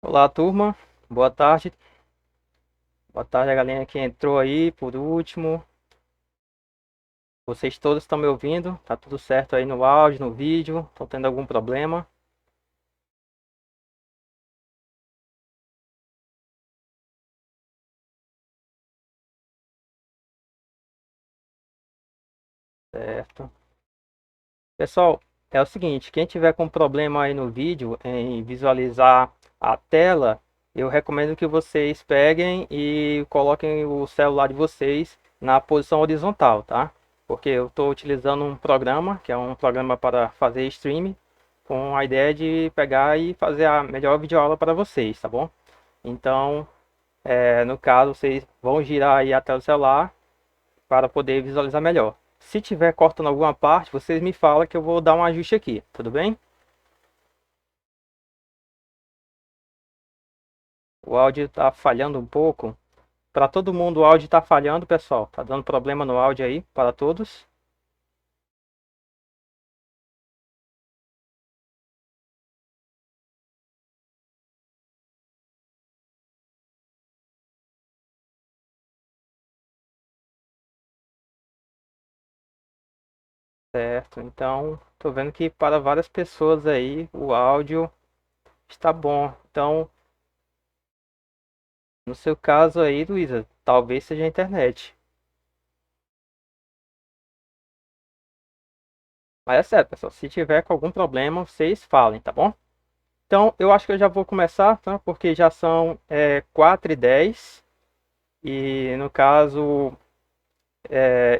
Olá, turma. Boa tarde. Boa tarde a galera que entrou aí por último. Vocês todos estão me ouvindo? Tá tudo certo aí no áudio, no vídeo? Estão tendo algum problema? Certo. Pessoal, é o seguinte, quem tiver com problema aí no vídeo em visualizar a tela, eu recomendo que vocês peguem e coloquem o celular de vocês na posição horizontal, tá? Porque eu estou utilizando um programa, que é um programa para fazer streaming, com a ideia de pegar e fazer a melhor videoaula para vocês, tá bom? Então, no caso, vocês vão girar aí a tela do celular para poder visualizar melhor. Se tiver cortando alguma parte, vocês me falam que eu vou dar um ajuste aqui, tudo bem? O áudio está falhando um pouco. Para todo mundo o áudio está falhando, pessoal. Tá dando problema no áudio aí para todos. Certo, então tô vendo que para várias pessoas aí o áudio está bom. Então, no seu caso aí, Luísa, talvez seja a internet. Mas é certo, pessoal. Se tiver com algum problema, vocês falem, tá bom? Então, eu acho que eu já vou começar, tá? Porque já são 4h10. E no caso,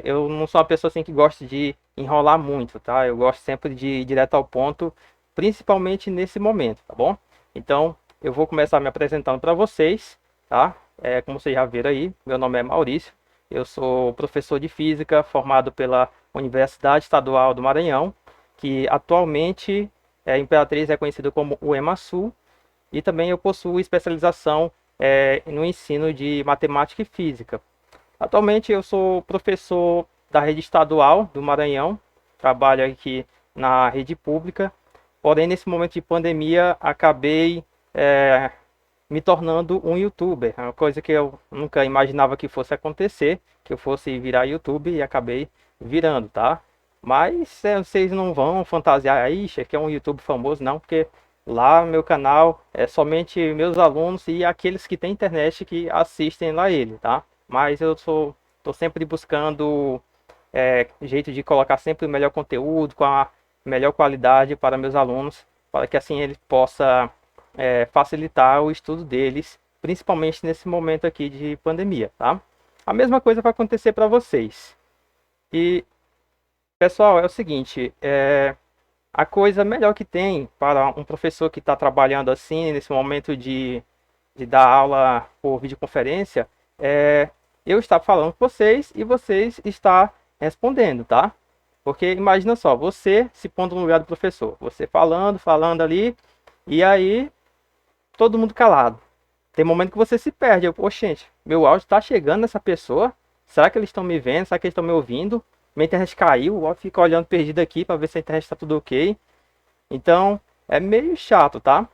eu não sou uma pessoa assim que gosta de enrolar muito, tá? Eu gosto sempre de ir direto ao ponto, principalmente nesse momento, tá bom? Então, eu vou começar me apresentando para vocês, tá? Como vocês já viram aí, meu nome é Maurício. Eu sou professor de física formado pela Universidade Estadual do Maranhão, que atualmente a Imperatriz é conhecida como o EMASU, e também eu possuo especialização no ensino de matemática e física. Atualmente eu sou professor da rede estadual do Maranhão, trabalho aqui na rede pública, porém nesse momento de pandemia acabei é, me tornando um youtuber, é uma coisa que eu nunca imaginava que fosse acontecer, que eu fosse virar YouTube e acabei virando, tá? Mas vocês não vão fantasiar aí, que é um YouTube famoso, não, porque lá meu canal é somente meus alunos e aqueles que têm internet que assistem lá ele, tá? Mas tô sempre buscando jeito de colocar sempre o melhor conteúdo, com a melhor qualidade para meus alunos, para que assim ele possa facilitar o estudo deles, principalmente nesse momento aqui de pandemia, tá? A mesma coisa vai acontecer para vocês. E, pessoal, é o seguinte, a coisa melhor que tem para um professor que está trabalhando assim, nesse momento de dar aula por videoconferência, é eu estar falando com vocês e vocês estar respondendo, tá? Porque imagina só, você se pondo no lugar do professor, você falando, falando ali, e aí todo mundo calado. Tem momento que você se perde. Eu, poxa, gente, meu áudio tá chegando nessa pessoa. Será que eles estão me vendo? Será que eles estão me ouvindo? Minha internet caiu. O áudio fica olhando perdido aqui para ver se a internet está tudo ok. Então, é meio chato, tá?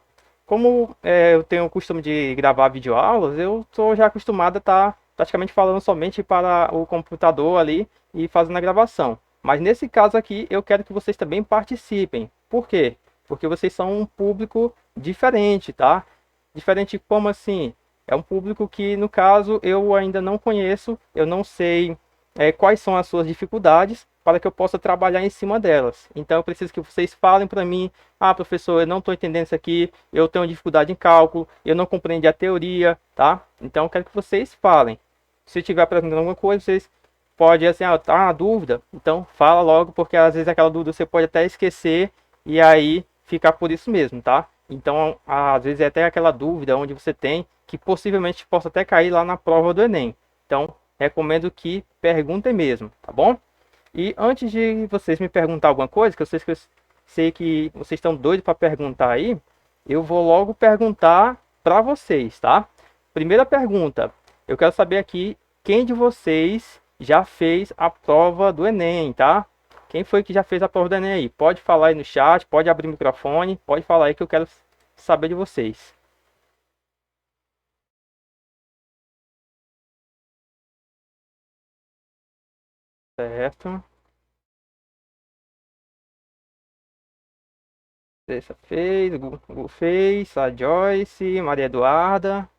Como eu tenho o costume de gravar videoaulas, eu estou já acostumado a estar praticamente falando somente para o computador ali e fazendo a gravação. Mas nesse caso aqui, eu quero que vocês também participem. Por quê? Porque vocês são um público diferente, tá? Diferente como assim? É um público que, no caso, eu ainda não conheço, eu não sei quais são as suas dificuldades para que eu possa trabalhar em cima delas. Então, eu preciso que vocês falem para mim: ah, professor, eu não estou entendendo isso aqui, eu tenho dificuldade em cálculo, eu não compreendi a teoria, tá? Então, eu quero que vocês falem. Se estiver apresentando alguma coisa, vocês podem, assim, ah, tá uma dúvida, então fala logo, porque às vezes aquela dúvida você pode até esquecer e aí ficar por isso mesmo, tá? Então, às vezes é até aquela dúvida onde você tem que possivelmente possa até cair lá na prova do Enem. Então, recomendo que perguntem mesmo, tá bom? E antes de vocês me perguntar alguma coisa, que eu sei que vocês estão doidos para perguntar aí, eu vou logo perguntar para vocês, tá? Primeira pergunta, eu quero saber aqui quem de vocês já fez a prova do Enem, tá? Quem foi que já fez a prova do Enem aí? Pode falar aí no chat, pode abrir o microfone, pode falar aí que eu quero saber de vocês. Certo. Terça fez, Gu fez, a Joyce, Maria Eduarda,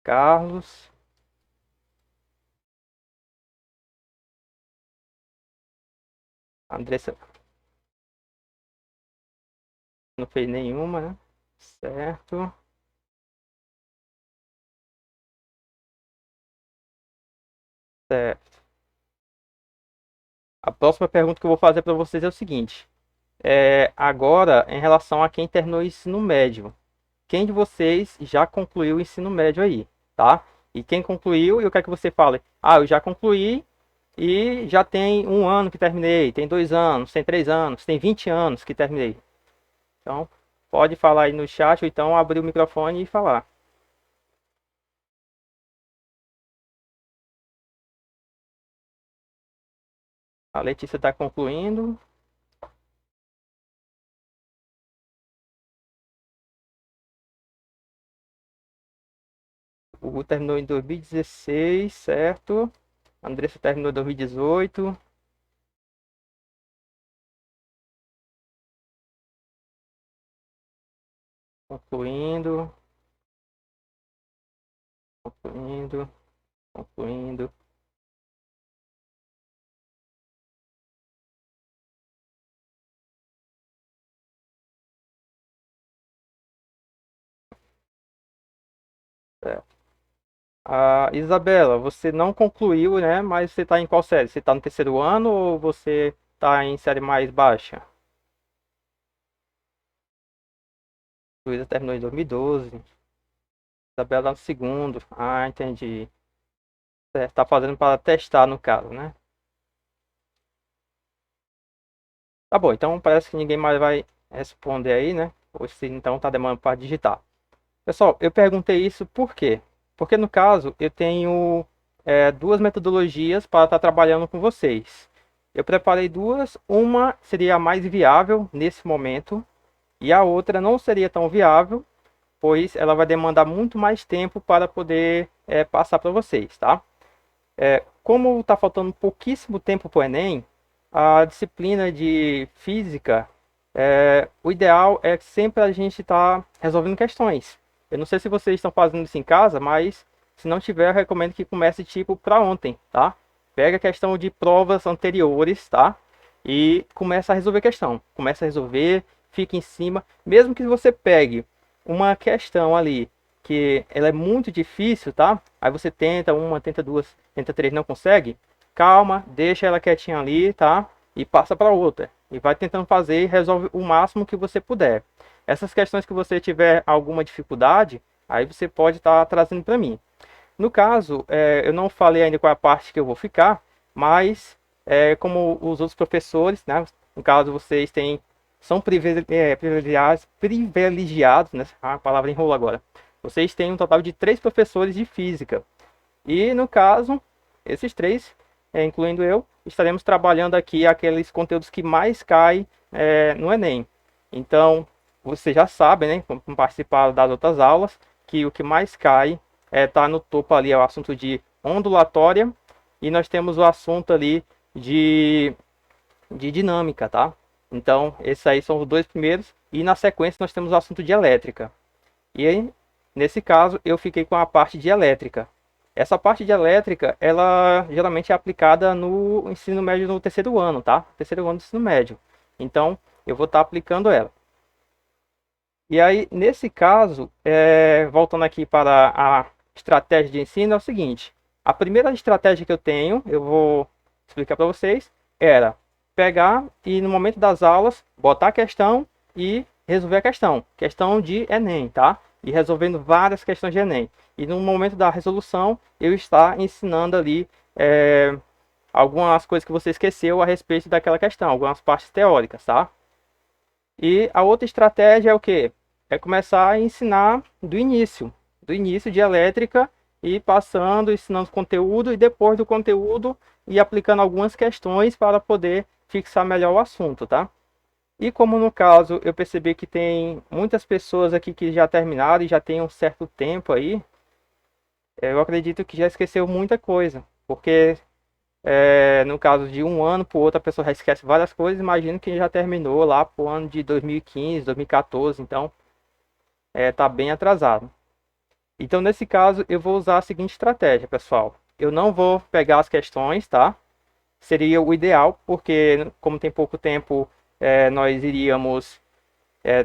Carlos, Andressa não fez nenhuma, né? Certo. Certo. A próxima pergunta que eu vou fazer para vocês é o seguinte. Agora, em relação a quem terminou o ensino médio. Quem de vocês já concluiu o ensino médio aí, tá? E quem concluiu, eu quero que você fale. Ah, eu já concluí e já tem 1 ano que terminei, tem 2 anos, tem 3 anos, tem 20 anos que terminei. Então, pode falar aí no chat ou então abrir o microfone e falar. A Letícia está concluindo. O Hugo terminou em 2016, certo? A Andressa terminou em 2018. Concluindo, concluindo, concluindo. Certo. Ah, Isabela, você não concluiu, né? Mas você está em qual série? Você está no terceiro ano ou você está em série mais baixa? Luísa terminou em 2012. Isabela no segundo. Ah, entendi. Certo, tá fazendo para testar no caso, né? Tá bom, então parece que ninguém mais vai responder aí, né? Ou se então tá demorando para digitar. Pessoal, eu perguntei isso por quê? Porque no caso eu tenho duas metodologias para estar trabalhando com vocês. Eu preparei duas, uma seria a mais viável nesse momento e a outra não seria tão viável, pois ela vai demandar muito mais tempo para poder passar para vocês, tá? Como está faltando pouquíssimo tempo para o Enem, a disciplina de física, o ideal é sempre a gente estar resolvendo questões. Eu não sei se vocês estão fazendo isso em casa, mas se não tiver, eu recomendo que comece tipo para ontem, tá? Pega a questão de provas anteriores, tá? E começa a resolver a questão. Começa a resolver, fica em cima. Mesmo que você pegue uma questão ali que ela é muito difícil, tá? Aí você tenta uma, tenta duas, tenta três, não consegue. Calma, deixa ela quietinha ali, tá? E passa para outra. E vai tentando fazer e resolve o máximo que você puder. Essas questões que você tiver alguma dificuldade, aí você pode estar trazendo para mim. No caso, eu não falei ainda qual é a parte que eu vou ficar, mas como os outros professores, né? No caso, vocês são privilegiados, né? A palavra enrola agora. Vocês têm um total de 3 professores de física. E no caso, esses três, incluindo eu, estaremos trabalhando aqui aqueles conteúdos que mais caem no Enem. Então, vocês já sabem, né, como participar das outras aulas, que o que mais cai tá no topo ali, é o assunto de ondulatória, e nós temos o assunto ali de dinâmica, tá? Então, esses aí são os dois primeiros, e na sequência nós temos o assunto de elétrica. E aí, nesse caso, eu fiquei com a parte de elétrica. Essa parte de elétrica, ela geralmente é aplicada no ensino médio no terceiro ano, tá? Terceiro ano do ensino médio. Então, eu vou estar aplicando ela. E aí, nesse caso, voltando aqui para a estratégia de ensino, é o seguinte. A primeira estratégia que eu tenho, eu vou explicar para vocês, era pegar e no momento das aulas, botar a questão e resolver a questão. Questão de Enem, tá? E resolvendo várias questões de Enem. E no momento da resolução, eu estar ensinando ali algumas coisas que você esqueceu a respeito daquela questão, algumas partes teóricas, tá? E a outra estratégia é o quê? É começar a ensinar do início de elétrica e passando, ensinando conteúdo e depois do conteúdo e aplicando algumas questões para poder fixar melhor o assunto, tá? E como no caso eu percebi que tem muitas pessoas aqui que já terminaram e já tem um certo tempo aí, eu acredito que já esqueceu muita coisa, porque no caso de um ano para o outro a pessoa já esquece várias coisas. Imagino que já terminou lá para o ano de 2015, 2014, então tá bem atrasado. Então nesse caso eu vou usar a seguinte estratégia, pessoal. Eu não vou pegar as questões, tá? Seria o ideal, porque como tem pouco tempo, nós iríamos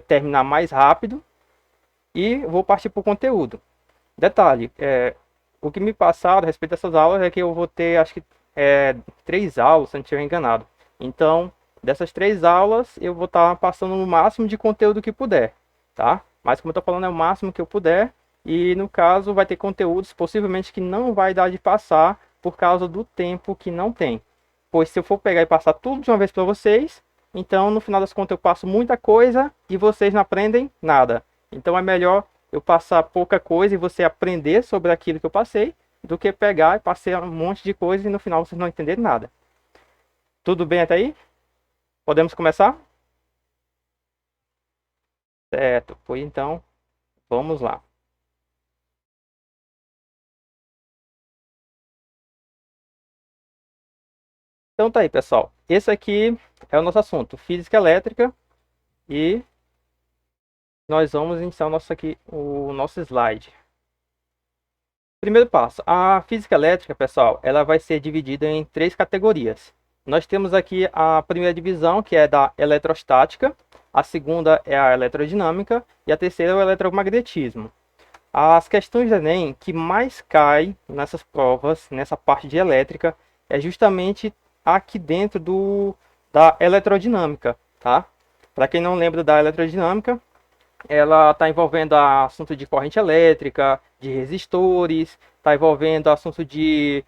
terminar mais rápido e vou partir para o conteúdo. Detalhe, o que me passaram a respeito dessas aulas é que eu vou ter, acho que, 3 aulas, se não estiver enganado. Então, dessas 3 aulas, eu vou estar passando o máximo de conteúdo que puder, tá? Mas como eu estou falando, é o máximo que eu puder. E no caso, vai ter conteúdos possivelmente que não vai dar de passar por causa do tempo que não tem. Pois se eu for pegar e passar tudo de uma vez para vocês, então no final das contas eu passo muita coisa e vocês não aprendem nada. Então é melhor eu passar pouca coisa e você aprender sobre aquilo que eu passei, do que pegar e passar um monte de coisa e no final vocês não entenderem nada. Tudo bem até aí? Podemos começar? Certo, pois então, vamos lá. Então tá aí, pessoal. Esse aqui é o nosso assunto, física elétrica, e nós vamos iniciar o nosso slide. Primeiro passo, a física elétrica, pessoal, ela vai ser dividida em 3 categorias. Nós temos aqui a primeira divisão, que é da eletrostática, a segunda é a eletrodinâmica e a terceira é o eletromagnetismo. As questões do Enem que mais caem nessas provas, nessa parte de elétrica, é justamente aqui dentro da eletrodinâmica, tá? Para quem não lembra da eletrodinâmica, ela está envolvendo assunto de corrente elétrica, de resistores, está envolvendo assunto de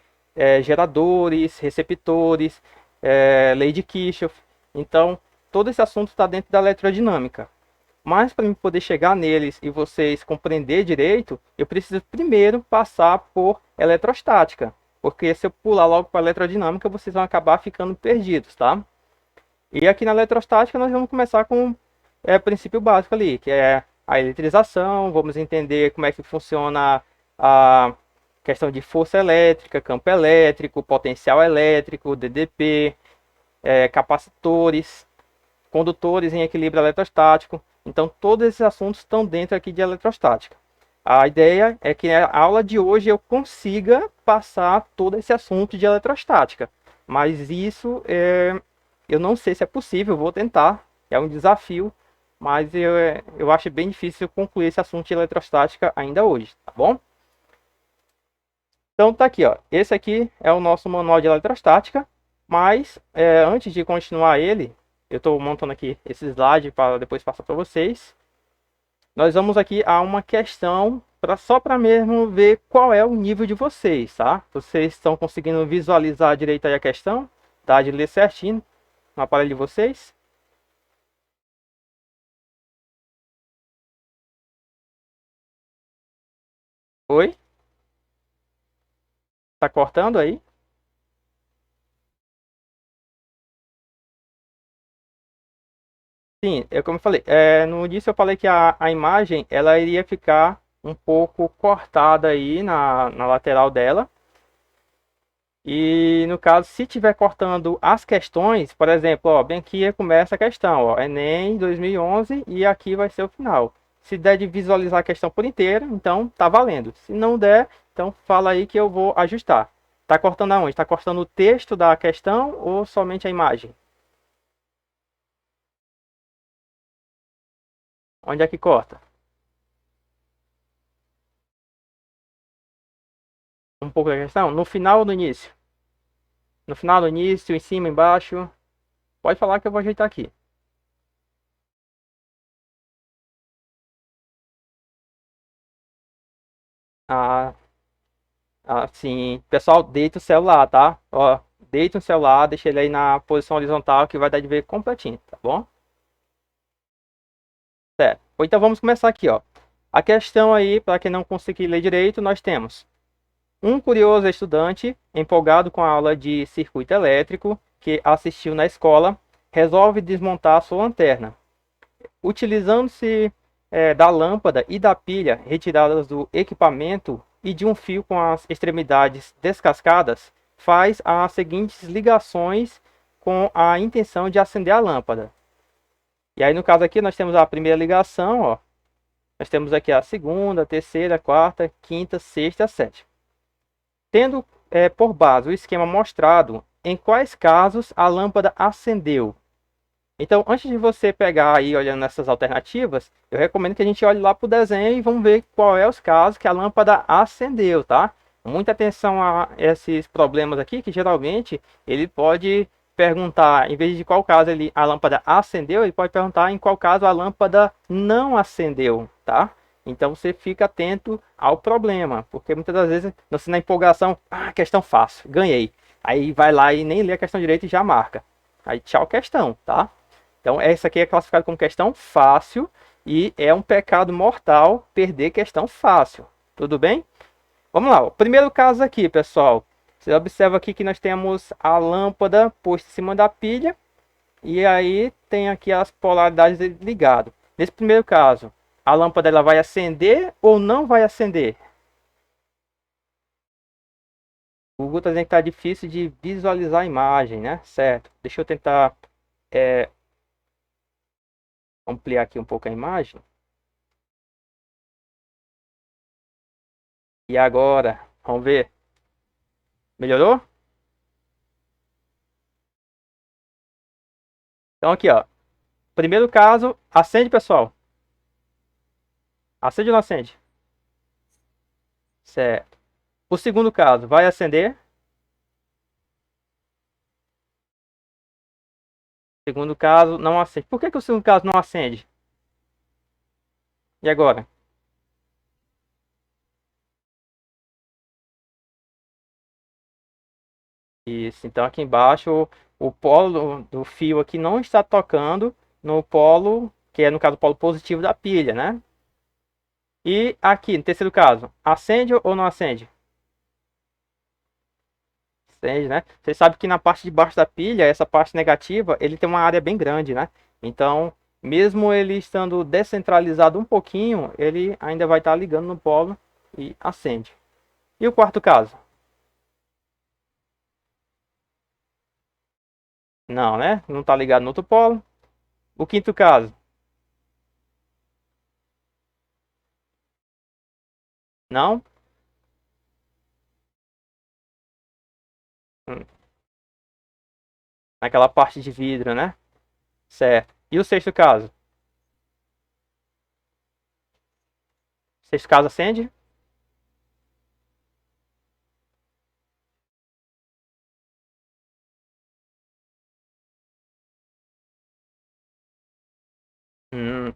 geradores, receptores, lei de Kirchhoff. Então, todo esse assunto está dentro da eletrodinâmica. Mas para poder chegar neles e vocês compreender direito, eu preciso primeiro passar por eletrostática. Porque se eu pular logo para a eletrodinâmica, vocês vão acabar ficando perdidos, tá? E aqui na eletrostática nós vamos começar com o princípio básico ali, que é a eletrização. Vamos entender como é que funciona a questão de força elétrica, campo elétrico, potencial elétrico, DDP, capacitores, condutores em equilíbrio eletrostático. Então todos esses assuntos estão dentro aqui de eletrostática. A ideia é que a aula de hoje eu consiga passar todo esse assunto de eletrostática. Mas isso eu não sei se é possível, vou tentar. É um desafio, mas eu acho bem difícil concluir esse assunto de eletrostática ainda hoje, tá bom? Então tá aqui, ó. Esse aqui é o nosso manual de eletrostática, mas antes de continuar ele, eu estou montando aqui esse slide para depois passar para vocês. Nós vamos aqui a uma questão só para mesmo ver qual é o nível de vocês, tá? Vocês estão conseguindo visualizar direito aí a questão? Dá de ler certinho no aparelho de vocês? Oi? Tá cortando aí? Sim, como eu falei, no início eu falei que a imagem ela iria ficar um pouco cortada aí na lateral dela. E no caso, se tiver cortando as questões, por exemplo, ó, bem aqui começa a questão, ó, Enem 2011 e aqui vai ser o final. Se der de visualizar a questão por inteiro, então tá valendo. Se não der, então fala aí que eu vou ajustar. Tá cortando aonde? Tá cortando o texto da questão ou somente a imagem? Onde é que corta? Um pouco da questão? No final ou no início? No final, no início, em cima, embaixo? Pode falar que eu vou ajeitar aqui. Ah, assim, pessoal, deita o celular, tá? Ó, deita o celular, deixa ele aí na posição horizontal que vai dar de ver completinho, tá bom? Certo. Então vamos começar aqui, ó. A questão aí, para quem não conseguir ler direito, nós temos um curioso estudante empolgado com a aula de circuito elétrico que assistiu na escola, resolve desmontar sua lanterna. Utilizando-se da lâmpada e da pilha retiradas do equipamento, e de um fio com as extremidades descascadas faz as seguintes ligações com a intenção de acender a lâmpada. E aí no caso aqui nós temos a primeira ligação, ó. Nós temos aqui a segunda, terceira, quarta, quinta, sexta e a sétima. Tendo por base o esquema mostrado, em quais casos a lâmpada acendeu. Então, antes de você pegar aí olhando nessas alternativas, eu recomendo que a gente olhe lá para o desenho e vamos ver qual é os casos que a lâmpada acendeu, tá? Muita atenção a esses problemas aqui, que geralmente ele pode perguntar, em vez de qual caso a lâmpada acendeu, ele pode perguntar em qual caso a lâmpada não acendeu, tá? Então você fica atento ao problema, porque muitas das vezes, você na empolgação, questão fácil, ganhei. Aí vai lá e nem lê a questão direito e já marca. Aí tchau questão, tá? Então essa aqui é classificada como questão fácil e é um pecado mortal perder questão fácil. Tudo bem? Vamos lá, o primeiro caso aqui, pessoal. Você observa aqui que nós temos a lâmpada posta em cima da pilha e aí tem aqui as polaridades ligadas. Nesse primeiro caso, a lâmpada ela vai acender ou não vai acender? O Google está dizendo que está difícil de visualizar a imagem, né? Certo. Deixa eu tentar ampliar aqui um pouco a imagem. E agora, vamos ver. Melhorou? Então aqui, ó. Primeiro caso, acende, pessoal. Acende ou não acende? Certo. O segundo caso, vai acender? Segundo caso, não acende. Por que o segundo caso não acende? E agora? Isso. Então aqui embaixo, o polo do fio aqui não está tocando no polo, que é no caso o polo positivo da pilha, né? E aqui, no terceiro caso, acende ou não acende? Acende, né? Você sabe que na parte de baixo da pilha, essa parte negativa, ele tem uma área bem grande, né? Então, mesmo ele estando descentralizado um pouquinho, ele ainda vai estar ligando no polo e acende. E o quarto caso? Não, né? Não está ligado no outro polo. O quinto caso? Não? Hum, Naquela parte de vidro, né? Certo. E o sexto caso? O sexto caso acende?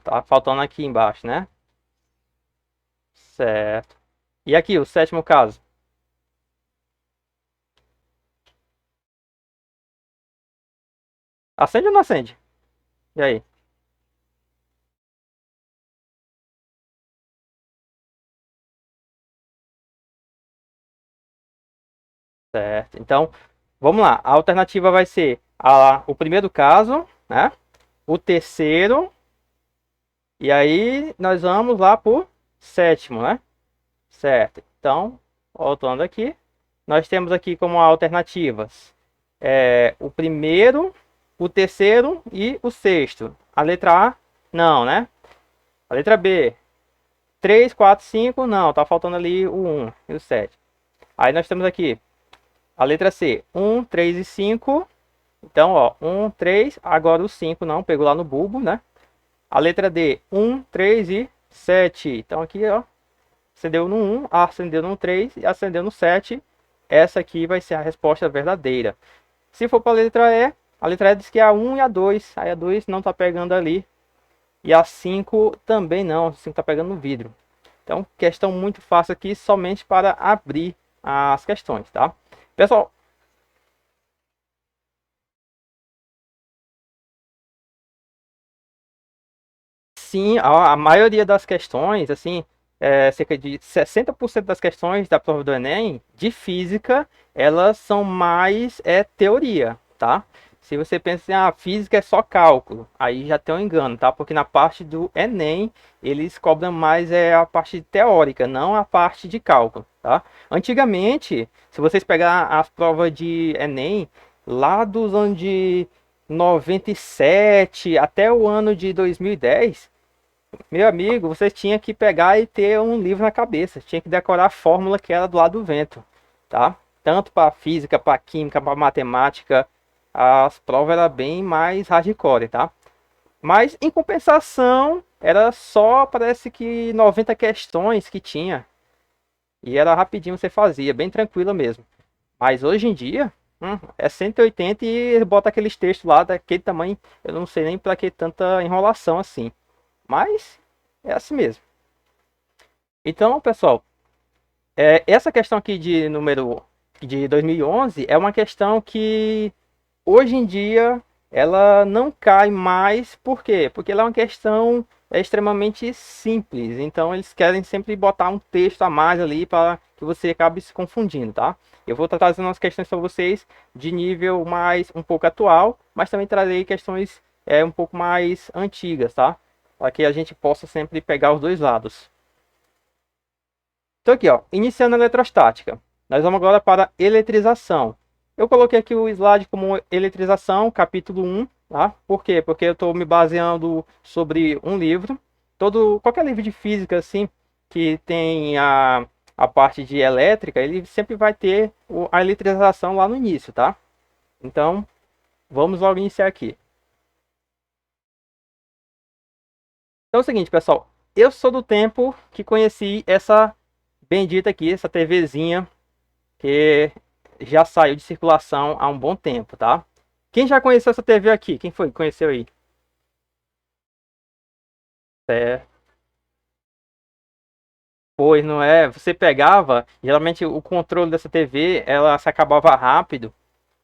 Tá faltando aqui embaixo, né? Certo. E aqui, o sétimo caso? Acende ou não acende? E aí? Certo. Então, vamos lá. A alternativa vai ser o primeiro caso, né? O terceiro. E aí, nós vamos lá pro sétimo, né? Certo. Então, voltando aqui. Nós temos aqui como alternativas o primeiro, o terceiro e o sexto. A letra A, não, né? A letra B, 3, 4, 5, não, tá faltando ali o 1 e o 7. Aí nós temos aqui a letra C, 1, 3 e 5. Então, ó, 1, 3, agora o 5 não, pegou lá no bulbo, né? A letra D, 1, 3 e 7. Então aqui, ó, acendeu no 1, acendeu no 3 e acendeu no 7. Essa aqui vai ser a resposta verdadeira. Se for para a letra E diz que é a 1 e a 2. Aí a 2 não está pegando ali. E a 5 também não. A 5 está pegando no vidro. Então, questão muito fácil aqui, somente para abrir as questões, tá? Pessoal, sim, a maioria das questões, assim, cerca de 60% das questões da prova do Enem, de física, elas são mais teoria, tá? Se você pensa assim, ah, física é só cálculo, aí já tem um engano, tá? Porque na parte do Enem, eles cobram mais a parte teórica, não a parte de cálculo, tá? Antigamente, se vocês pegar as provas de Enem, lá dos anos de 97 até o ano de 2010, meu amigo, você tinha que pegar e ter um livro na cabeça. Tinha que decorar a fórmula que era do lado do vento, tá? Tanto para física, para química, para matemática, as provas eram bem mais hardcore, tá? Mas em compensação, era só, parece que 90 questões que tinha. E era rapidinho você fazia, bem tranquila mesmo. Mas hoje em dia, é 180 e bota aqueles textos lá daquele tamanho. Eu não sei nem para que tanta enrolação assim. Mas é assim mesmo. Então, pessoal, essa questão aqui de número de 2011 é uma questão que hoje em dia ela não cai mais. Por quê? Porque ela é uma questão extremamente simples. Então eles querem sempre botar um texto a mais ali para que você acabe se confundindo, tá? Eu vou estar trazendo umas questões para vocês de nível mais um pouco atual, mas também trarei questões um pouco mais antigas, tá? Para que a gente possa sempre pegar os dois lados. Então aqui, ó, iniciando a eletrostática. Nós vamos agora para eletrização. Eu coloquei aqui o slide como eletrização, capítulo 1, tá? Por quê? Porque eu estou me baseando sobre um livro. Qualquer livro de física, assim, que tem a parte de elétrica, ele sempre vai ter a eletrização lá no início, tá? Então, vamos logo iniciar aqui. Então é o seguinte, pessoal. Eu sou do tempo que conheci essa bendita aqui, essa TVzinha, que já saiu de circulação há um bom tempo, tá? Quem já conheceu essa TV aqui? Quem foi que conheceu aí? É, pois não é? Você pegava, geralmente o controle dessa TV, ela se acabava rápido,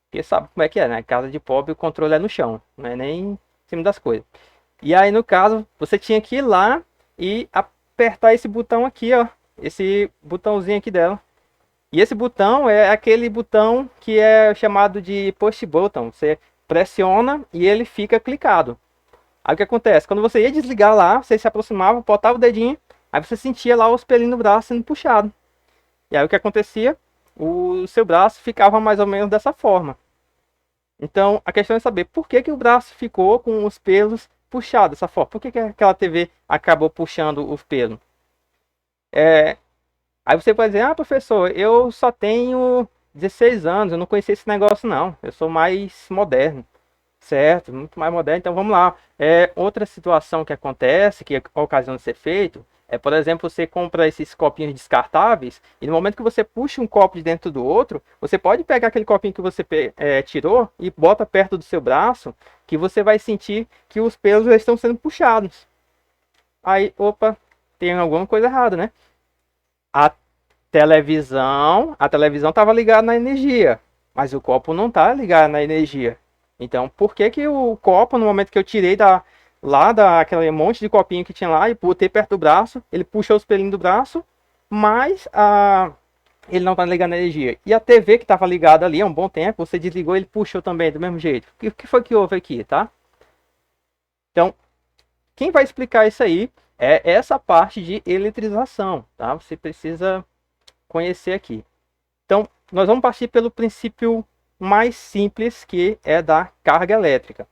porque sabe como é que é, né? Casa de pobre, o controle é no chão, não é nem em cima das coisas. E aí, no caso, você tinha que ir lá e apertar esse botão aqui, ó. Esse botãozinho aqui dela. E esse botão é aquele botão que é chamado de push button. Você pressiona e ele fica clicado. Aí o que acontece? Quando você ia desligar lá, você se aproximava, botava o dedinho, aí você sentia lá os pelinhos do braço sendo puxado. E aí o que acontecia? O seu braço ficava mais ou menos dessa forma. Então a questão é saber por que, que o braço ficou com os pelos puxados dessa forma. Por que, que aquela TV acabou puxando os pelos? É, Aí você pode dizer, ah, professor, eu só tenho 16 anos, eu não conhecia esse negócio não. Eu sou mais moderno, certo? Muito mais moderno. Então vamos lá. Outra situação que acontece, que ocasiona ser feito, por exemplo, você compra esses copinhos descartáveis e no momento que você puxa um copo de dentro do outro, você pode pegar aquele copinho que você tirou e bota perto do seu braço, que você vai sentir que os pelos já estão sendo puxados. Aí, opa, tem alguma coisa errada, né? A a televisão estava ligada na energia, mas o copo não está ligado na energia. Então, por que que o copo, no momento que eu tirei lá daquele monte de copinho que tinha lá e botei perto do braço, ele puxou os pelinhos do braço, mas ele não está ligado na energia. E a TV que estava ligada ali há um bom tempo, você desligou, ele puxou também do mesmo jeito. O que foi que houve aqui, tá? Então, quem vai explicar isso aí é essa parte de eletrização, tá? Você precisa conhecer aqui. Então, nós vamos partir pelo princípio mais simples, que é da carga elétrica.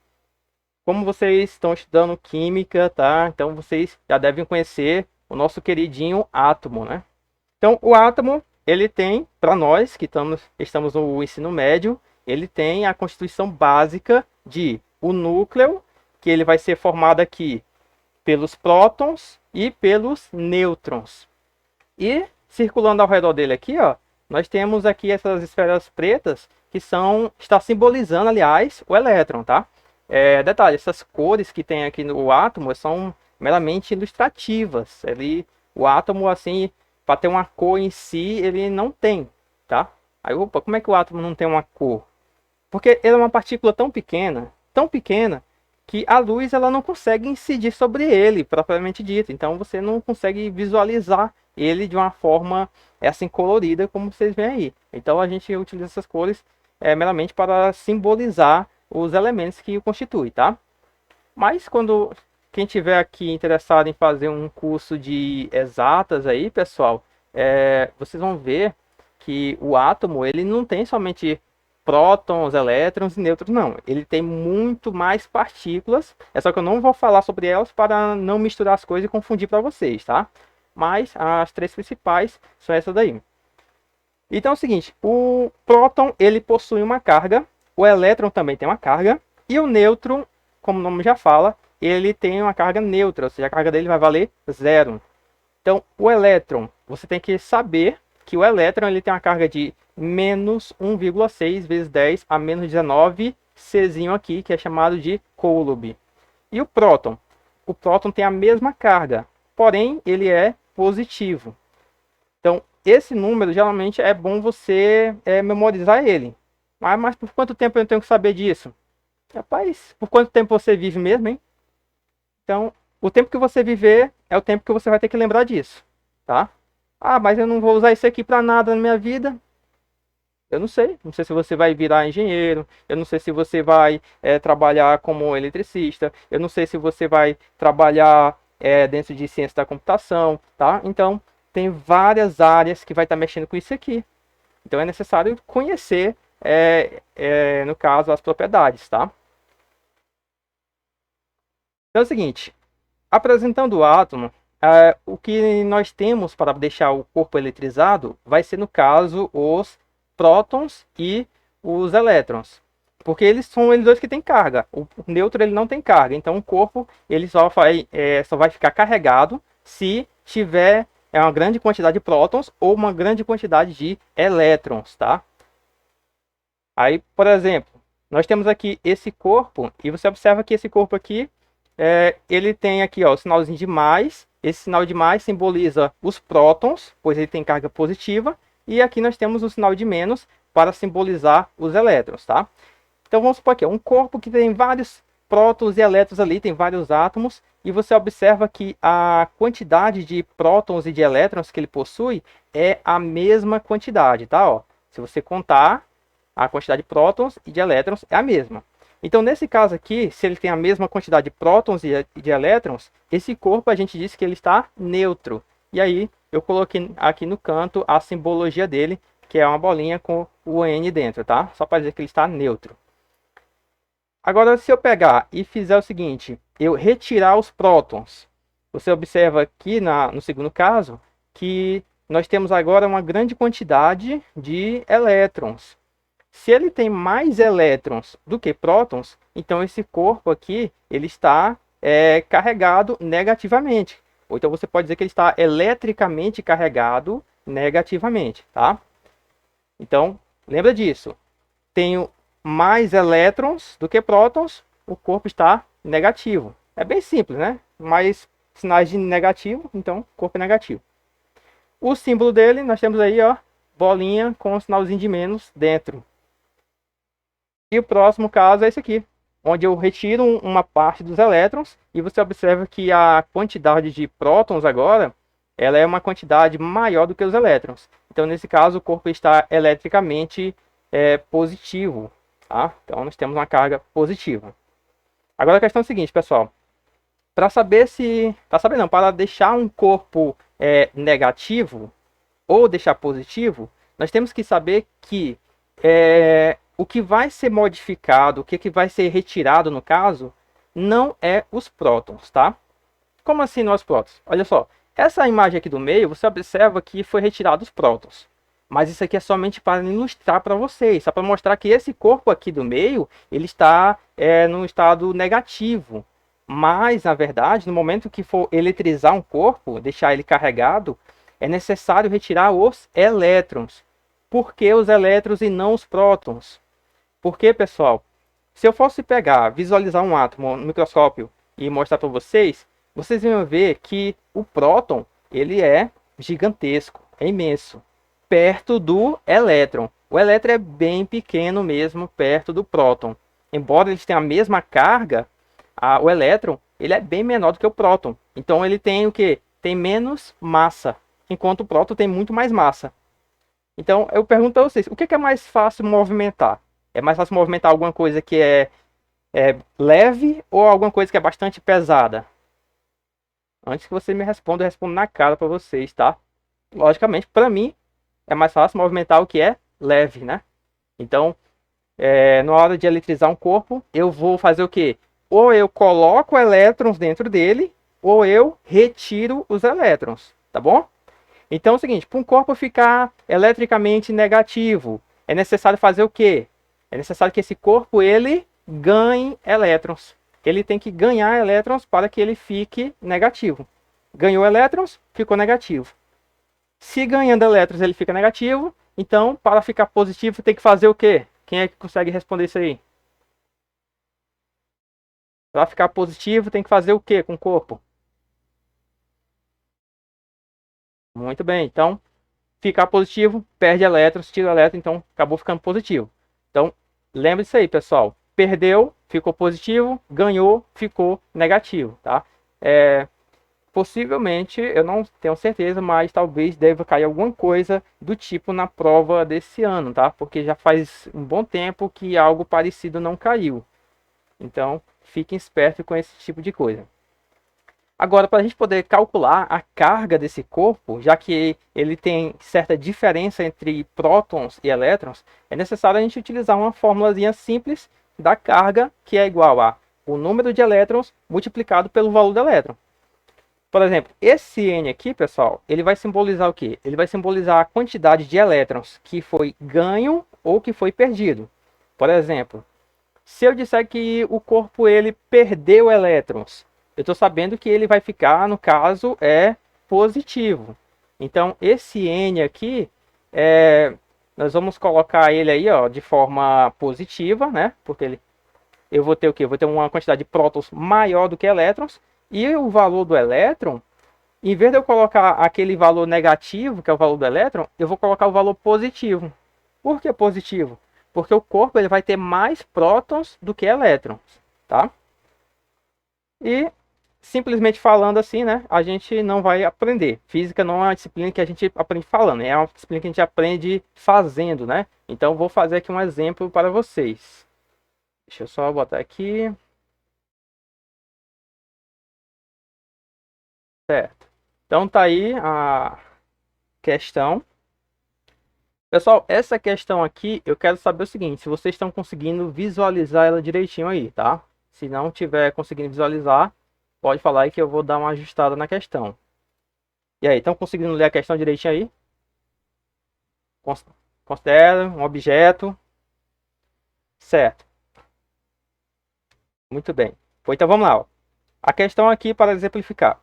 Como vocês estão estudando química, tá? Então vocês já devem conhecer o nosso queridinho átomo, né? Então, o átomo, ele tem, para nós que estamos no ensino médio, ele tem a constituição básica de o núcleo, que ele vai ser formado aqui pelos prótons e pelos nêutrons. E circulando ao redor dele aqui, ó, nós temos aqui essas esferas pretas que está simbolizando, aliás, o elétron, tá? Detalhe, essas cores que tem aqui no átomo são meramente ilustrativas. O átomo, assim, para ter uma cor em si, ele não tem, tá? Aí, opa, como é que o átomo não tem uma cor? Porque ele é uma partícula tão pequena, que a luz ela não consegue incidir sobre ele, propriamente dito. Então você não consegue visualizar ele de uma forma assim colorida como vocês veem aí. Então a gente utiliza essas cores meramente para simbolizar os elementos que o constituem, tá? Mas quando quem tiver aqui interessado em fazer um curso de exatas aí, pessoal, vocês vão ver que o átomo ele não tem somente prótons, elétrons e nêutrons, não. Ele tem muito mais partículas. É só que eu não vou falar sobre elas para não misturar as coisas e confundir para vocês, tá? Mas as três principais são essas daí. Então é o seguinte, o próton ele possui uma carga, o elétron também tem uma carga, e o nêutron, como o nome já fala, ele tem uma carga neutra, ou seja, a carga dele vai valer zero. Então, o elétron, você tem que saber que o elétron ele tem uma carga de menos 1,6 vezes 10 a menos 19 Czinho aqui, que é chamado de Coulomb. E o próton? O próton tem a mesma carga, porém ele é positivo. Então, esse número, geralmente, é bom você memorizar ele. Mas por quanto tempo eu tenho que saber disso? Rapaz, por quanto tempo você vive mesmo, hein? Então, o tempo que você viver é o tempo que você vai ter que lembrar disso, tá? Ah, mas eu não vou usar isso aqui para nada na minha vida. Eu não sei. Não sei se você vai virar engenheiro. Eu não sei se você vai trabalhar como eletricista. Eu não sei se você vai trabalhar dentro de ciência da computação, tá? Então, tem várias áreas que vai estar mexendo com isso aqui. Então, é necessário conhecer, no caso, as propriedades, tá? Então é o seguinte, apresentando o átomo, o que nós temos para deixar o corpo eletrizado vai ser, no caso, os prótons e os elétrons. Porque eles são eles dois que têm carga. O nêutron ele não tem carga. Então o corpo ele só vai ficar carregado se tiver uma grande quantidade de prótons ou uma grande quantidade de elétrons, tá? Aí, por exemplo, nós temos aqui esse corpo e você observa que esse corpo aqui ele tem aqui ó, o sinalzinho de mais. Esse sinal de mais simboliza os prótons, pois ele tem carga positiva. E aqui nós temos o sinal de menos para simbolizar os elétrons, tá? Então vamos supor aqui, um corpo que tem vários prótons e elétrons ali, tem vários átomos. E você observa que a quantidade de prótons e de elétrons que ele possui é a mesma quantidade, tá? Ó, se você contar, a quantidade de prótons e de elétrons é a mesma. Então, nesse caso aqui, se ele tem a mesma quantidade de prótons e de elétrons, esse corpo a gente disse que ele está neutro. E aí, eu coloquei aqui no canto a simbologia dele, que é uma bolinha com o N dentro, tá? Só para dizer que ele está neutro. Agora, se eu pegar e fizer o seguinte, eu retirar os prótons, você observa aqui no segundo caso, que nós temos agora uma grande quantidade de elétrons. Se ele tem mais elétrons do que prótons, então esse corpo aqui ele está carregado negativamente. Ou então você pode dizer que ele está eletricamente carregado negativamente, tá? Então, lembra disso. Tenho mais elétrons do que prótons, o corpo está negativo. É bem simples, né? Mais sinais de negativo, então o corpo é negativo. O símbolo dele, nós temos aí, ó, bolinha com um sinalzinho de menos dentro. E o próximo caso é esse aqui, onde eu retiro uma parte dos elétrons e você observa que a quantidade de prótons agora, ela é uma quantidade maior do que os elétrons. Então, nesse caso, o corpo está eletricamente positivo, tá? Então, nós temos uma carga positiva. Agora a questão é a seguinte, pessoal. Para deixar um corpo negativo ou deixar positivo, nós temos que saber que o que vai ser modificado, o que vai ser retirado no caso, não é os prótons, tá? Como assim não é os prótons? Olha só, essa imagem aqui do meio, você observa que foi retirado os prótons. Mas isso aqui é somente para ilustrar para vocês, só para mostrar que esse corpo aqui do meio, ele está no estado negativo. Mas, na verdade, no momento que for eletrizar um corpo, deixar ele carregado, é necessário retirar os elétrons. Por que os elétrons e não os prótons? Porque, pessoal, se eu fosse pegar, visualizar um átomo no microscópio e mostrar para vocês, vocês vão ver que o próton, ele é gigantesco, é imenso, perto do elétron. O elétron é bem pequeno mesmo, perto do próton. Embora eles tenham a mesma carga, o elétron, ele é bem menor do que o próton. Então ele tem o quê? Tem menos massa, enquanto o próton tem muito mais massa. Então eu pergunto a vocês, o que é mais fácil movimentar? É mais fácil movimentar alguma coisa que é leve ou alguma coisa que é bastante pesada? Antes que você me responda, eu respondo na cara para vocês, tá? Logicamente, para mim, é mais fácil movimentar o que é leve, né? Então, na hora de eletrizar um corpo, eu vou fazer o quê? Ou eu coloco elétrons dentro dele, ou eu retiro os elétrons, tá bom? Então é o seguinte, para um corpo ficar eletricamente negativo, é necessário fazer o quê? É necessário que esse corpo ele ganhe elétrons. Ele tem que ganhar elétrons para que ele fique negativo. Ganhou elétrons, ficou negativo. Se ganhando elétrons ele fica negativo, então para ficar positivo tem que fazer o quê? Quem é que consegue responder isso aí? Para ficar positivo tem que fazer o quê com o corpo? Muito bem, então ficar positivo, perde elétrons, tira elétron, então acabou ficando positivo. Então, lembre disso aí, pessoal. Perdeu, ficou positivo, ganhou, ficou negativo, tá? Possivelmente, eu não tenho certeza, mas talvez deva cair alguma coisa do tipo na prova desse ano, tá? Porque já faz um bom tempo que algo parecido não caiu. Então, fiquem espertos com esse tipo de coisa. Agora, para a gente poder calcular a carga desse corpo, já que ele tem certa diferença entre prótons e elétrons, é necessário a gente utilizar uma formulazinha simples da carga, que é igual a o número de elétrons multiplicado pelo valor do elétron. Por exemplo, esse N aqui, pessoal, ele vai simbolizar o quê? Ele vai simbolizar a quantidade de elétrons que foi ganho ou que foi perdido. Por exemplo, se eu disser que o corpo ele perdeu elétrons, eu estou sabendo que ele vai ficar, no caso, positivo. Então, esse N aqui, nós vamos colocar ele aí ó, de forma positiva, né? Porque eu vou ter o quê? Eu vou ter uma quantidade de prótons maior do que elétrons. E o valor do elétron, em vez de eu colocar aquele valor negativo, que é o valor do elétron, eu vou colocar o valor positivo. Por que positivo? Porque o corpo ele vai ter mais prótons do que elétrons, tá? E simplesmente falando assim, né, a gente não vai aprender. Física não é uma disciplina que a gente aprende falando, é uma disciplina que a gente aprende fazendo, né? Então vou fazer aqui um exemplo para vocês. Deixa eu só botar aqui. Certo. Então tá aí a questão. Pessoal, essa questão aqui, eu quero saber o seguinte, se vocês estão conseguindo visualizar ela direitinho aí, tá? Se não tiver conseguindo visualizar, pode falar aí que eu vou dar uma ajustada na questão. E aí, estão conseguindo ler a questão direitinho aí? Considera um objeto. Certo. Muito bem. Então vamos lá. Ó. A questão aqui para exemplificar.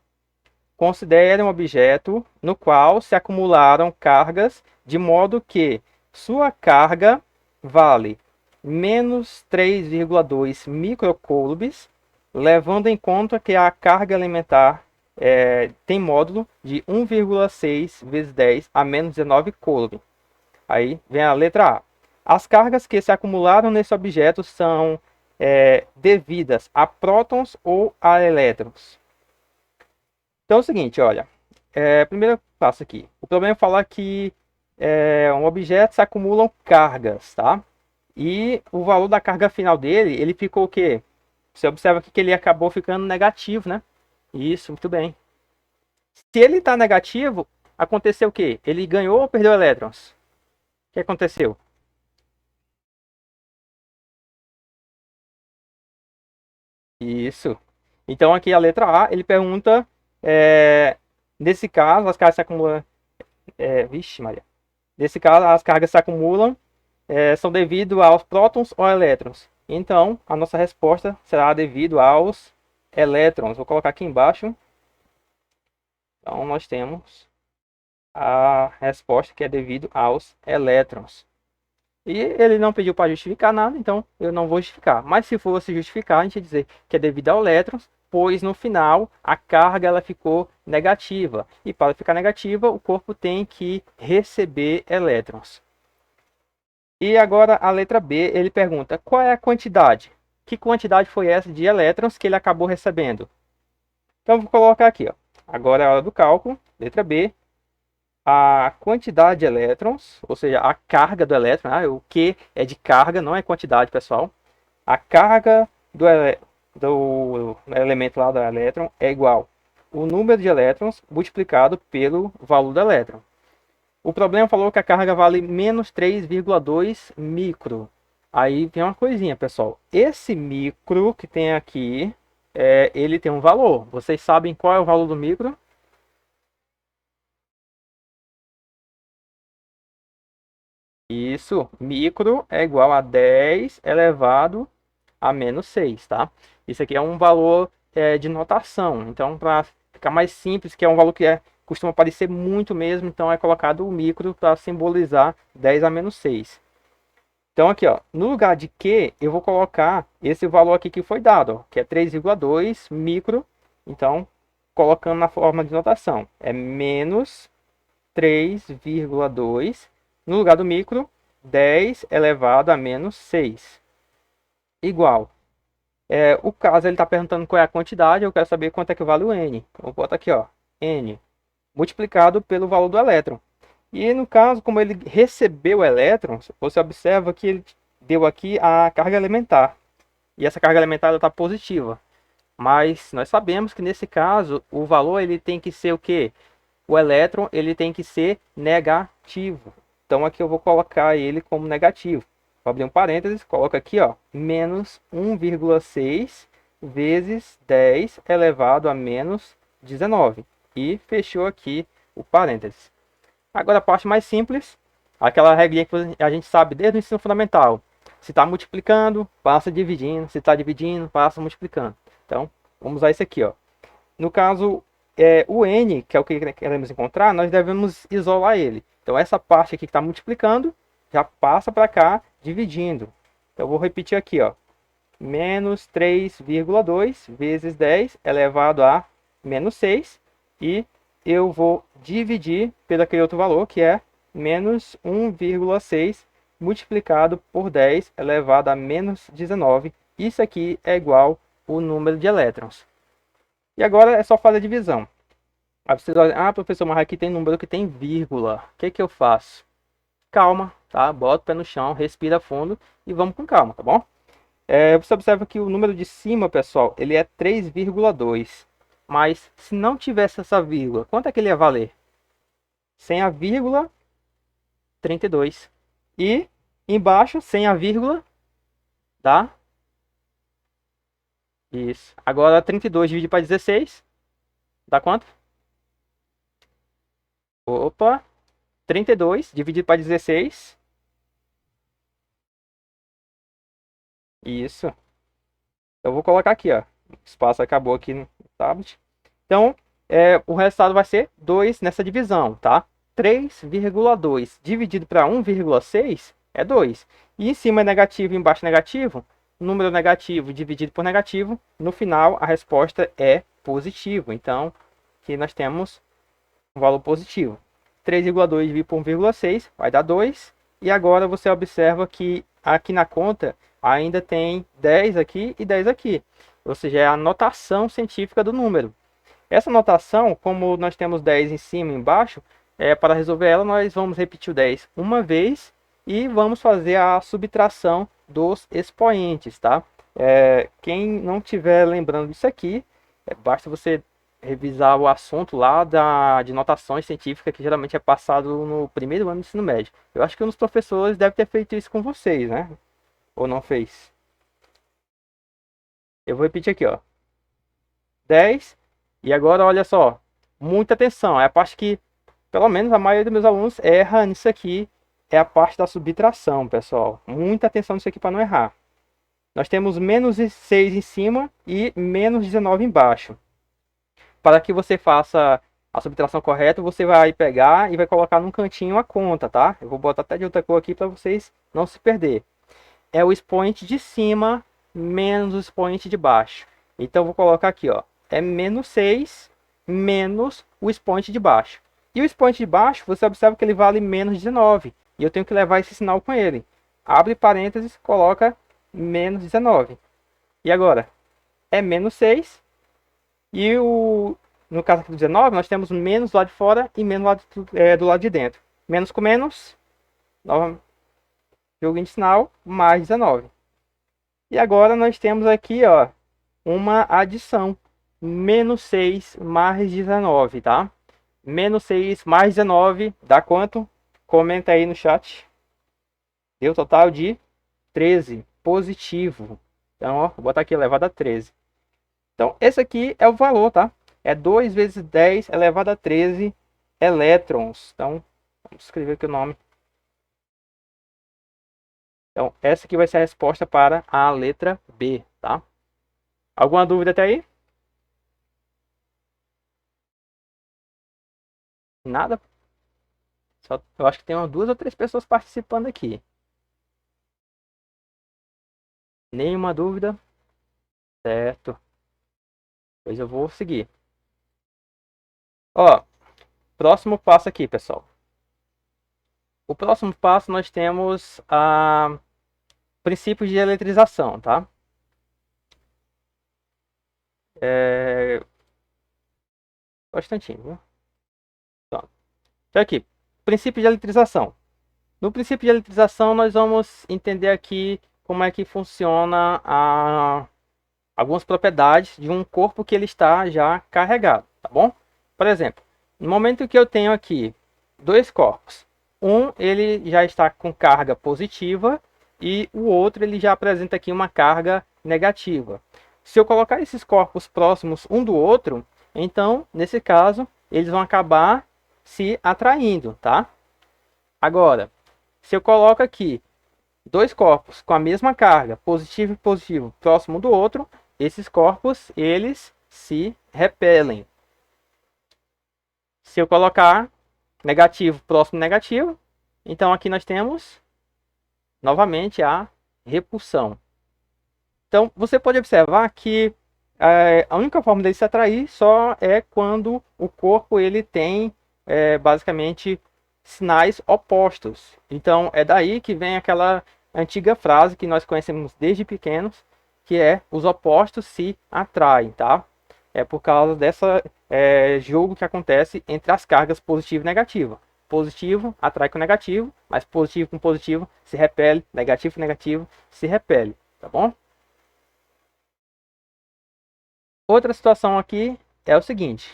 Considere um objeto no qual se acumularam cargas de modo que sua carga vale menos 3,2 microcoulombs, levando em conta que a carga elementar tem módulo de 1,6 vezes 10 a menos 19 coulomb. Aí vem a letra A. As cargas que se acumularam nesse objeto são devidas a prótons ou a elétrons. Então é o seguinte, olha. Primeiro passo aqui. O problema é falar que um objeto se acumulam cargas, tá? E o valor da carga final dele, ele ficou o quê? Você observa aqui que ele acabou ficando negativo, né? Isso, muito bem. Se ele está negativo, aconteceu o quê? Ele ganhou ou perdeu elétrons? O que aconteceu? Isso. Então aqui a letra A, ele pergunta, nesse caso, as cargas se acumulam... vixe Maria. Nesse caso, as cargas se acumulam, são devido aos prótons ou elétrons. Então, a nossa resposta será devido aos elétrons. Vou colocar aqui embaixo. Então, nós temos a resposta que é devido aos elétrons. E ele não pediu para justificar nada, então eu não vou justificar. Mas se fosse justificar, a gente ia dizer que é devido aos elétrons, pois no final a carga ela ficou negativa. E para ficar negativa, o corpo tem que receber elétrons. E agora a letra B, ele pergunta, qual é a quantidade? Que quantidade foi essa de elétrons que ele acabou recebendo? Então vou colocar aqui, ó. Agora é a hora do cálculo, letra B. a quantidade de elétrons, ou seja, a carga do elétron, o Q é de carga, não é quantidade, pessoal. A carga do elemento lá do elétron é igual o número de elétrons multiplicado pelo valor do elétron. O problema falou que a carga vale menos 3,2 micro. Aí tem uma coisinha, pessoal. Esse micro que tem aqui, ele tem um valor. Vocês sabem qual é o valor do micro? Isso, micro é igual a 10 elevado a menos 6, tá? Isso aqui é um valor de notação. Então, para ficar mais simples, que é um valor que costuma aparecer muito mesmo, então é colocado o micro para simbolizar 10 a menos 6. Então, aqui, ó, no lugar de Q, eu vou colocar esse valor aqui que foi dado, ó, que é 3,2 micro. Então, colocando na forma de notação, é menos 3,2. No lugar do micro, 10 elevado a menos 6. Igual. O caso ele está perguntando qual é a quantidade, eu quero saber quanto é que vale o N. Então, eu boto aqui, ó, N, multiplicado pelo valor do elétron. E no caso, como ele recebeu elétrons, você observa que ele deu aqui a carga elementar. E essa carga elementar está positiva. Mas nós sabemos que nesse caso, o valor ele tem que ser o quê? O elétron ele tem que ser negativo. Então aqui eu vou colocar ele como negativo. Vou abrir um parênteses, coloca aqui, ó, menos 1,6 vezes 10 elevado a menos 19. E fechou aqui o parênteses. Agora a parte mais simples, aquela regrinha que a gente sabe desde o ensino fundamental. Se está multiplicando, passa dividindo. Se está dividindo, passa multiplicando. Então, vamos usar isso aqui, ó. No caso, o n, que é o que queremos encontrar, nós devemos isolar ele. Então, essa parte aqui que está multiplicando, já passa para cá, dividindo. Então, eu vou repetir aqui, ó. Menos 3,2 vezes 10 elevado a menos 6. E eu vou dividir pelo aquele outro valor, que é menos 1,6 multiplicado por 10 elevado a menos 19. Isso aqui é igual o número de elétrons. E agora é só fazer a divisão. Aí vocês olham, professor, mas aqui tem número que tem vírgula. O que que eu faço? Calma, tá? Bota o pé no chão, respira fundo e vamos com calma, tá bom? Você observa que o número de cima, pessoal, ele é 3,2. Mas se não tivesse essa vírgula, quanto é que ele ia valer? Sem a vírgula, 32. E embaixo, sem a vírgula, dá isso. Agora 32 dividido para 16, dá quanto? Opa, 32 dividido para 16. Isso. Eu vou colocar aqui, ó. O espaço acabou aqui no tablet. Então, o resultado vai ser 2 nessa divisão, tá? 3,2 dividido para 1,6 é 2. E em cima é negativo e embaixo é negativo. Número negativo dividido por negativo. No final, a resposta é positivo. Então, aqui nós temos um valor positivo. 3,2 dividido por 1,6 vai dar 2. E agora você observa que aqui na conta ainda tem 10 aqui e 10 aqui. Ou seja, é a notação científica do número. Essa notação, como nós temos 10 em cima e embaixo, para resolver ela nós vamos repetir o 10 uma vez e vamos fazer a subtração dos expoentes, tá? Quem não estiver lembrando disso aqui, basta você revisar o assunto lá de notações científicas que geralmente é passado no primeiro ano do ensino médio. Eu acho que um dos professores deve ter feito isso com vocês, né? Ou não fez? Eu vou repetir aqui, ó. 10. E agora, olha só. Muita atenção. É a parte que, pelo menos, a maioria dos meus alunos erra nisso aqui. É a parte da subtração, pessoal. Muita atenção nisso aqui para não errar. Nós temos menos 6 em cima e menos 19 embaixo. Para que você faça a subtração correta, você vai pegar e vai colocar num cantinho a conta, tá? Eu vou botar até de outra cor aqui para vocês não se perder. É o expoente de cima menos o expoente de baixo. Então, eu vou colocar aqui, ó. É menos 6 menos o expoente de baixo. E o expoente de baixo, você observa que ele vale menos 19. E eu tenho que levar esse sinal com ele. Abre parênteses, coloca menos 19. E agora? É menos 6. E o no caso aqui do 19, nós temos menos do lado de fora e menos do lado de dentro. Menos com menos, nova, jogo sinal, mais 19. E agora nós temos aqui, ó, uma adição. Menos 6 mais 19, tá? Menos 6 mais 19 dá quanto? Comenta aí no chat. Deu total de 13. Positivo. Então, ó, vou botar aqui elevado a 13. Então, esse aqui é o valor, tá? É 2 vezes 10 elevado a 13 elétrons. Então, vamos escrever aqui o nome. Então, essa aqui vai ser a resposta para a letra B, tá? Alguma dúvida até aí? Nada? Só, eu acho que tem umas 2 ou 3 pessoas participando aqui. Nenhuma dúvida? Certo. Pois eu vou seguir. Ó, próximo passo aqui, pessoal. O próximo passo nós temos a princípios de eletrização, tá? Bastantinho, viu? Então aqui, princípio de eletrização. No princípio de eletrização nós vamos entender aqui como é que funciona algumas propriedades de um corpo que ele está já carregado, tá bom? Por exemplo, no momento que eu tenho aqui 2 corpos, ele já está com carga positiva e o outro ele já apresenta aqui uma carga negativa. Se eu colocar esses corpos próximos um do outro, então, nesse caso, eles vão acabar se atraindo, tá? Agora, se eu coloco aqui 2 corpos com a mesma carga, positivo e positivo, próximo do outro, esses corpos, eles se repelem. Se eu colocar negativo próximo negativo, então aqui nós temos novamente a repulsão. Então, você pode observar que a única forma dele se atrair só é quando o corpo ele tem basicamente sinais opostos. Então, é daí que vem aquela antiga frase que nós conhecemos desde pequenos, que é os opostos se atraem, tá? É por causa dessa jogo que acontece entre as cargas positiva e negativa. Positivo atrai com negativo, mas positivo com positivo se repele, negativo com negativo se repele, tá bom? Outra situação aqui é o seguinte.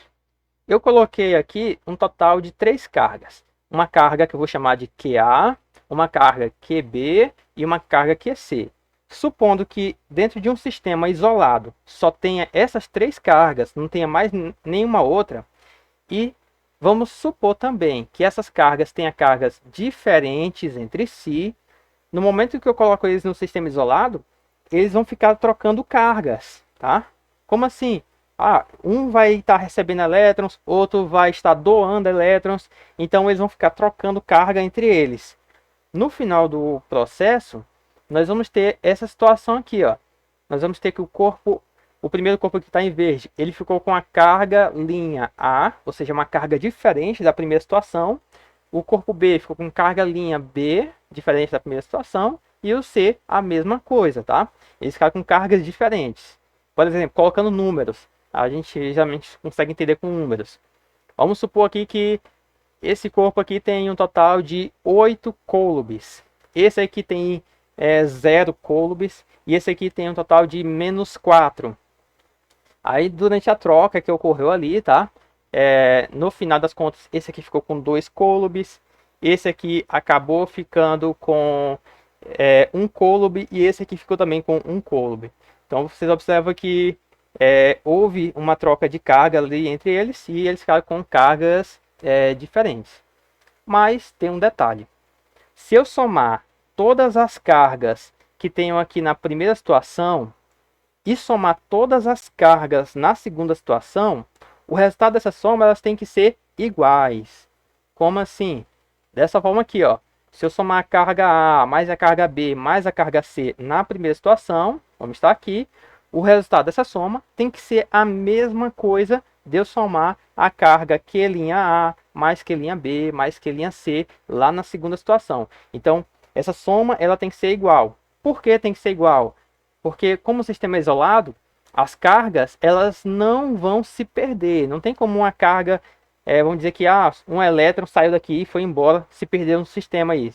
Eu coloquei aqui um total de 3 cargas. Uma carga que eu vou chamar de QA, uma carga QB e uma carga QC. Supondo que dentro de um sistema isolado só tenha essas 3 cargas, não tenha mais nenhuma outra, e vamos supor também que essas cargas tenham cargas diferentes entre si, no momento que eu coloco eles no sistema isolado, eles vão ficar trocando cargas, tá? Como assim? Um vai estar recebendo elétrons, outro vai estar doando elétrons, então eles vão ficar trocando carga entre eles. No final do processo, nós vamos ter essa situação aqui, ó. Nós vamos ter que o primeiro corpo que está em verde, ele ficou com a carga linha A, ou seja, uma carga diferente da primeira situação. O corpo B ficou com carga linha B, diferente da primeira situação. E o C, a mesma coisa, tá? Eles ficaram com cargas diferentes. Por exemplo, colocando números, a gente geralmente consegue entender com números. Vamos supor aqui que esse corpo aqui tem um total de 8 coulombs. Esse aqui tem 0 coulombs. E esse aqui tem um total de menos 4. Aí durante a troca que ocorreu ali, tá? No final das contas, esse aqui ficou com 2 coulombs. Esse aqui acabou ficando com 1 coulomb. E esse aqui ficou também com 1 coulomb. Então vocês observam que houve uma troca de carga ali entre eles. E eles ficaram com cargas diferentes. Mas tem um detalhe. Se eu somar todas as cargas que tenho aqui na primeira situação e somar todas as cargas na segunda situação, o resultado dessa soma elas têm que ser iguais. Como assim? Dessa forma aqui, ó. Se eu somar a carga A mais a carga B mais a carga C na primeira situação, vamos estar aqui, o resultado dessa soma tem que ser a mesma coisa de eu somar a carga Q' A mais Q' B mais Q' C lá na segunda situação. Então, essa soma ela tem que ser igual. Por que tem que ser igual? Porque como o sistema é isolado, as cargas, elas não vão se perder. Não tem como uma carga, vamos dizer que um elétron saiu daqui e foi embora, se perdeu no sistema aí.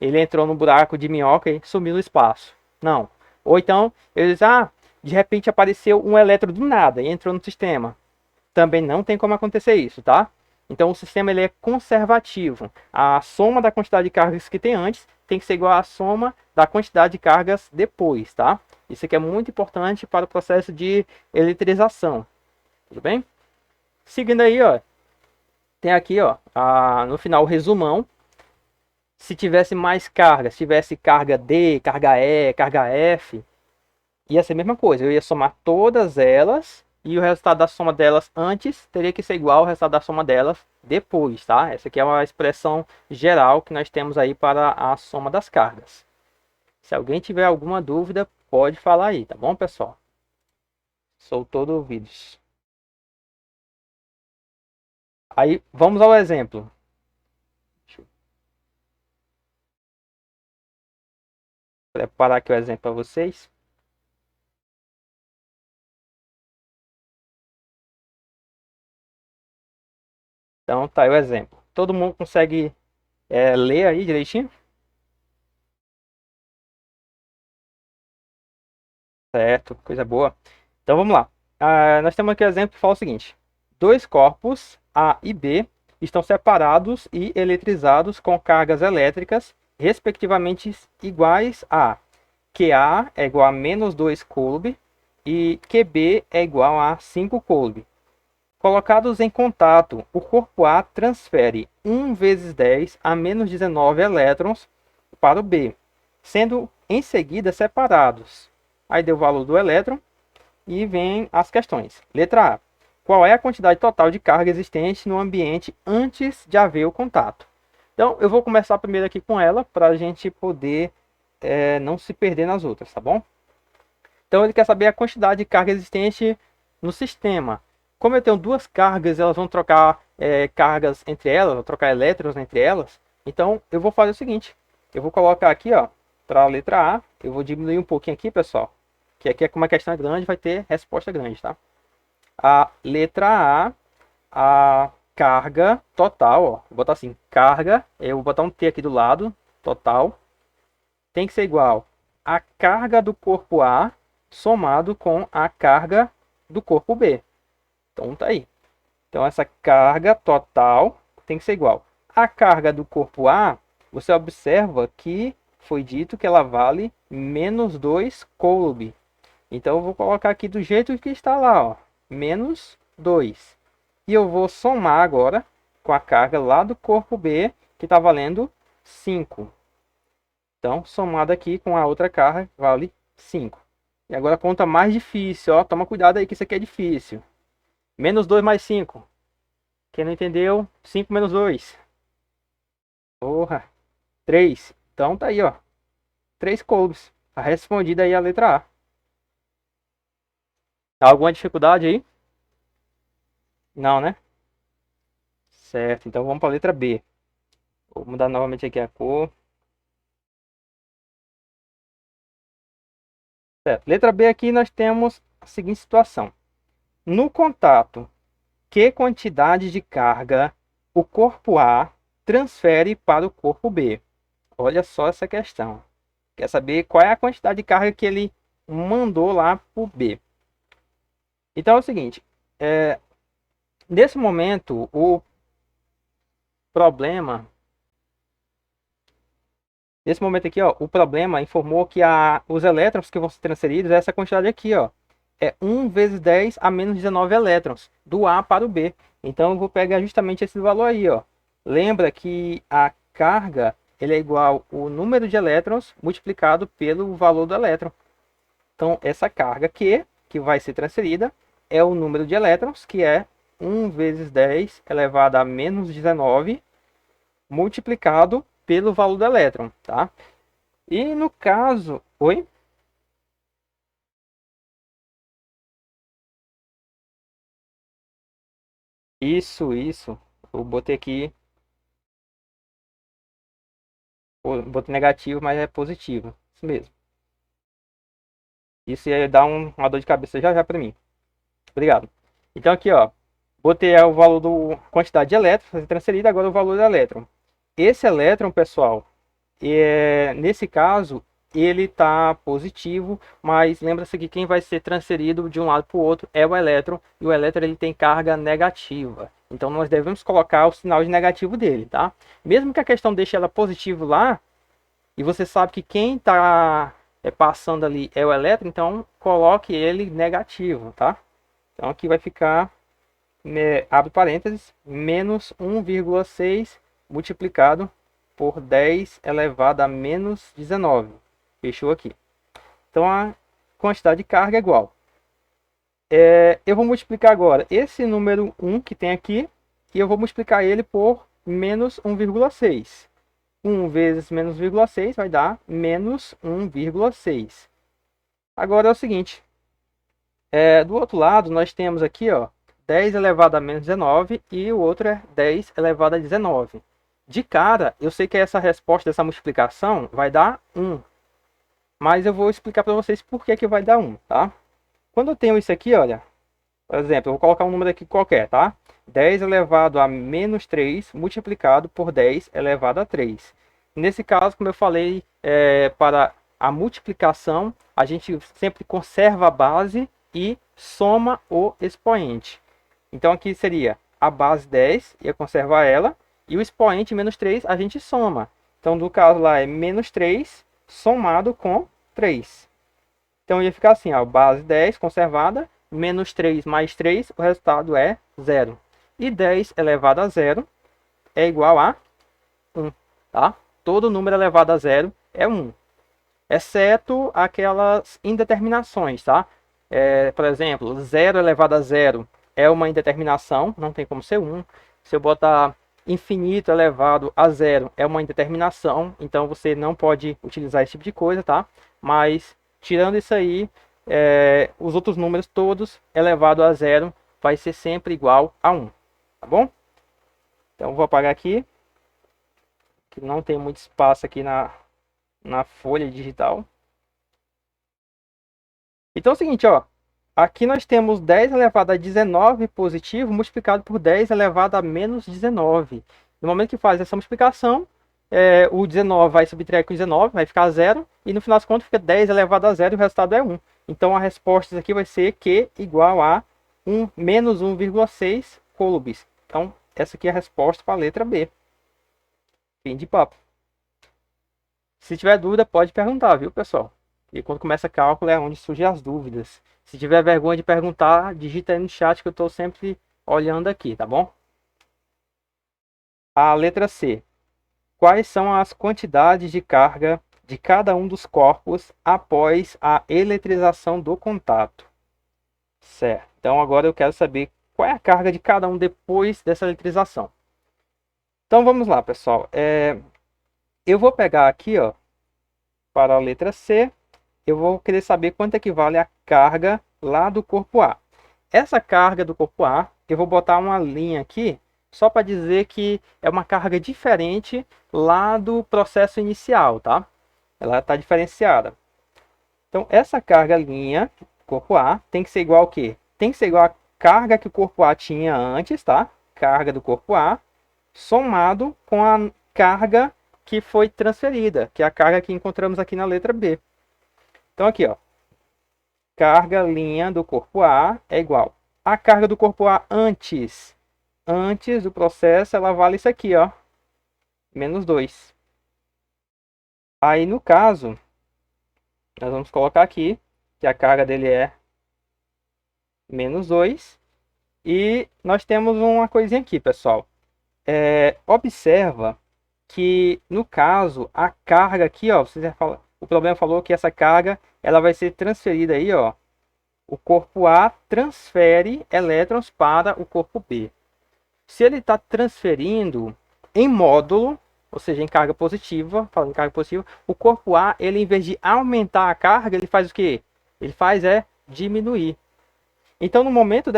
Ele entrou no buraco de minhoca e sumiu no espaço. Não. Ou então, eles, de repente apareceu um elétron do nada e entrou no sistema. Também não tem como acontecer isso, tá? Então o sistema ele é conservativo. A soma da quantidade de cargas que tem antes tem que ser igual à soma da quantidade de cargas depois, tá? Isso aqui é muito importante para o processo de eletrização. Tudo bem? Seguindo aí, ó, tem aqui, ó, no final o resumão. Se tivesse mais cargas, tivesse carga D, carga E, carga F, ia ser a mesma coisa. Eu ia somar todas elas e o resultado da soma delas antes teria que ser igual ao resultado da soma delas depois, tá? Essa aqui é uma expressão geral que nós temos aí para a soma das cargas. Se alguém tiver alguma dúvida, pode falar aí, tá bom, pessoal? Sou todo ouvidos. Aí, vamos ao exemplo. Deixa eu preparar aqui o exemplo para vocês. Então, tá aí o exemplo. Todo mundo consegue ler aí direitinho? Certo, coisa boa. Então vamos lá. Nós temos aqui um exemplo que fala o seguinte: dois corpos, A e B, estão separados e eletrizados com cargas elétricas, respectivamente iguais a QA é igual a menos 2 coulomb e QB é igual a 5 coulomb. Colocados em contato, o corpo A transfere 1 vezes 10 a menos 19 elétrons para o B, sendo em seguida separados. Aí deu o valor do elétron e vem as questões. Letra A. Qual é a quantidade total de carga existente no ambiente antes de haver o contato? Então, eu vou começar primeiro aqui com ela, para a gente poder não se perder nas outras, tá bom? Então, ele quer saber a quantidade de carga existente no sistema. Como eu tenho duas cargas, elas vão trocar cargas entre elas, vão trocar elétrons entre elas. Então, eu vou fazer o seguinte. Eu vou colocar aqui, ó, para a letra A. Eu vou diminuir um pouquinho aqui, pessoal. Que aqui, como a questão é grande, vai ter resposta grande, tá? A letra A, a carga total, ó. Vou botar assim, carga. Eu vou botar um T aqui do lado, total. Tem que ser igual a carga do corpo A somado com a carga do corpo B. Então tá aí. Então essa carga total tem que ser igual. A carga do corpo A, você observa que foi dito que ela vale menos 2 coulomb. Então eu vou colocar aqui do jeito que está lá, ó, menos 2. E eu vou somar agora com a carga lá do corpo B, que está valendo 5. Então, somado aqui com a outra carga, vale 5. E agora a conta mais difícil, ó. Toma cuidado aí que isso aqui é difícil. Menos 2 mais 5. Quem não entendeu, 5 menos 2. Porra, 3. Então tá aí, ó. 3 coulos. Tá respondida aí a letra A. Alguma dificuldade aí? Não, né? Certo, então vamos para a letra B. Vou mudar novamente aqui a cor. Certo. Letra B aqui nós temos a seguinte situação. No contato, que quantidade de carga o corpo A transfere para o corpo B? Olha só essa questão. Quer saber qual é a quantidade de carga que ele mandou lá para o B? Então é o seguinte. Nesse momento, o problema... Nesse momento aqui, ó, o problema informou que os elétrons que vão ser transferidos é essa quantidade aqui, ó. É 1 vezes 10 a menos 19 elétrons, do A para o B. Então eu vou pegar justamente esse valor aí, ó. Lembra que a carga ele é igual ao número de elétrons multiplicado pelo valor do elétron. Então essa carga que vai ser transferida é o número de elétrons, que é 1 vezes 10 elevado a menos 19 multiplicado pelo valor do elétron, tá? E no caso... Oi? Isso. Eu botei aqui... Botei negativo, mas é positivo. Isso mesmo. Isso ia dar uma dor de cabeça já já para mim. Obrigado. Então aqui, ó, botei o valor do quantidade de elétrons fazer transferido, agora o valor do elétron. Esse elétron, pessoal, nesse caso, ele está positivo, mas lembra-se que quem vai ser transferido de um lado para o outro é o elétron, e o elétron ele tem carga negativa. Então nós devemos colocar o sinal de negativo dele, tá? Mesmo que a questão deixe ela positivo lá, e você sabe que quem está passando ali é o elétron, então coloque ele negativo, tá? Então aqui vai ficar, abre parênteses, menos 1,6 multiplicado por 10 elevado a menos 19. Fechou aqui. Então a quantidade de carga é igual. Eu vou multiplicar agora esse número 1 que tem aqui, e eu vou multiplicar ele por menos 1,6. 1 vezes menos 1,6 vai dar menos 1,6. Agora é o seguinte, do outro lado nós temos aqui, ó, 10 elevado a menos 19 e o outro é 10 elevado a 19. De cara, eu sei que essa resposta dessa multiplicação vai dar 1. Mas eu vou explicar para vocês por que vai dar 1, tá? Quando eu tenho isso aqui, olha, por exemplo, eu vou colocar um número aqui qualquer, tá? 10 elevado a menos 3 multiplicado por 10 elevado a 3. Nesse caso, como eu falei, para a multiplicação, a gente sempre conserva a base e soma o expoente. Então aqui seria a base 10, ia conservar ela, e o expoente menos 3 a gente soma. Então no caso lá é menos 3 somado com 3. Então ia ficar assim, ó, base 10 conservada, menos 3 mais 3, o resultado é 0. E 10 elevado a 0 é igual a 1, tá? Todo número elevado a 0 é 1, exceto aquelas indeterminações, tá? Por exemplo, 0 elevado a 0 é uma indeterminação, não tem como ser 1. Se eu botar infinito elevado a 0 é uma indeterminação, então você não pode utilizar esse tipo de coisa, tá? Mas tirando isso aí, os outros números todos elevado a 0 vai ser sempre igual a 1, tá bom? Então vou apagar aqui, que não tem muito espaço aqui na folha digital. Então é o seguinte, ó, aqui nós temos 10 elevado a 19 positivo multiplicado por 10 elevado a menos 19. No momento que faz essa multiplicação, o 19 vai subtrair com 19, vai ficar 0. E no final das contas fica 10 elevado a 0 e o resultado é 1. Então a resposta aqui vai ser Q igual a menos 1,6 coulombs. Então essa aqui é a resposta para a letra B. Fim de papo. Se tiver dúvida, pode perguntar, viu, pessoal? E quando começa cálculo é onde surgem as dúvidas. Se tiver vergonha de perguntar, digita aí no chat que eu estou sempre olhando aqui, tá bom? A letra C. Quais são as quantidades de carga de cada um dos corpos após a eletrização do contato? Certo. Então agora eu quero saber qual é a carga de cada um depois dessa eletrização. Então vamos lá, pessoal. Eu vou pegar aqui, ó, para a letra C, eu vou querer saber quanto equivale a carga lá do corpo A. Essa carga do corpo A, eu vou botar uma linha aqui, só para dizer que é uma carga diferente lá do processo inicial, tá? Ela está diferenciada. Então, essa carga linha, corpo A, tem que ser igual ao quê? Tem que ser igual à carga que o corpo A tinha antes, tá? Carga do corpo A, somado com a carga que foi transferida, que é a carga que encontramos aqui na letra B. Então aqui, ó, carga linha do corpo A é igual a carga do corpo A antes do processo, ela vale isso aqui, ó, menos 2. Aí no caso, nós vamos colocar aqui que a carga dele é menos 2. E nós temos uma coisinha aqui, pessoal. Observa que no caso a carga aqui, ó, o problema falou que essa carga ela vai ser transferida aí, ó. O corpo A transfere elétrons para o corpo B. Se ele está transferindo em módulo, ou seja, em carga positiva, falando em carga positiva, o corpo A, ele em vez de aumentar a carga, ele faz o quê? Ele faz diminuir. Então, no momento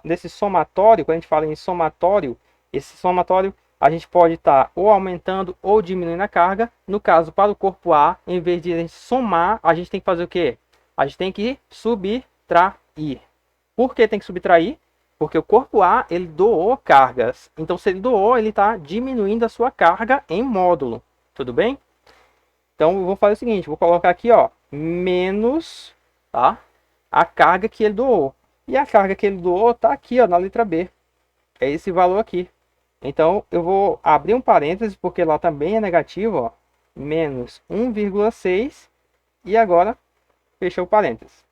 desse somatório, quando a gente fala em somatório, esse somatório a gente pode estar ou aumentando ou diminuindo a carga. No caso, para o corpo A, em vez de a gente somar, a gente tem que fazer o quê? A gente tem que subtrair. Por que tem que subtrair? Porque o corpo A, ele doou cargas. Então, se ele doou, ele está diminuindo a sua carga em módulo. Tudo bem? Então, eu vou fazer o seguinte. Vou colocar aqui, ó, menos, tá? A carga que ele doou. E a carga que ele doou está aqui, ó, na letra B. É esse valor aqui. Então, eu vou abrir um parênteses, porque lá também é negativo, ó. Menos 1,6. E agora, fechou o parênteses.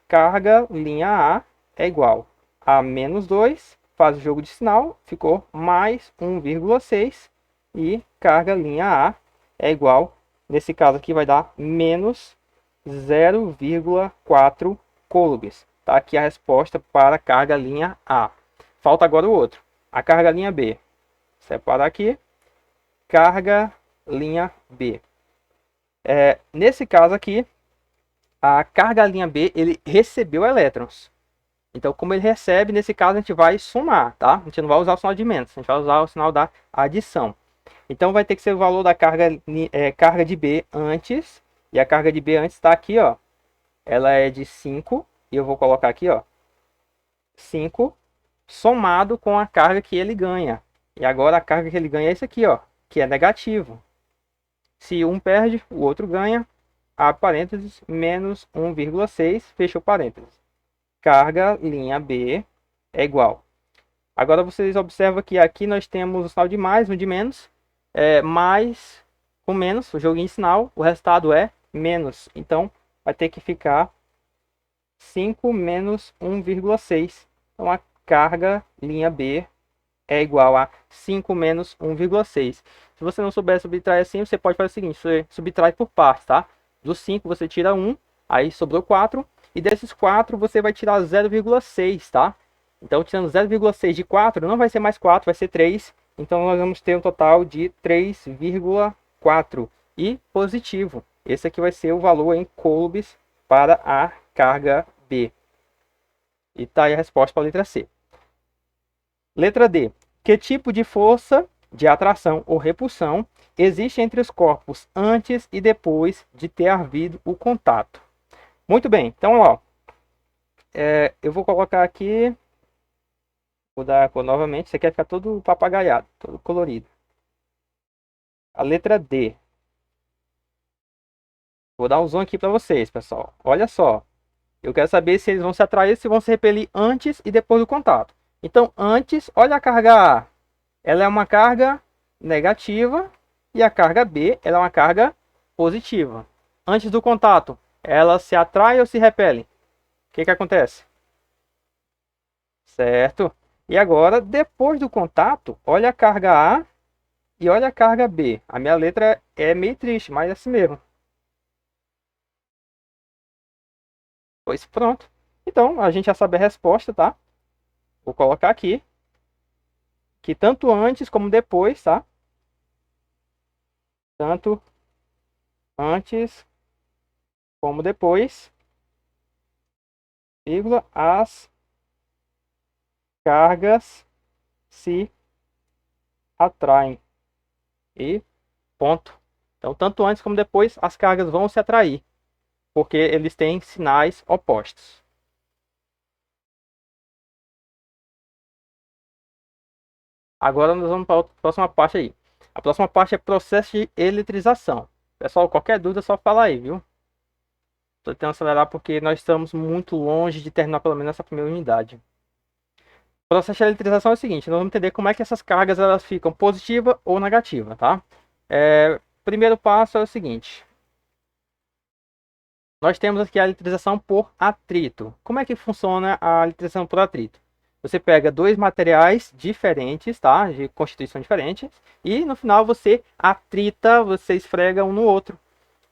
Carga linha A é igual a menos 2, faz o jogo de sinal, ficou mais 1,6 e carga linha A é igual, nesse caso aqui vai dar menos 0,4 coulombs. Tá aqui a resposta para a carga linha A. Falta agora o outro, a carga linha B. Separar aqui, carga linha B. Nesse caso aqui, a carga linha B, ele recebeu elétrons. Então, como ele recebe, nesse caso a gente vai somar, tá? A gente não vai usar o sinal de menos, a gente vai usar o sinal da adição. Então, vai ter que ser o valor da carga de B antes. E a carga de B antes está aqui, ó. Ela é de 5. E eu vou colocar aqui, ó. 5 somado com a carga que ele ganha. E agora a carga que ele ganha é esse aqui, ó. Que é negativo. Se um perde, o outro ganha. Abre parênteses, menos 1,6, fechou parênteses. Carga linha B é igual. Agora vocês observam que aqui nós temos o sinal de mais, no de menos. Mais com menos, o joguinho de sinal, o resultado é menos. Então vai ter que ficar 5 menos 1,6. Então a carga linha B é igual a 5 menos 1,6. Se você não souber subtrair assim, você pode fazer o seguinte, você subtrai por partes, tá? Do 5 você tira 1, aí sobrou 4. E desses 4 você vai tirar 0,6, tá? Então tirando 0,6 de 4, não vai ser mais 4, vai ser 3. Então nós vamos ter um total de 3,4. E positivo. Esse aqui vai ser o valor em coulombs para a carga B. E tá aí a resposta para a letra C. Letra D. Que tipo de força de atração ou repulsão existe entre os corpos antes e depois de ter havido o contato? Muito bem, então ó, eu vou colocar aqui, vou dar a cor novamente, você quer ficar todo papagaiado, todo colorido. A letra D. Vou dar um zoom aqui para vocês, pessoal. Olha só, eu quero saber se eles vão se atrair, se vão se repelir antes e depois do contato. Então, antes, olha a carga A, ela é uma carga negativa e a carga B, ela é uma carga positiva. Antes do contato, ela se atrai ou se repele? O que acontece? Certo? E agora, depois do contato, olha a carga A e olha a carga B. A minha letra é meio triste, mas é assim mesmo. Pois pronto. Então, a gente já sabe a resposta, tá? Vou colocar aqui. Que tanto antes como depois, tá? Tanto antes como depois, vírgula, as cargas se atraem. E ponto. Então, tanto antes como depois, as cargas vão se atrair, porque eles têm sinais opostos. Agora nós vamos para a próxima parte aí. A próxima parte é processo de eletrização. Pessoal, qualquer dúvida é só falar aí, viu? Estou tentando acelerar porque nós estamos muito longe de terminar pelo menos essa primeira unidade. O processo de eletrização é o seguinte, nós vamos entender como é que essas cargas elas ficam positiva ou negativa, tá? Primeiro passo é o seguinte. Nós temos aqui a eletrização por atrito. Como é que funciona a eletrização por atrito? Você pega dois materiais diferentes, tá? De constituição diferente. E no final você atrita, você esfrega um no outro,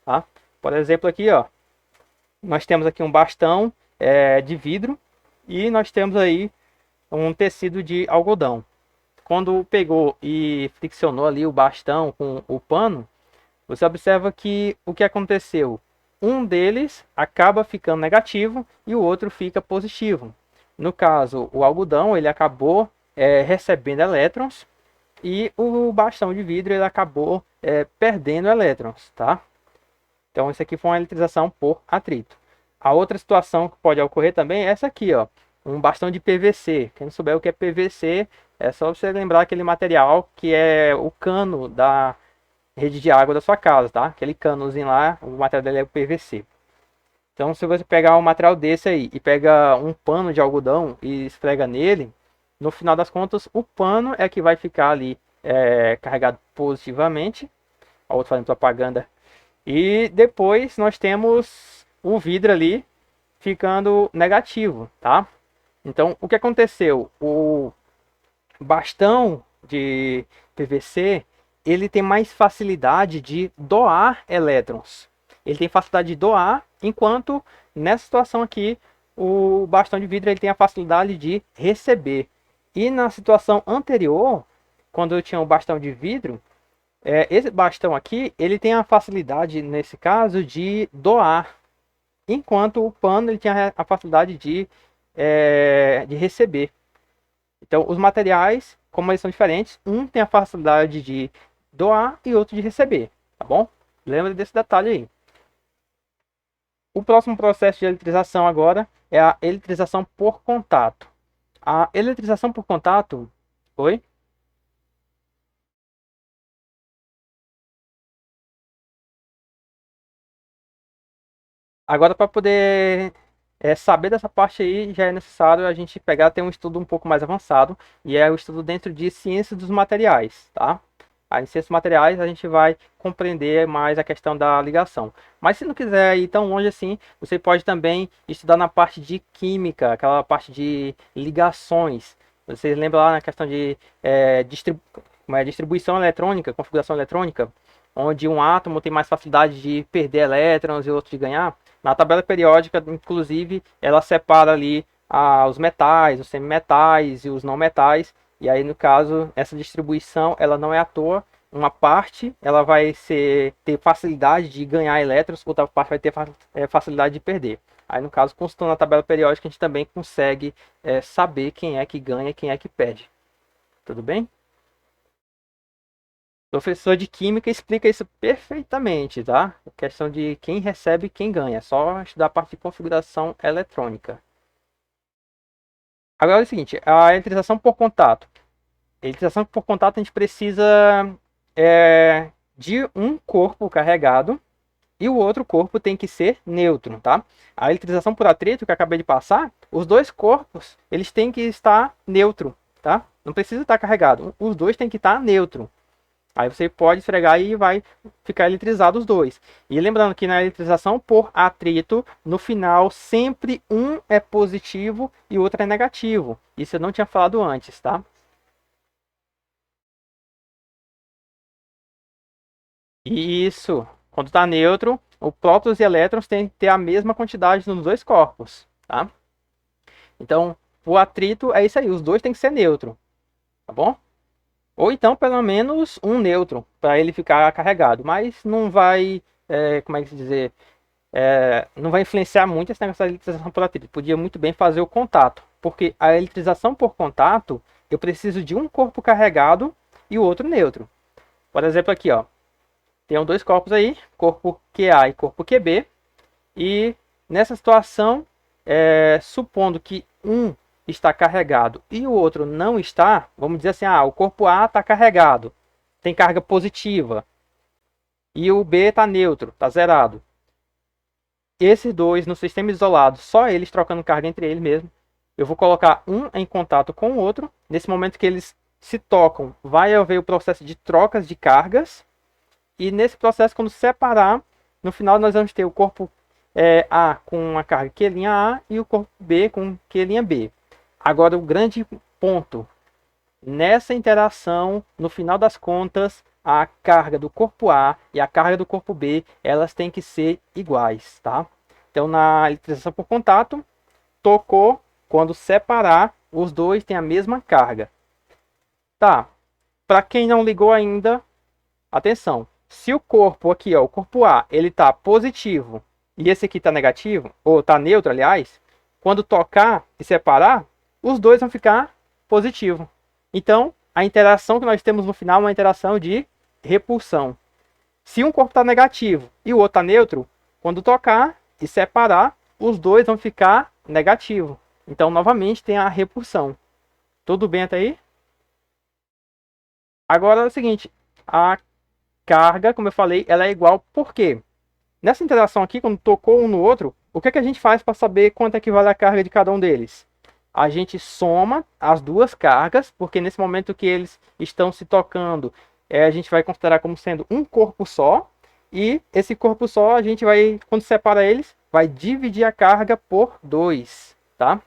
tá? Por exemplo aqui, ó. Nós temos aqui um bastão de vidro. E nós temos aí um tecido de algodão. Quando pegou e friccionou ali o bastão com o pano, você observa que o que aconteceu? Um deles acaba ficando negativo e o outro fica positivo. No caso, o algodão ele acabou recebendo elétrons e o bastão de vidro ele acabou perdendo elétrons, tá? Então isso aqui foi uma eletrização por atrito. A outra situação que pode ocorrer também é essa aqui, ó, um bastão de PVC. Quem não souber o que é PVC, é só você lembrar aquele material que é o cano da rede de água da sua casa, tá? Aquele canozinho lá, o material dele é o PVC. Então, se você pegar um material desse aí e pega um pano de algodão e esfrega nele, no final das contas, o pano é que vai ficar ali carregado positivamente. A outra fazendo propaganda. E depois nós temos o vidro ali ficando negativo, tá? Então, o que aconteceu? O bastão de PVC, ele tem mais facilidade de doar elétrons. Ele tem facilidade de doar, enquanto nessa situação aqui, o bastão de vidro ele tem a facilidade de receber. E na situação anterior, quando eu tinha o bastão de vidro, esse bastão aqui, ele tem a facilidade, nesse caso, de doar. Enquanto o pano ele tinha a facilidade de receber. Então, os materiais, como eles são diferentes, um tem a facilidade de doar e outro de receber, tá bom? Lembra desse detalhe aí. O próximo processo de eletrização agora é a eletrização por contato. A eletrização por contato... Oi? Agora, para poder saber dessa parte aí, já é necessário a gente pegar ter um estudo um pouco mais avançado, e é o estudo dentro de ciência dos materiais, tá? Aí, em ciência dos materiais, a gente vai compreender mais a questão da ligação. Mas se não quiser ir tão longe assim, você pode também estudar na parte de química, aquela parte de ligações. Vocês lembram lá na questão de distribuição eletrônica, configuração eletrônica, onde um átomo tem mais facilidade de perder elétrons e outro de ganhar? Na tabela periódica, inclusive, ela separa ali os metais, os semimetais e os não metais. E aí, no caso, essa distribuição ela não é à toa. Uma parte ela vai ter facilidade de ganhar elétrons, outra parte vai ter facilidade de perder. Aí, no caso, consultando a tabela periódica, a gente também consegue saber quem é que ganha e quem é que perde. Tudo bem? O professor de química explica isso perfeitamente, tá? A questão de quem recebe e quem ganha. É só estudar a parte de configuração eletrônica. Agora é o seguinte, a eletrização por contato. A eletrização por contato a gente precisa de um corpo carregado e o outro corpo tem que ser neutro, tá? A eletrização por atrito que eu acabei de passar, os dois corpos eles têm que estar neutro, tá? Não precisa estar carregado. Os dois têm que estar neutro. Aí você pode esfregar e vai ficar eletrizado os dois. E lembrando que na eletrização por atrito, no final sempre um é positivo e o outro é negativo. Isso eu não tinha falado antes, tá? Isso. Quando está neutro, o prótons e elétrons têm que ter a mesma quantidade nos dois corpos, tá? Então, o atrito é isso aí, os dois têm que ser neutro, tá bom? Ou então, pelo menos, um neutro, para ele ficar carregado. Mas não vai, como é que se dizer, não vai influenciar muito esse negócio da eletrização por atrito. Podia muito bem fazer o contato, porque a eletrização por contato, eu preciso de um corpo carregado e o outro neutro. Por exemplo, aqui, ó, tem dois corpos aí, corpo QA e corpo QB, e nessa situação, supondo que um está carregado e o outro não está, vamos dizer assim, o corpo A está carregado, tem carga positiva, e o B está neutro, está zerado. Esses dois no sistema isolado, só eles trocando carga entre eles mesmo, eu vou colocar um em contato com o outro. Nesse momento que eles se tocam, vai haver o processo de trocas de cargas, e nesse processo, quando separar, no final nós vamos ter o corpo A com a carga Q''A e o corpo B com Q''B. Agora, o grande ponto, nessa interação, no final das contas, a carga do corpo A e a carga do corpo B, elas têm que ser iguais, tá? Então, na eletrização por contato, tocou, quando separar, os dois têm a mesma carga. Tá, para quem não ligou ainda, atenção. Se o corpo aqui, ó, o corpo A, ele está positivo e esse aqui está negativo, ou está neutro, aliás, quando tocar e separar, os dois vão ficar positivo. Então, a interação que nós temos no final é uma interação de repulsão. Se um corpo está negativo e o outro está neutro, quando tocar e separar, os dois vão ficar negativo. Então, novamente, tem a repulsão. Tudo bem até aí? Agora é o seguinte, a carga, como eu falei, ela é igual. Por quê? Nessa interação aqui, quando tocou um no outro, o que é que a gente faz para saber quanto equivale a carga de cada um deles? A gente soma as duas cargas, porque nesse momento que eles estão se tocando, a gente vai considerar como sendo um corpo só. E esse corpo só, a gente vai, quando separa eles, vai dividir a carga por 2, tá?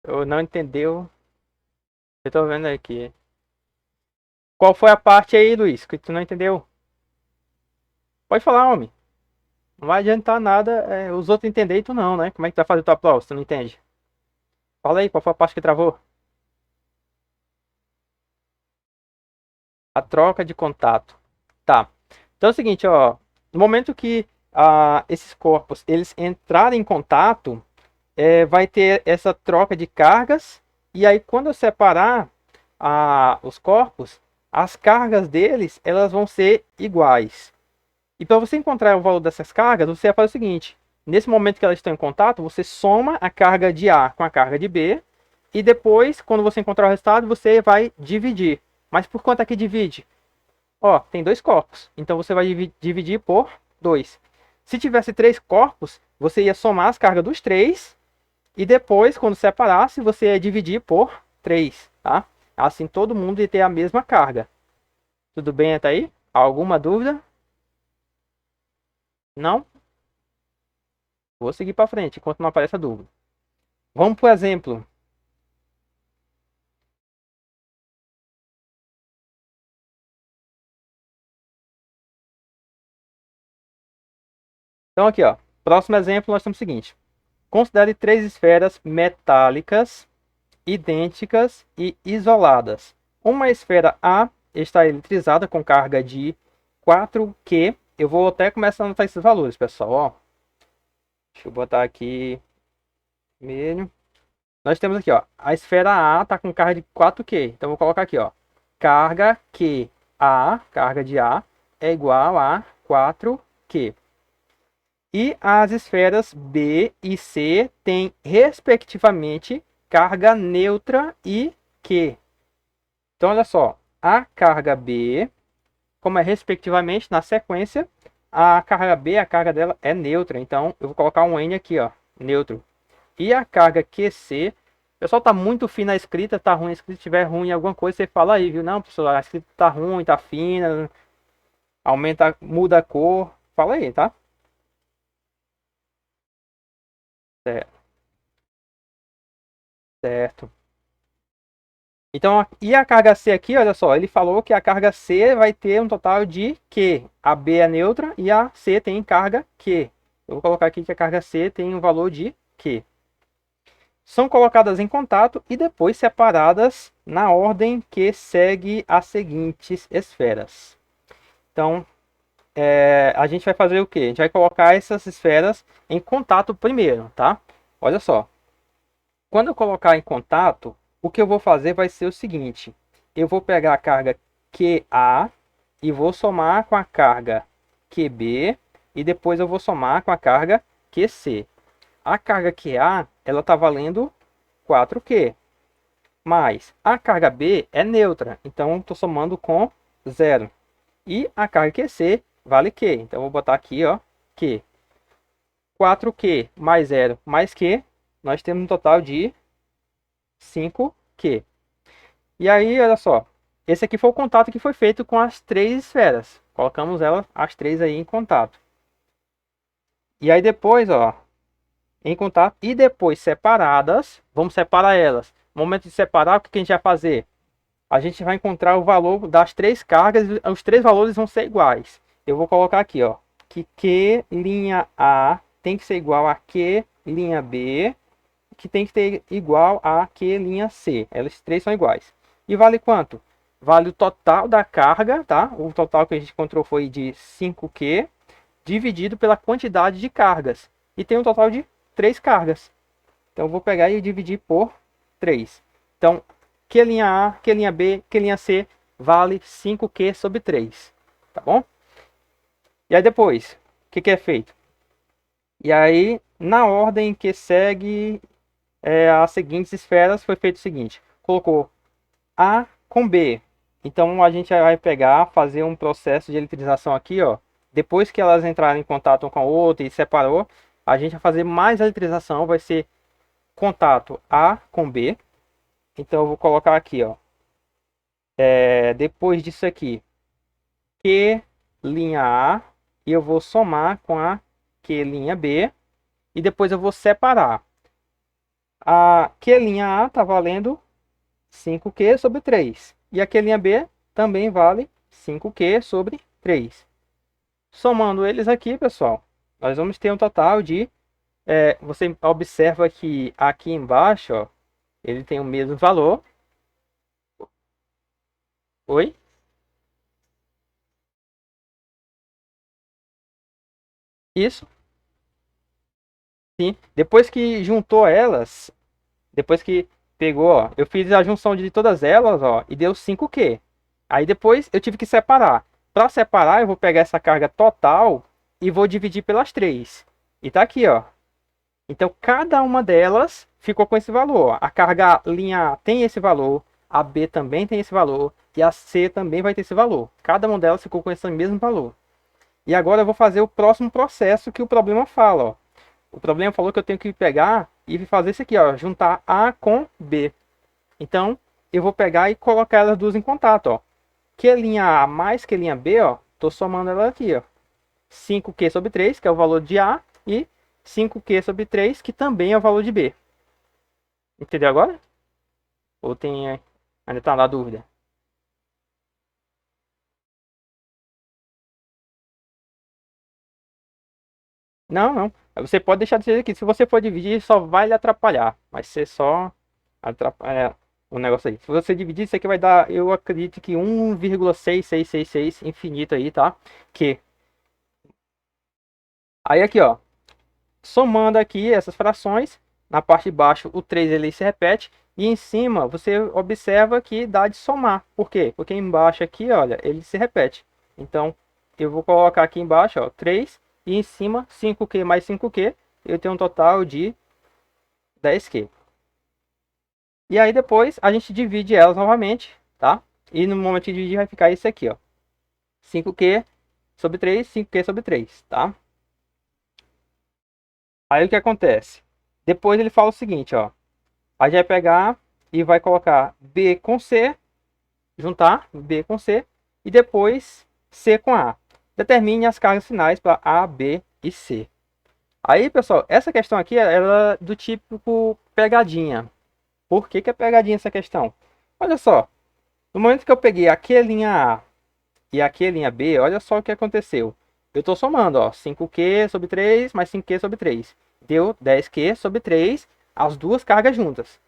Eu não entendeu? Eu tô vendo aqui. Qual foi a parte aí, Luiz, que tu não entendeu? Pode falar, homem. Não vai adiantar nada os outros entenderem e tu não, né? Como é que tu vai fazer tua prova se tu não entende? Fala aí, qual foi a parte que travou? A troca de contato. Tá. Então é o seguinte, ó. No momento que esses corpos eles entrarem em contato, vai ter essa troca de cargas. E aí, quando eu separar os corpos, as cargas deles elas vão ser iguais. E para você encontrar o valor dessas cargas, você vai fazer o seguinte: nesse momento que elas estão em contato, você soma a carga de A com a carga de B. E depois, quando você encontrar o resultado, você vai dividir. Mas por quanto é que divide? Ó, tem dois corpos. Então você vai dividir por 2. Se tivesse três corpos, você ia somar as cargas dos três. E depois, quando separasse, você ia dividir por 3, tá? Assim todo mundo ia ter a mesma carga. Tudo bem até aí? Alguma dúvida? Não? Vou seguir para frente enquanto não aparece a dúvida. Vamos para o exemplo. Então aqui, ó. Próximo exemplo, nós temos o seguinte. Considere três esferas metálicas, idênticas e isoladas. Uma esfera A está eletrizada com carga de 4Q. Eu vou até começar a anotar esses valores, pessoal. Ó. Deixa eu botar aqui vermelho. Nós temos aqui, ó, a esfera A está com carga de 4Q. Então, vou colocar aqui, ó, carga QA, carga de A, é igual a 4Q. E as esferas B e C têm, respectivamente, carga neutra e Q. Então, olha só, a carga B, como é respectivamente, na sequência, a carga B, a carga dela é neutra. Então, eu vou colocar um N aqui, ó, neutro. E a carga QC, o pessoal tá muito fina a escrita, tá ruim a escrita, se tiver ruim alguma coisa, você fala aí, viu? Não, pessoal, a escrita tá ruim, tá fina, aumenta, muda a cor, fala aí, tá? Certo. Certo. Então, e a carga C aqui, olha só, ele falou que a carga C vai ter um total de Q. A B é neutra e a C tem carga Q. Eu vou colocar aqui que a carga C tem um valor de Q. São colocadas em contato e depois separadas na ordem que segue as seguintes esferas. Então, a gente vai fazer o que? A gente vai colocar essas esferas em contato primeiro, tá? Olha só. Quando eu colocar em contato, o que eu vou fazer vai ser o seguinte. Eu vou pegar a carga QA e vou somar com a carga QB e depois eu vou somar com a carga QC. A carga QA, ela está valendo 4Q. Mas a carga B é neutra, então estou somando com 0. E a carga QC vale Q. Então vou botar aqui, ó, Q. 4Q mais 0 mais Q, nós temos um total de 5Q. E aí, olha só, esse aqui foi o contato que foi feito com as três esferas. Colocamos elas, as três aí em contato. E aí depois, ó, em contato e depois separadas, vamos separar elas. No momento de separar, o que a gente vai fazer? A gente vai encontrar o valor das três cargas, os três valores vão ser iguais. Eu vou colocar aqui, ó, que Q linha A tem que ser igual a Q linha B, que tem que ter igual a Q linha C. Elas três são iguais. E vale quanto? Vale o total da carga, tá? O total que a gente encontrou foi de 5Q, dividido pela quantidade de cargas. E tem um total de 3 cargas. Então eu vou pegar e dividir por 3. Então, Q linha A, Q linha B, Q linha C vale 5Q sobre 3. Tá bom? E aí depois, o que é feito? E aí, na ordem que segue as seguintes esferas, foi feito o seguinte: colocou A com B. Então a gente vai pegar, fazer um processo de eletrização aqui, ó. Depois que elas entrarem em contato um com a outra e separou, a gente vai fazer mais eletrização, vai ser contato A com B. Então eu vou colocar aqui, ó. Depois disso aqui, Q linha A, e eu vou somar com a Q linha B, e depois eu vou separar. A Q linha A está valendo 5Q sobre 3. E a Q linha B também vale 5Q sobre 3. Somando eles aqui, pessoal, nós vamos ter um total de... você observa que aqui embaixo, ó, ele tem o mesmo valor. Oi? Isso, sim. Depois que juntou elas, depois que pegou, ó, eu fiz a junção de todas elas, ó, e deu 5Q. Aí depois eu tive que separar. Para separar, eu vou pegar essa carga total e vou dividir pelas 3. E tá aqui, ó. Então cada uma delas ficou com esse valor. A carga linha A tem esse valor, a B também tem esse valor e a C também vai ter esse valor. Cada uma delas ficou com esse mesmo valor. E agora eu vou fazer o próximo processo que o problema fala, ó. O problema falou que eu tenho que pegar e fazer isso aqui, ó, juntar A com B. Então, eu vou pegar e colocar elas duas em contato, ó. Q linha A mais Q linha B, ó, tô somando ela aqui, ó. 5Q sobre 3, que é o valor de A, e 5Q sobre 3, que também é o valor de B. Entendeu agora? Ou tem ainda tá na dúvida? Não, não. Você pode deixar de ser aqui. Se você for dividir, só vai lhe atrapalhar. Vai ser só atrapalhar o negócio aí. Se você dividir, isso aqui vai dar, eu acredito que 1,6666 infinito aí, tá? Que aí aqui, ó, somando aqui essas frações, na parte de baixo o 3 ele se repete e em cima você observa que dá de somar. Por quê? Porque embaixo aqui, olha, ele se repete. Então, eu vou colocar aqui embaixo, ó, 3 e em cima 5Q mais 5Q, eu tenho um total de 10Q. E aí depois a gente divide elas novamente, tá? E no momento de dividir vai ficar isso aqui, ó. 5Q sobre 3, 5Q sobre 3, tá? Aí o que acontece? Depois ele fala o seguinte, ó. A gente vai pegar e vai colocar B com C, juntar B com C, e depois C com A. Determine as cargas finais para A, B e C. Aí, pessoal, essa questão aqui ela é do tipo pegadinha. Por que que é pegadinha essa questão? Olha só, no momento que eu peguei aqui a linha A e aqui a linha B, olha só o que aconteceu. Eu estou somando, ó, 5Q sobre 3 mais 5Q sobre 3. Deu 10Q sobre 3, as duas cargas juntas.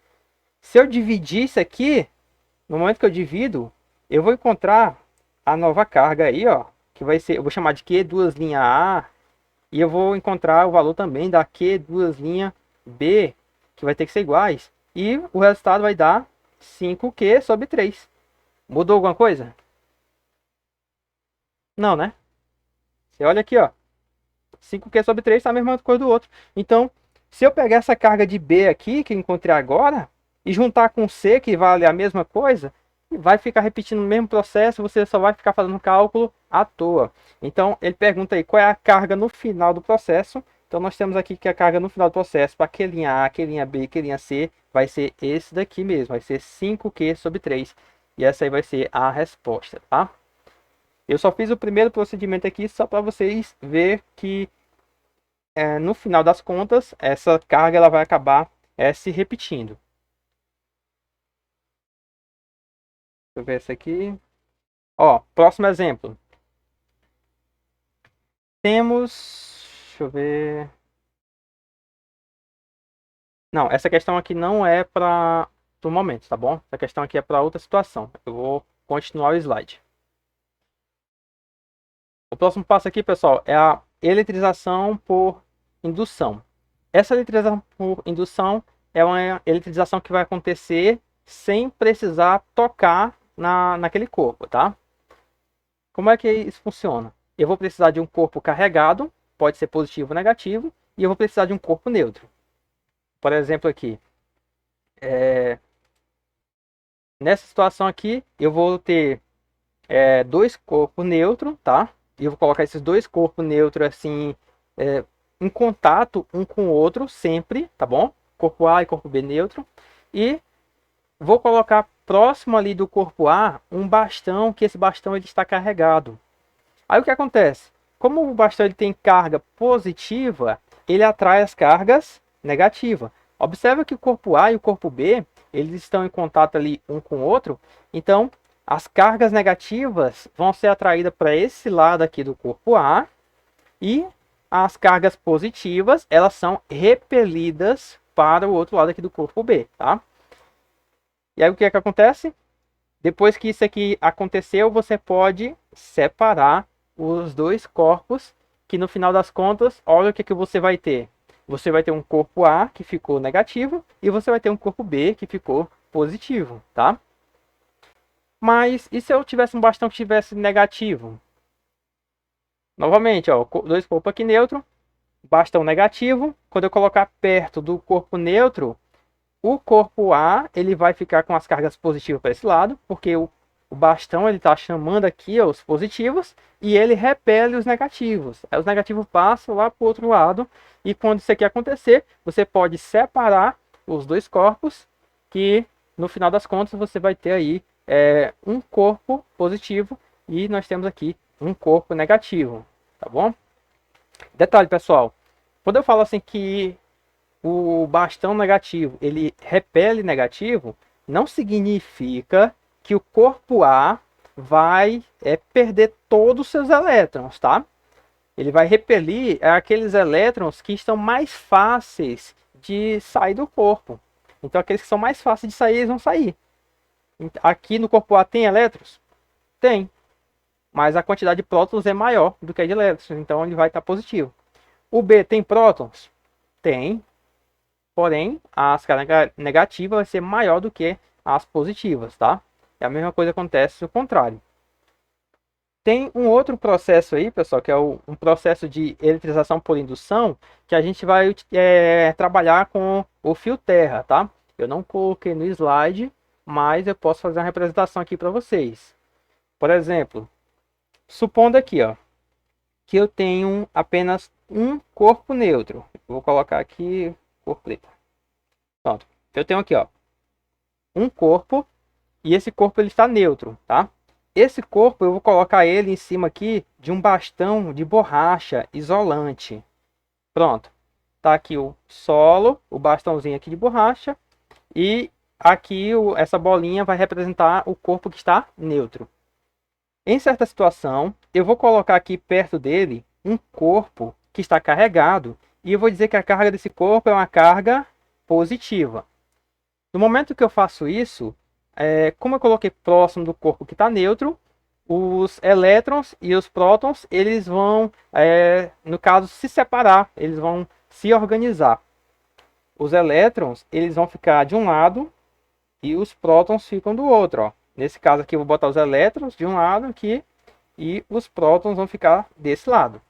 Se eu dividir isso aqui, no momento que eu divido, eu vou encontrar a nova carga aí, ó, que vai ser, eu vou chamar de Q duas linha A, e eu vou encontrar o valor também da Q duas linha B, que vai ter que ser iguais, e o resultado vai dar 5Q sobre 3. Mudou alguma coisa? Não, né? Você olha aqui, ó, 5Q sobre 3 está a mesma coisa do outro. Então, se eu pegar essa carga de B aqui, que eu encontrei agora, e juntar com C, que vale a mesma coisa, vai ficar repetindo o mesmo processo, você só vai ficar fazendo cálculo à toa. Então, ele pergunta aí qual é a carga no final do processo. Então, nós temos aqui que a carga no final do processo, para que linha A, que linha B, que linha C, vai ser esse daqui mesmo, vai ser 5Q sobre 3. E essa aí vai ser a resposta, tá? Eu só fiz o primeiro procedimento aqui só para vocês ver que no final das contas essa carga ela vai acabar se repetindo. Deixa eu ver essa aqui. Ó, próximo exemplo. Temos, deixa eu ver. Não, essa questão aqui não é para o momento, tá bom? Essa questão aqui é para outra situação. Eu vou continuar o slide. O próximo passo aqui, pessoal, é a eletrização por indução. Essa eletrização por indução é uma eletrização que vai acontecer sem precisar tocar naquele corpo, tá? Como é que isso funciona? Eu vou precisar de um corpo carregado, pode ser positivo ou negativo, e eu vou precisar de um corpo neutro. Por exemplo aqui, nessa situação aqui, eu vou ter dois corpos neutros, tá? E eu vou colocar esses dois corpos neutros assim, em contato um com o outro sempre, tá bom? Corpo A e corpo B neutro. E vou colocar próximo ali do corpo A um bastão, que esse bastão ele está carregado. Aí o que acontece? Como o bastão ele tem carga positiva, ele atrai as cargas negativas. Observa que o corpo A e o corpo B, eles estão em contato ali um com o outro, então as cargas negativas vão ser atraídas para esse lado aqui do corpo A e as cargas positivas, elas são repelidas para o outro lado aqui do corpo B, tá? E aí o que é que acontece? Depois que isso aqui aconteceu, você pode separar os dois corpos, que no final das contas, olha o que você vai ter. Você vai ter um corpo A que ficou negativo e você vai ter um corpo B que ficou positivo, tá? Mas e se eu tivesse um bastão que tivesse negativo? Novamente, ó, dois corpos aqui neutro, bastão negativo. Quando eu colocar perto do corpo neutro, o corpo A ele vai ficar com as cargas positivas para esse lado, porque o bastão ele está chamando aqui ó, os positivos e ele repele os negativos. Aí os negativos passam lá para o outro lado e quando isso aqui acontecer, você pode separar os dois corpos que no final das contas você vai ter aí um corpo positivo e nós temos aqui um corpo negativo, tá bom? Detalhe pessoal, quando eu falo assim que o bastão negativo ele repele negativo, não significa que o corpo A vai perder todos os seus elétrons, tá? Ele vai repelir aqueles elétrons que estão mais fáceis de sair do corpo. Então aqueles que são mais fáceis de sair, eles vão sair. Aqui no corpo A tem elétrons? Tem. Mas a quantidade de prótons é maior do que a de elétrons, então ele vai estar positivo. O B tem prótons? Tem. Porém, as cargas negativas vai ser maior do que as positivas, tá? E a mesma coisa acontece no contrário. Tem um outro processo aí, pessoal, que é um processo de eletrização por indução, que a gente vai trabalhar com o fio terra, tá? Eu não coloquei no slide, mas eu posso fazer uma representação aqui para vocês. Por exemplo, supondo aqui, ó, que eu tenho apenas um corpo neutro. Vou colocar aqui cor preta. Pronto. Eu tenho aqui, ó, um corpo e esse corpo ele está neutro, tá? Esse corpo eu vou colocar ele em cima aqui de um bastão de borracha isolante. Pronto. Tá aqui o solo, o bastãozinho aqui de borracha e aqui essa bolinha vai representar o corpo que está neutro. Em certa situação, eu vou colocar aqui perto dele um corpo que está carregado e eu vou dizer que a carga desse corpo é uma carga positiva. No momento que eu faço isso, como eu coloquei próximo do corpo que está neutro, os elétrons e os prótons eles vão, no caso, se separar, eles vão se organizar. Os elétrons eles vão ficar de um lado e os prótons ficam do outro. Ó. Nesse caso aqui eu vou botar os elétrons de um lado aqui e os prótons vão ficar desse lado.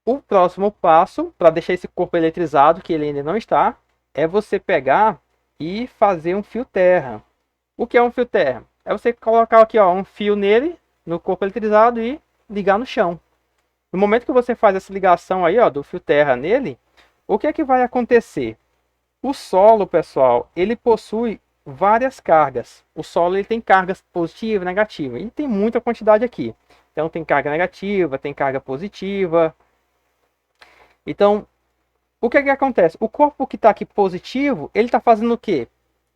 O próximo passo para deixar esse corpo eletrizado, que ele ainda não está, é você pegar e fazer um fio terra. O que é um fio terra? É você colocar aqui ó, um fio nele, no corpo eletrizado e ligar no chão. No momento que você faz essa ligação aí ó, do fio terra nele, o que é que vai acontecer? O solo, pessoal, ele possui várias cargas. O solo ele tem cargas positivas e negativas. E tem muita quantidade aqui. Então tem carga negativa, tem carga positiva. Então, o que é que acontece? O corpo que está aqui positivo, ele está fazendo o quê?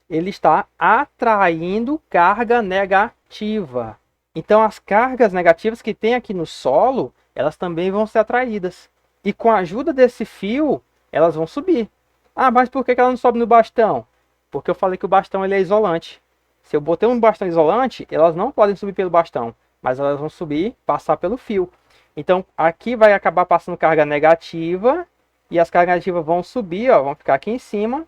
Ele está atraindo carga negativa. Então, as cargas negativas que tem aqui no solo, elas também vão ser atraídas. E com a ajuda desse fio, elas vão subir. Ah, mas por que ela não sobe no bastão? Porque eu falei que o bastão ele é isolante. Se eu botei um bastão isolante, elas não podem subir pelo bastão, mas elas vão subir, passar pelo fio. Então, aqui vai acabar passando carga negativa e as cargas negativas vão subir, ó, vão ficar aqui em cima.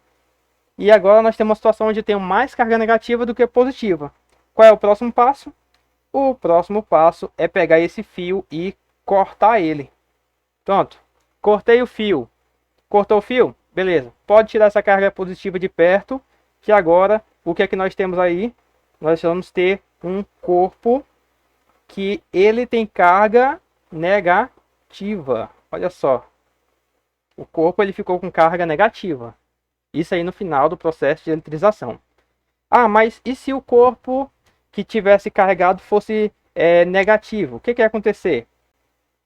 E agora nós temos uma situação onde eu tenho mais carga negativa do que positiva. Qual é o próximo passo? O próximo passo é pegar esse fio e cortar ele. Pronto, cortei o fio. Cortou o fio? Beleza. Pode tirar essa carga positiva de perto, que agora, o que é que nós temos aí? Nós vamos ter um corpo que ele tem carga negativa. Olha só. O corpo ele ficou com carga negativa. Isso aí no final do processo de eletrização. Ah, mas e se o corpo que tivesse carregado fosse negativo? O que ia acontecer?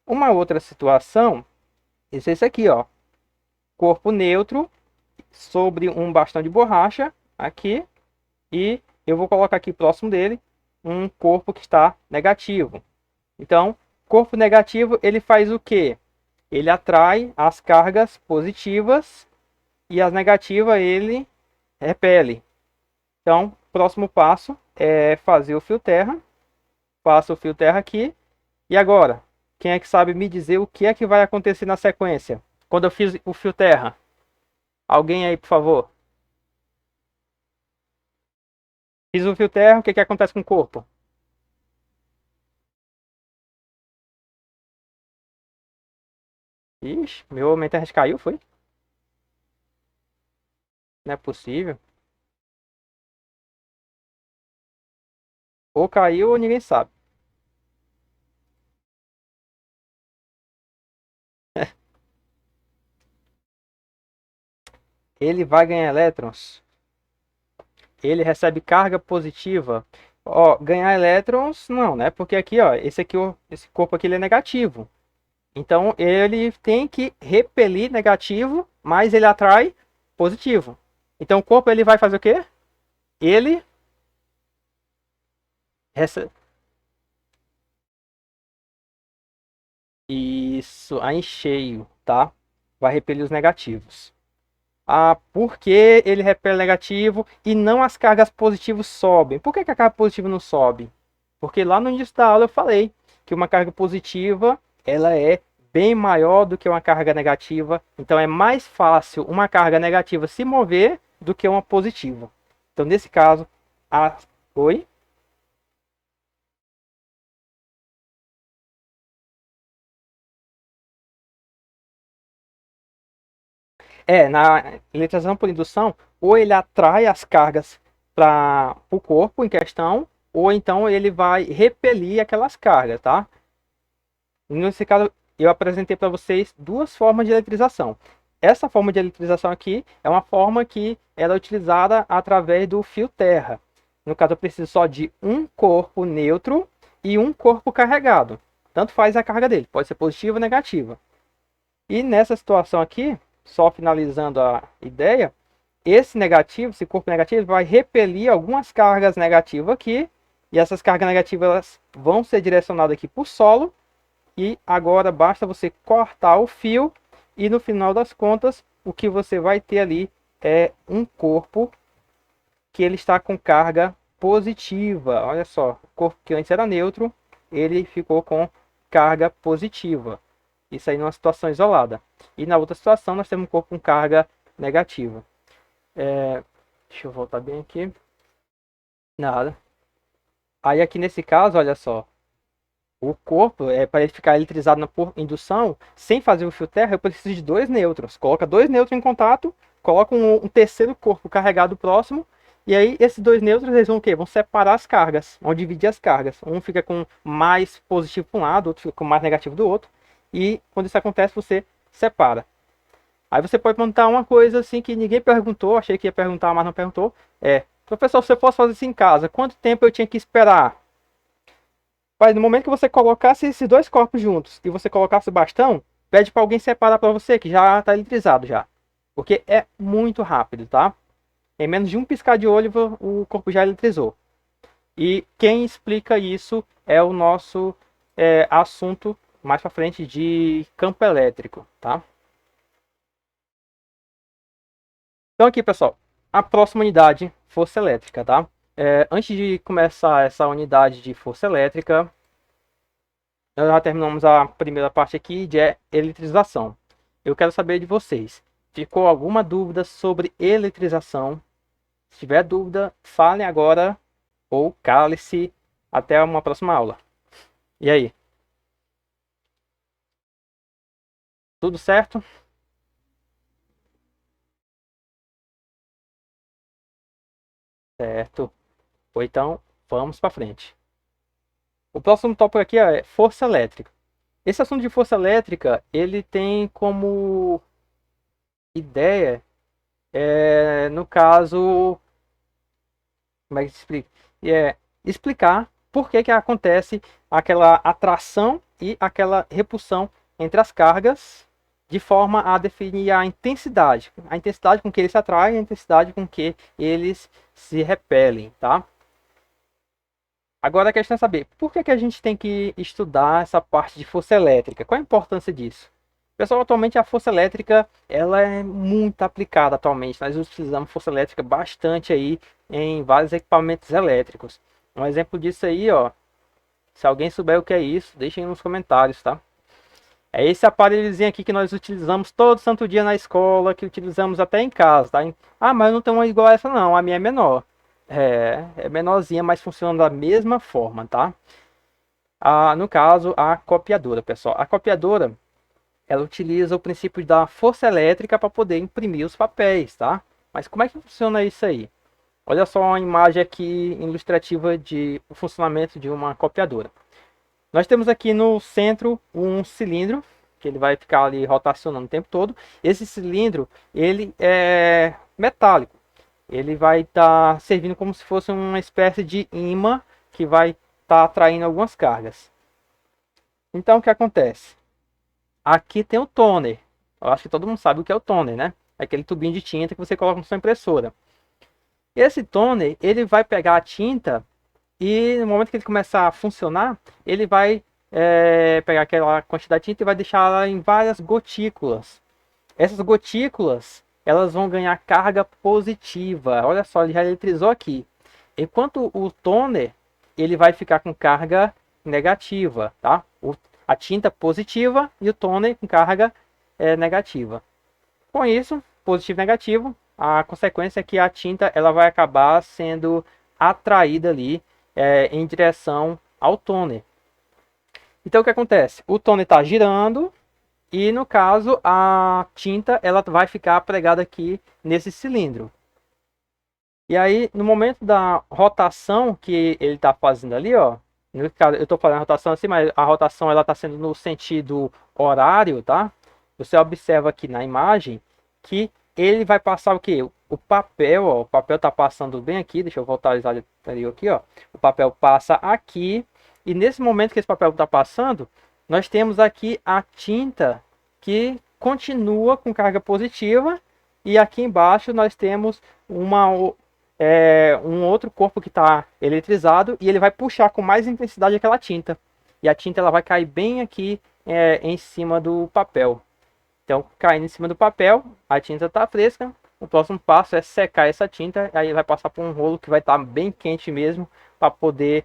Uma outra situação, isso é isso aqui, ó. Corpo neutro sobre um bastão de borracha aqui. E eu vou colocar aqui próximo dele um corpo que está negativo. Então, corpo negativo, ele faz o quê? Ele atrai as cargas positivas e as negativas ele repele. Então, próximo passo é fazer o fio terra. Passo o fio terra aqui. E agora, quem é que sabe me dizer o que é que vai acontecer na sequência? Quando eu fiz o fio terra? Alguém aí, por favor? Fiz o fio terra, o que é que acontece com o corpo? Ixi, meu internet caiu, foi? Não é possível. Ou caiu ou ninguém sabe. Ele vai ganhar elétrons. Ele recebe carga positiva. Ó, ganhar elétrons não, né? Porque aqui, ó, esse aqui, esse corpo aqui ele é negativo. Então ele tem que repelir negativo, mas ele atrai positivo. Então o corpo ele vai fazer o quê? Ele recebe isso aí em cheio, tá? Vai repelir os negativos. Ah, por que ele repele negativo e não as cargas positivas sobem? Por que a carga positiva não sobe? Porque lá no início da aula eu falei que uma carga positiva ela é bem maior do que uma carga negativa. Então é mais fácil uma carga negativa se mover do que uma positiva. Então nesse caso, a... Oi? Na eletrização por indução, ou ele atrai as cargas para o corpo em questão, ou então ele vai repelir aquelas cargas, tá? Nesse caso, eu apresentei para vocês duas formas de eletrização. Essa forma de eletrização aqui é uma forma que ela é utilizada através do fio terra. No caso, eu preciso só de um corpo neutro e um corpo carregado. Tanto faz a carga dele, pode ser positiva ou negativa. E nessa situação aqui, só finalizando a ideia, esse negativo, esse corpo negativo, vai repelir algumas cargas negativas aqui. E essas cargas negativas elas vão ser direcionadas aqui para o solo. E agora basta você cortar o fio. E no final das contas, o que você vai ter ali é um corpo que ele está com carga positiva. Olha só, o corpo que antes era neutro, ele ficou com carga positiva. Isso aí numa situação isolada. E na outra situação nós temos um corpo com carga negativa. Deixa eu voltar bem aqui. Nada. Aí aqui nesse caso, olha só. O corpo, para ele ficar eletrizado por indução, sem fazer o fio terra, eu preciso de dois nêutrons. Coloca dois nêutrons em contato, coloca um terceiro corpo carregado próximo, e aí esses dois nêutrons eles vão o quê? Vão separar as cargas, vão dividir as cargas. Um fica com mais positivo para um lado, outro fica com mais negativo do outro. E quando isso acontece, você separa. Aí você pode perguntar uma coisa assim que ninguém perguntou, achei que ia perguntar, mas não perguntou. Professor, se eu fosse fazer isso em casa, quanto tempo eu tinha que esperar? Mas no momento que você colocasse esses dois corpos juntos e você colocasse o bastão, pede para alguém separar para você, que já está eletrizado já. Porque é muito rápido, tá? Em menos de um piscar de olho, o corpo já eletrizou. E quem explica isso é o nosso assunto mais para frente de campo elétrico, tá? Então aqui, pessoal, a próxima unidade, força elétrica, tá? Antes de começar essa unidade de força elétrica, nós já terminamos a primeira parte aqui de eletrização. Eu quero saber de vocês, ficou alguma dúvida sobre eletrização? Se tiver dúvida, falem agora ou cale-se até uma próxima aula. E aí? Tudo certo? certo? Ou então, vamos para frente. O próximo tópico aqui é força elétrica. Esse assunto de força elétrica, ele tem como ideia, no caso, como é que se explica? Explicar por que acontece aquela atração e aquela repulsão entre as cargas, de forma a definir a intensidade com que eles se atraem e a intensidade com que eles se repelem, tá? Agora a questão é saber por que a gente tem que estudar essa parte de força elétrica? Qual a importância disso? Pessoal, atualmente a força elétrica ela é muito aplicada atualmente. Nós utilizamos força elétrica bastante aí em vários equipamentos elétricos. Um exemplo disso aí, ó. Se alguém souber o que é isso, deixem nos comentários, tá? É esse aparelhozinho aqui que nós utilizamos todo santo dia na escola, que utilizamos até em casa, tá? Ah, mas eu não tenho uma igual a essa não, a minha é menor. É menorzinha, mas funciona da mesma forma, tá? No caso, a copiadora, pessoal. A copiadora, ela utiliza o princípio da força elétrica para poder imprimir os papéis, tá? Mas como é que funciona isso aí? Olha só uma imagem aqui ilustrativa de o funcionamento de uma copiadora. Nós temos aqui no centro um cilindro, que ele vai ficar ali rotacionando o tempo todo. Esse cilindro, ele é metálico. Ele vai estar servindo como se fosse uma espécie de imã que vai estar atraindo algumas cargas. Então, o que acontece? Aqui tem o toner. Eu acho que todo mundo sabe o que é o toner, né? É aquele tubinho de tinta que você coloca na sua impressora. Esse toner, ele vai pegar a tinta e no momento que ele começar a funcionar, ele vai pegar aquela quantidade de tinta e vai deixar ela em várias gotículas. Essas gotículas, elas vão ganhar carga positiva. Olha só, ele já eletrizou aqui. Enquanto o toner, ele vai ficar com carga negativa, tá? A tinta positiva e o toner com carga negativa. Com isso, positivo e negativo, a consequência é que a tinta ela vai acabar sendo atraída ali em direção ao toner. Então o que acontece? O toner está girando e no caso a tinta ela vai ficar pregada aqui nesse cilindro. E aí no momento da rotação que ele está fazendo ali, ó, no caso eu estou fazendo a rotação assim, mas a rotação ela está sendo no sentido horário, tá? Você observa aqui na imagem que ele vai passar o que? O papel, ó, o papel está passando bem aqui, deixa eu voltar ao slide anterior aqui, ó. O papel passa aqui e nesse momento que esse papel está passando, nós temos aqui a tinta que continua com carga positiva e aqui embaixo nós temos um outro corpo que está eletrizado e ele vai puxar com mais intensidade aquela tinta. E a tinta ela vai cair bem aqui em cima do papel. Então, caindo em cima do papel, a tinta está fresca. O próximo passo é secar essa tinta. Aí vai passar por um rolo que vai estar bem quente mesmo para poder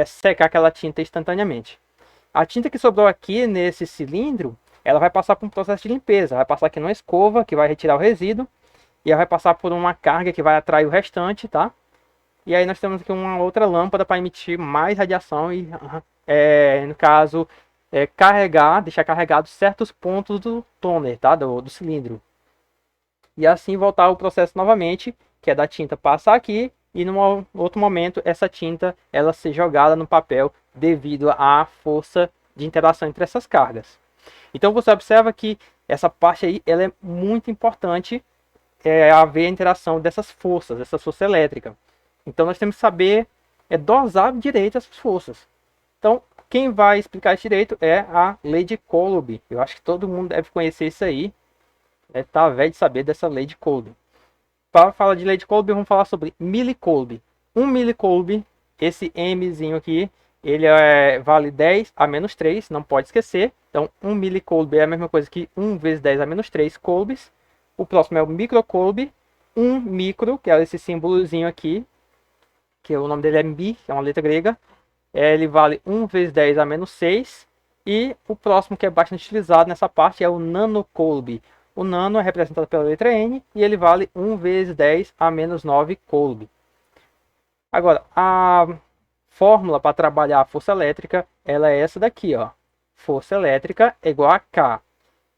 secar aquela tinta instantaneamente. A tinta que sobrou aqui nesse cilindro, ela vai passar por um processo de limpeza. Vai passar aqui numa escova que vai retirar o resíduo. E ela vai passar por uma carga que vai atrair o restante, tá? E aí nós temos aqui uma outra lâmpada para emitir mais radiação e, no caso, deixar carregados certos pontos do toner, tá? Do cilindro. E assim voltar o processo novamente, que é da tinta passar aqui e num outro momento essa tinta ela ser jogada no papel devido à força de interação entre essas cargas. Então você observa que essa parte aí ela é muito importante haver a interação dessas forças, essa força elétrica. Então nós temos que saber dosar direito essas forças. Então quem vai explicar isso direito é a lei de Coulomb. Eu acho que todo mundo deve conhecer isso aí. Tá velho de saber dessa lei de Coulomb. Para falar de lei de Coulomb, vamos falar sobre milicoulomb. 1 milicoulomb, esse Mzinho aqui, ele vale 10 a menos 3, não pode esquecer. Então 1 milicoulomb é a mesma coisa que 1 vezes 10 a menos 3 coulombs. O próximo é o microcoulomb. 1 micro, que é esse símbolozinho aqui, que o nome dele é Mi, que é uma letra grega. Ele vale 1 vezes 10 a menos 6. E o próximo que é bastante utilizado nessa parte é o nanocoulomb. O nano é representado pela letra N e ele vale 1 vezes 10 a menos 9 coulomb. Agora, a fórmula para trabalhar a força elétrica ela é essa daqui, ó. Força elétrica é igual a K.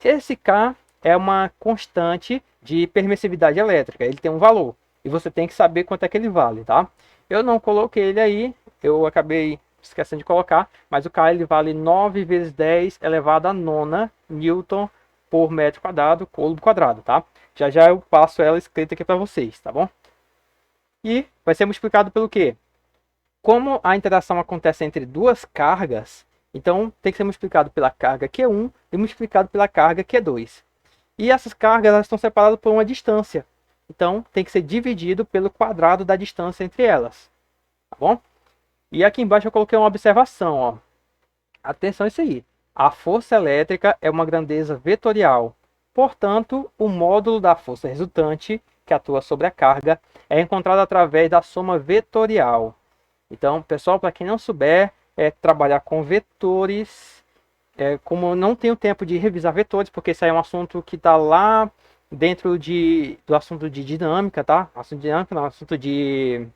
Esse K é uma constante de permissividade elétrica, ele tem um valor. e você tem que saber quanto é que ele vale, tá? Eu não coloquei ele aí, eu acabei esquecendo de colocar, mas o K ele vale 9 vezes 10 elevado a nona Newton por metro quadrado, coulomb quadrado, tá? Já já eu passo ela escrita aqui para vocês, tá bom? E vai ser multiplicado pelo quê? Como a interação acontece entre duas cargas, então tem que ser multiplicado pela carga Q1 e multiplicado pela carga Q2. E essas cargas elas estão separadas por uma distância. Então tem que ser dividido pelo quadrado da distância entre elas. Tá bom? E aqui embaixo eu coloquei uma observação. Ó. Atenção a isso aí. A força elétrica é uma grandeza vetorial. Portanto, o módulo da força resultante, que atua sobre a carga, é encontrado através da soma vetorial. Então, pessoal, para quem não souber, trabalhar com vetores, como eu não tenho tempo de revisar vetores, porque isso aí é um assunto que está lá dentro do assunto de dinâmica, tá? Assunto de dinâmica, não, assunto de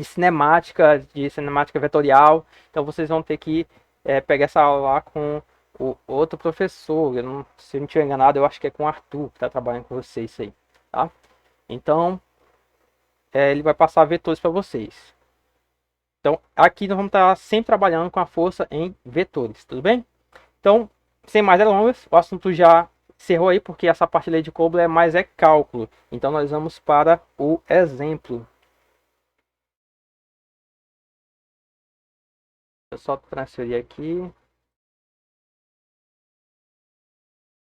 cinemática vetorial. Então, vocês vão ter que pegar essa aula lá com o outro professor. Se eu não estiver enganado, eu acho que é com o Arthur que está trabalhando com vocês isso aí, tá? Então, ele vai passar vetores para vocês. Então, aqui nós vamos estar sempre trabalhando com a força em vetores, tudo bem? Então, sem mais delongas, o assunto já encerrou aí, porque essa parte de Coulomb é mais cálculo. Então, nós vamos para o exemplo. Eu só transferir aqui.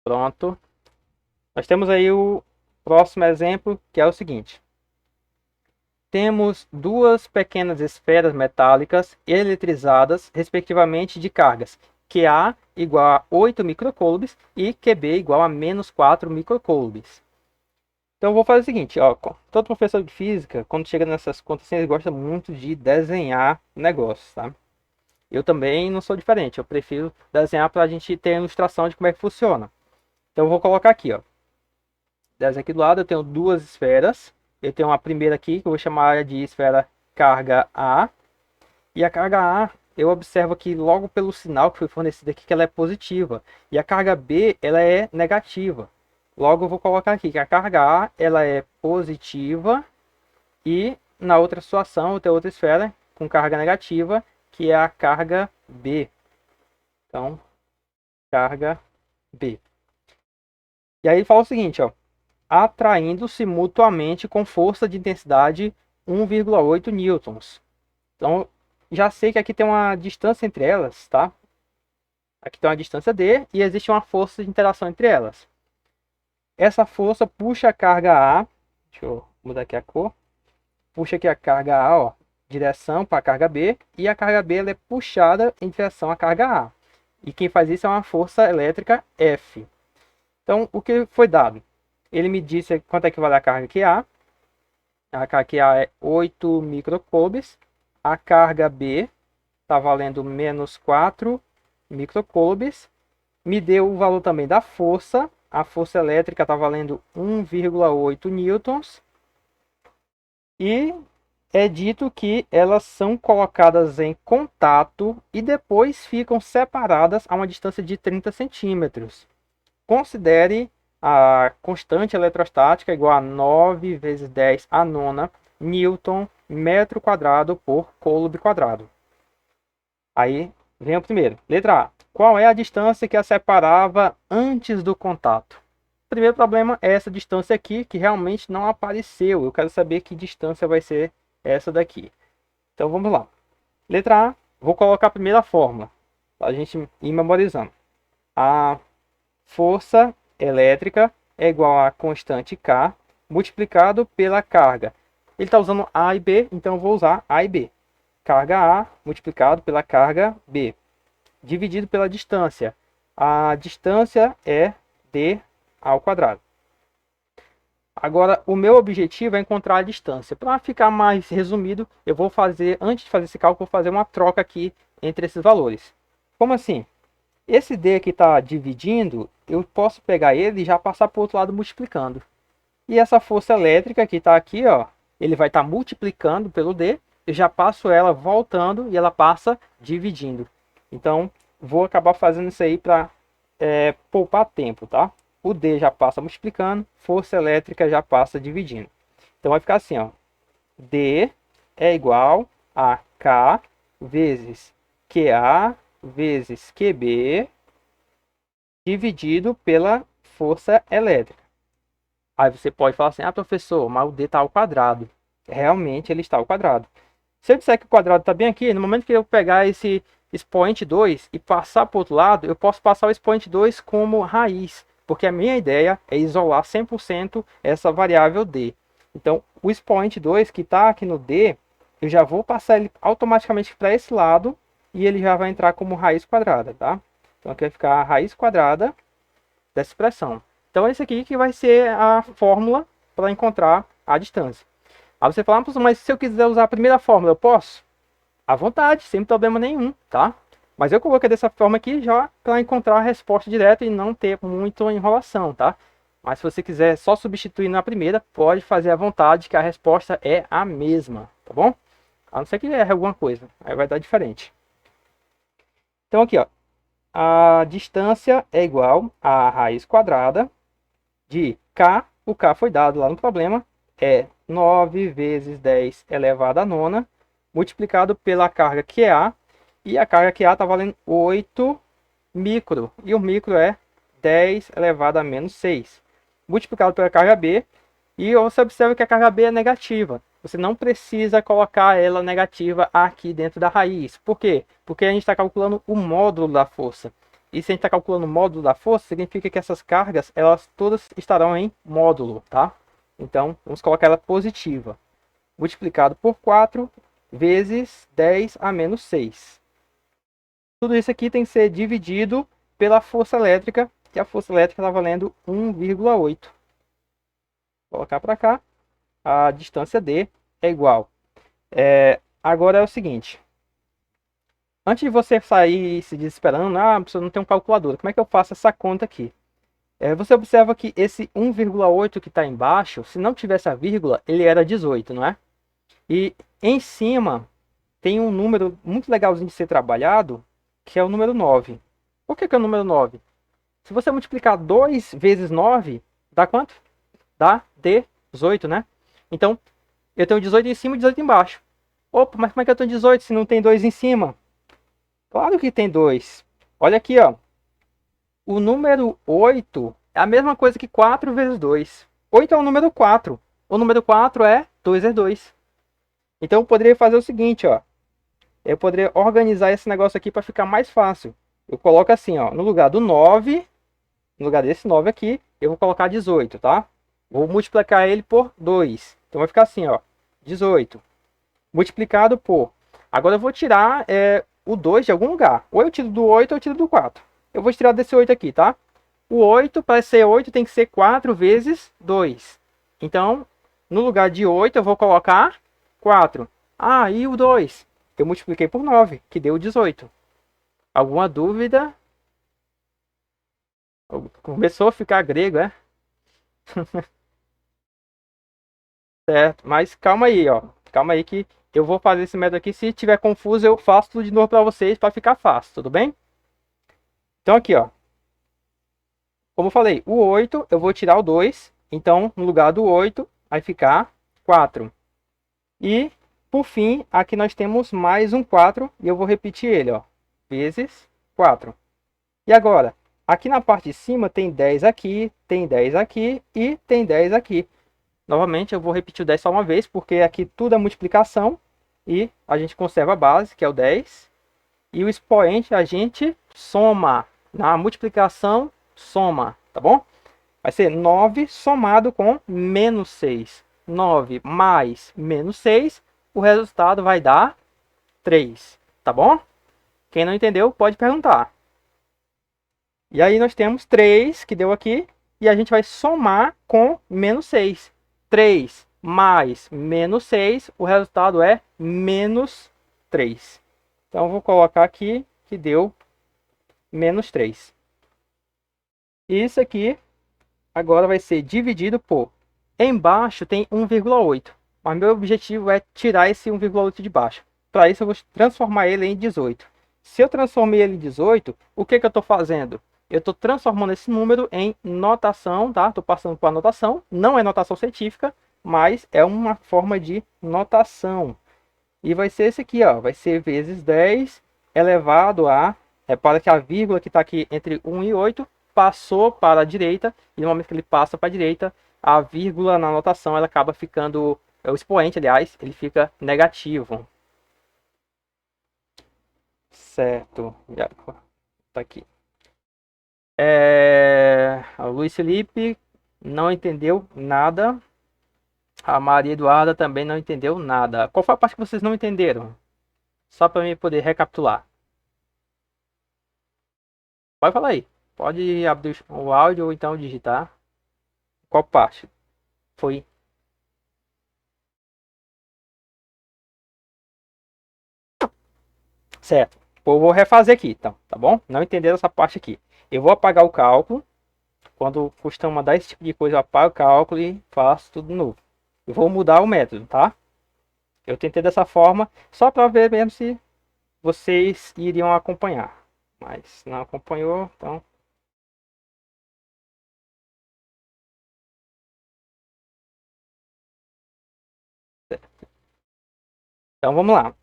Pronto. Nós temos aí o próximo exemplo, que é o seguinte. Temos duas pequenas esferas metálicas eletrizadas, respectivamente, de cargas QA igual a 8 microcoulombs e QB igual a menos 4 microcoulombs. Então eu vou fazer o seguinte, ó, todo professor de física, quando chega nessas contas, ele gosta muito de desenhar negócios, tá? Eu também não sou diferente, eu prefiro desenhar para a gente ter a ilustração de como é que funciona. Então eu vou colocar aqui, ó, desenho aqui do lado, eu tenho duas esferas. Eu tenho uma primeira aqui, que eu vou chamar de esfera carga A. E a carga A, eu observo aqui logo pelo sinal que foi fornecido aqui, que ela é positiva. E a carga B, ela é negativa. Logo eu vou colocar aqui que a carga A, ela é positiva. E na outra situação, eu tenho outra esfera com carga negativa, que é a carga B. Então, carga B. E aí fala o seguinte, ó. Atraindo-se mutuamente com força de intensidade 1,8 newtons. Então, já sei que aqui tem uma distância entre elas, tá? Aqui tem uma distância D e existe uma força de interação entre elas. Essa força puxa a carga A, deixa eu mudar aqui a cor, puxa aqui a carga A, ó, direção para a carga B, e a carga B ela é puxada em direção à carga A. E quem faz isso é uma força elétrica F. Então, o que foi dado? Ele me disse quanto é que vale a carga QA. A carga QA é 8 microcoulombs. A carga B está valendo menos 4 microcoulombs. Me deu o valor também da força. A força elétrica está valendo 1,8 newtons. E é dito que elas são colocadas em contato e depois ficam separadas a uma distância de 30 centímetros. Considere a constante eletrostática igual a 9 vezes 10 a nona Newton metro quadrado por coulomb quadrado. Aí vem o primeiro. Letra A. Qual é a distância que a separava antes do contato? O primeiro problema é essa distância aqui, que realmente não apareceu. Eu quero saber que distância vai ser essa daqui. Então vamos lá. Letra A. Vou colocar a primeira fórmula, para a gente ir memorizando. A força elétrica é igual a constante K multiplicado pela carga. Ele está usando A e B, então eu vou usar A e B. Carga A multiplicado pela carga B, dividido pela distância. A distância é D ao quadrado. Agora, o meu objetivo é encontrar a distância. Para ficar mais resumido, eu vou fazer, antes de fazer esse cálculo, vou fazer uma troca aqui entre esses valores. Como assim? Esse D que está dividindo, eu posso pegar ele e já passar para o outro lado multiplicando. E essa força elétrica que está aqui, ó, ele vai estar multiplicando pelo D. Eu já passo ela voltando e ela passa dividindo. Então, vou acabar fazendo isso aí para poupar tempo, tá? O D já passa multiplicando, força elétrica já passa dividindo. Então vai ficar assim, ó. D é igual a K vezes QA vezes QB dividido pela força elétrica. Aí você pode falar assim, ah, professor, mas o D está ao quadrado. Realmente ele está ao quadrado. Se eu disser que o quadrado está bem aqui, no momento que eu pegar esse expoente 2 e passar para o outro lado, eu posso passar o expoente 2 como raiz, porque a minha ideia é isolar 100% essa variável D. Então, o expoente 2 que está aqui no D, eu já vou passar ele automaticamente para esse lado e ele já vai entrar como raiz quadrada, tá? Então, aqui vai ficar a raiz quadrada dessa expressão. Então, esse aqui que vai ser a fórmula para encontrar a distância. Aí você fala, mas se eu quiser usar a primeira fórmula, eu posso? À vontade, sem problema nenhum, tá? Mas eu coloquei dessa forma aqui já para encontrar a resposta direta e não ter muita enrolação, tá? Mas se você quiser só substituir na primeira, pode fazer à vontade que a resposta é a mesma, tá bom? A não ser que erre alguma coisa, aí vai dar diferente. Então aqui, ó, a distância é igual a raiz quadrada de K, o K foi dado lá no problema, é 9 vezes 10 elevado a nona, multiplicado pela carga QA, e a carga QA está valendo 8 micro, e o micro é 10 elevado a menos 6, multiplicado pela carga B, e você observa que a carga B é negativa. Você não precisa colocar ela negativa aqui dentro da raiz. Por quê? Porque a gente está calculando o módulo da força. E se a gente está calculando o módulo da força, significa que essas cargas, elas todas estarão em módulo, tá? Então, vamos colocar ela positiva. Multiplicado por 4 vezes 10 a menos 6. Tudo isso aqui tem que ser dividido pela força elétrica, que a força elétrica está valendo 1,8. Vou colocar para cá. A distância D é igual. Agora é o seguinte. Antes de você sair se desesperando, ah, você não tem um calculador, como é que eu faço essa conta aqui? Você observa que esse 1,8 que está embaixo, se não tivesse a vírgula, ele era 18, não é? E em cima tem um número muito legalzinho de ser trabalhado, que é o número 9. Por que é o número 9? Se você multiplicar 2 vezes 9, dá quanto? Dá 18, né? Então, eu tenho 18 em cima e 18 embaixo. Opa, mas como é que eu tenho 18 se não tem 2 em cima? Claro que tem 2. Olha aqui, ó. O número 8 é a mesma coisa que 4 vezes 2. 8 é o número 4. O número 4 é 2 vezes 2. Então eu poderia fazer o seguinte, ó. Eu poderia organizar esse negócio aqui para ficar mais fácil. Eu coloco assim, ó. No lugar do 9, no lugar desse 9 aqui, eu vou colocar 18, tá? Vou multiplicar ele por 2. Então vai ficar assim, ó. 18 multiplicado por... Agora eu vou tirar o 2 de algum lugar. Ou eu tiro do 8 ou eu tiro do 4. Eu vou tirar desse 8 aqui, tá? O 8, para ser 8, tem que ser 4 vezes 2. Então, no lugar de 8, eu vou colocar 4. Ah, e o 2? Eu multipliquei por 9, que deu 18. Alguma dúvida? Começou a ficar grego, é? Certo, mas calma aí, ó. Calma aí que eu vou fazer esse método aqui. Se tiver confuso, eu faço tudo de novo para vocês, para ficar fácil, tudo bem? Então aqui, ó. Como eu falei, o 8, eu vou tirar o 2. Então, no lugar do 8, vai ficar 4. E, por fim, aqui nós temos mais um 4. E eu vou repetir ele, ó. Vezes 4. E agora, aqui na parte de cima tem 10 aqui, tem 10 aqui e tem 10 aqui. Novamente, eu vou repetir o 10 só uma vez, porque aqui tudo é multiplicação. E a gente conserva a base, que é o 10. E o expoente a gente soma. Na multiplicação, soma, tá bom? Vai ser 9 somado com menos 6. 9 mais menos 6, o resultado vai dar 3, tá bom? Quem não entendeu, pode perguntar. E aí nós temos 3, que deu aqui, e a gente vai somar com menos 6. 3 mais menos 6, o resultado é menos 3. Então, eu vou colocar aqui que deu menos 3. E isso aqui agora vai ser dividido por... Embaixo tem 1,8. Mas meu objetivo é tirar esse 1,8 de baixo. Para isso, eu vou transformar ele em 18. Se eu transformei ele em 18, o que eu estou fazendo? Eu estou transformando esse número em notação, tá? Estou passando para a notação. Não é notação científica, mas é uma forma de notação. E vai ser esse aqui, ó, vai ser vezes 10 elevado a, para que a vírgula que está aqui entre 1 e 8 passou para a direita, e no momento que ele passa para a direita, a vírgula na notação ela acaba ficando, o expoente, aliás, ele fica negativo. Certo, já tá aqui. O Luiz Felipe não entendeu nada. A Maria Eduarda também não entendeu nada. Qual foi a parte que vocês não entenderam? Só para mim poder recapitular. Pode falar aí. Pode abrir o áudio ou então digitar. Qual parte? Foi. Certo. Eu vou refazer aqui, então, tá bom? Não entenderam essa parte aqui. Eu vou apagar o cálculo. Quando costuma dar esse tipo de coisa, eu apago o cálculo e faço tudo de novo. Eu vou mudar o método, tá? Eu tentei dessa forma, só para ver mesmo se vocês iriam acompanhar. Mas não acompanhou, então... Então vamos lá.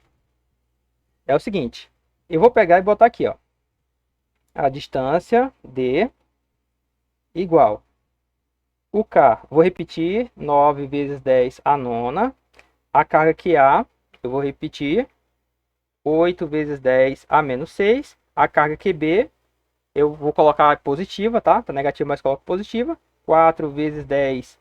É o seguinte, eu vou pegar e botar aqui, ó. A distância D igual. O K, vou repetir, 9 vezes 10 a nona. A carga QA, eu vou repetir, 8 vezes 10 a menos 6. A carga QB, eu vou colocar positiva, tá? Tá negativa, mas coloco positiva. 4 vezes 10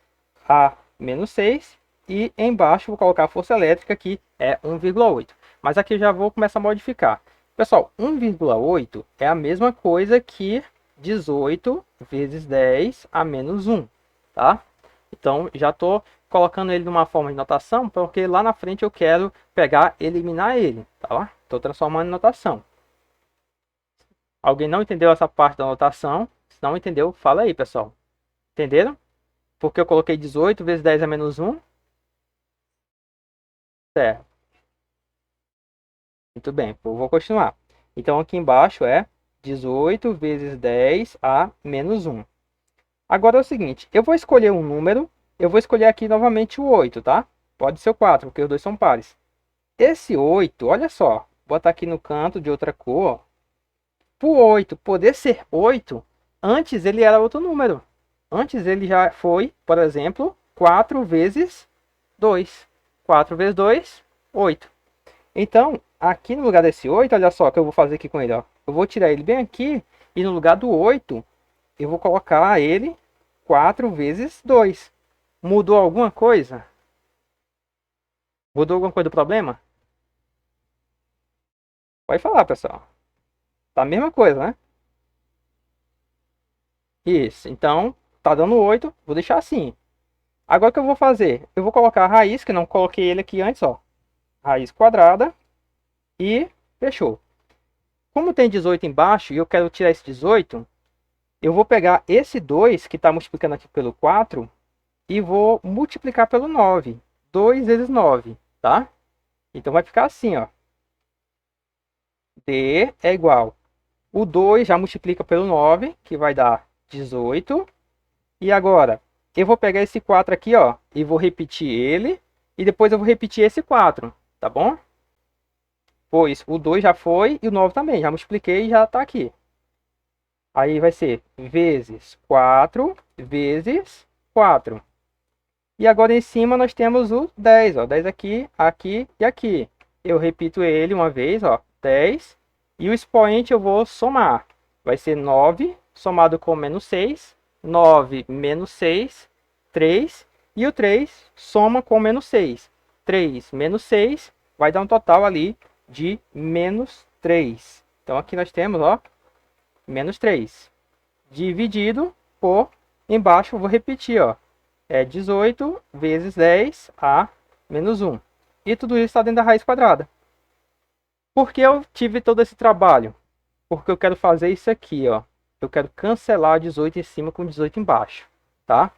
a menos 6. E embaixo vou colocar a força elétrica, que é 1,8. Mas aqui eu já vou começar a modificar. Pessoal, 1,8 é a mesma coisa que 18 vezes 10 a menos 1, tá? Então, já estou colocando ele numa forma de notação, porque lá na frente eu quero pegar e eliminar ele, tá? Estou transformando em notação. Alguém não entendeu essa parte da notação? Se não entendeu, fala aí, pessoal. Entenderam? Porque eu coloquei 18 vezes 10 a menos 1. Certo. Muito bem, eu vou continuar. Então, aqui embaixo é 18 vezes 10 a menos 1. Agora é o seguinte, eu vou escolher um número, eu vou escolher aqui novamente o 8, tá? Pode ser o 4, porque os dois são pares. Esse 8, olha só, vou botar aqui no canto de outra cor. Para o 8 poder ser 8, antes ele era outro número. Antes ele já foi, por exemplo, 4 vezes 2. 4 vezes 2, 8. Então, aqui no lugar desse 8, olha só o que eu vou fazer aqui com ele. Ó. Eu vou tirar ele bem aqui e no lugar do 8, eu vou colocar ele 4 vezes 2. Mudou alguma coisa? Mudou alguma coisa do problema? Pode falar, pessoal. Tá a mesma coisa, né? Isso. Então, tá dando 8. Vou deixar assim. Agora o que eu vou fazer? Eu vou colocar a raiz, que não coloquei ele aqui antes, ó. Raiz quadrada. E fechou. Como tem 18 embaixo e eu quero tirar esse 18, eu vou pegar esse 2 que está multiplicando aqui pelo 4 e vou multiplicar pelo 9. 2 vezes 9, tá? Então vai ficar assim, ó. D é igual. O 2 já multiplica pelo 9, que vai dar 18. E agora, eu vou pegar esse 4 aqui, ó, e vou repetir ele. E depois eu vou repetir esse 4, tá bom? Pois o 2 já foi e o 9 também. Já multipliquei e já está aqui. Aí vai ser vezes 4 vezes 4. E agora em cima nós temos o 10. Ó, 10 aqui, aqui e aqui. Eu repito ele uma vez, ó, 10. E o expoente eu vou somar. Vai ser 9 somado com menos 6. 9 menos 6, 3. E o 3 soma com menos 6. 3 menos 6 vai dar um total ali de menos 3. Então aqui nós temos, ó, menos 3. Dividido por, embaixo eu vou repetir, ó, é 18 vezes 10 a menos 1. E tudo isso está dentro da raiz quadrada. Por que eu tive todo esse trabalho? Porque eu quero fazer isso aqui, ó. Eu quero cancelar 18 em cima com 18 embaixo, tá?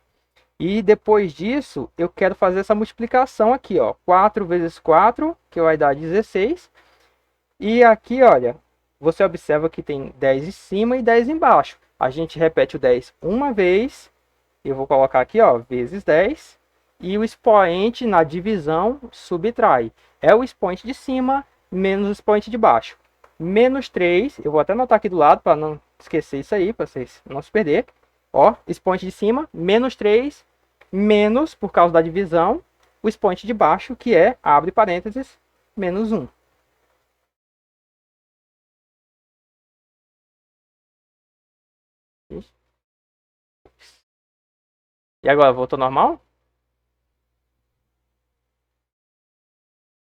E depois disso, eu quero fazer essa multiplicação aqui, ó. 4 vezes 4, que vai dar 16. E aqui, olha, você observa que tem 10 em cima e 10 embaixo. A gente repete o 10 uma vez. Eu vou colocar aqui, ó, vezes 10. e o expoente na divisão subtrai. É o expoente de cima menos o expoente de baixo. Menos 3, eu vou até anotar aqui do lado para não esquecer isso aí, para vocês não se perder. Ó, expoente de cima, menos 3, menos, por causa da divisão, o expoente de baixo, que é, abre parênteses, menos 1. E agora, voltou normal?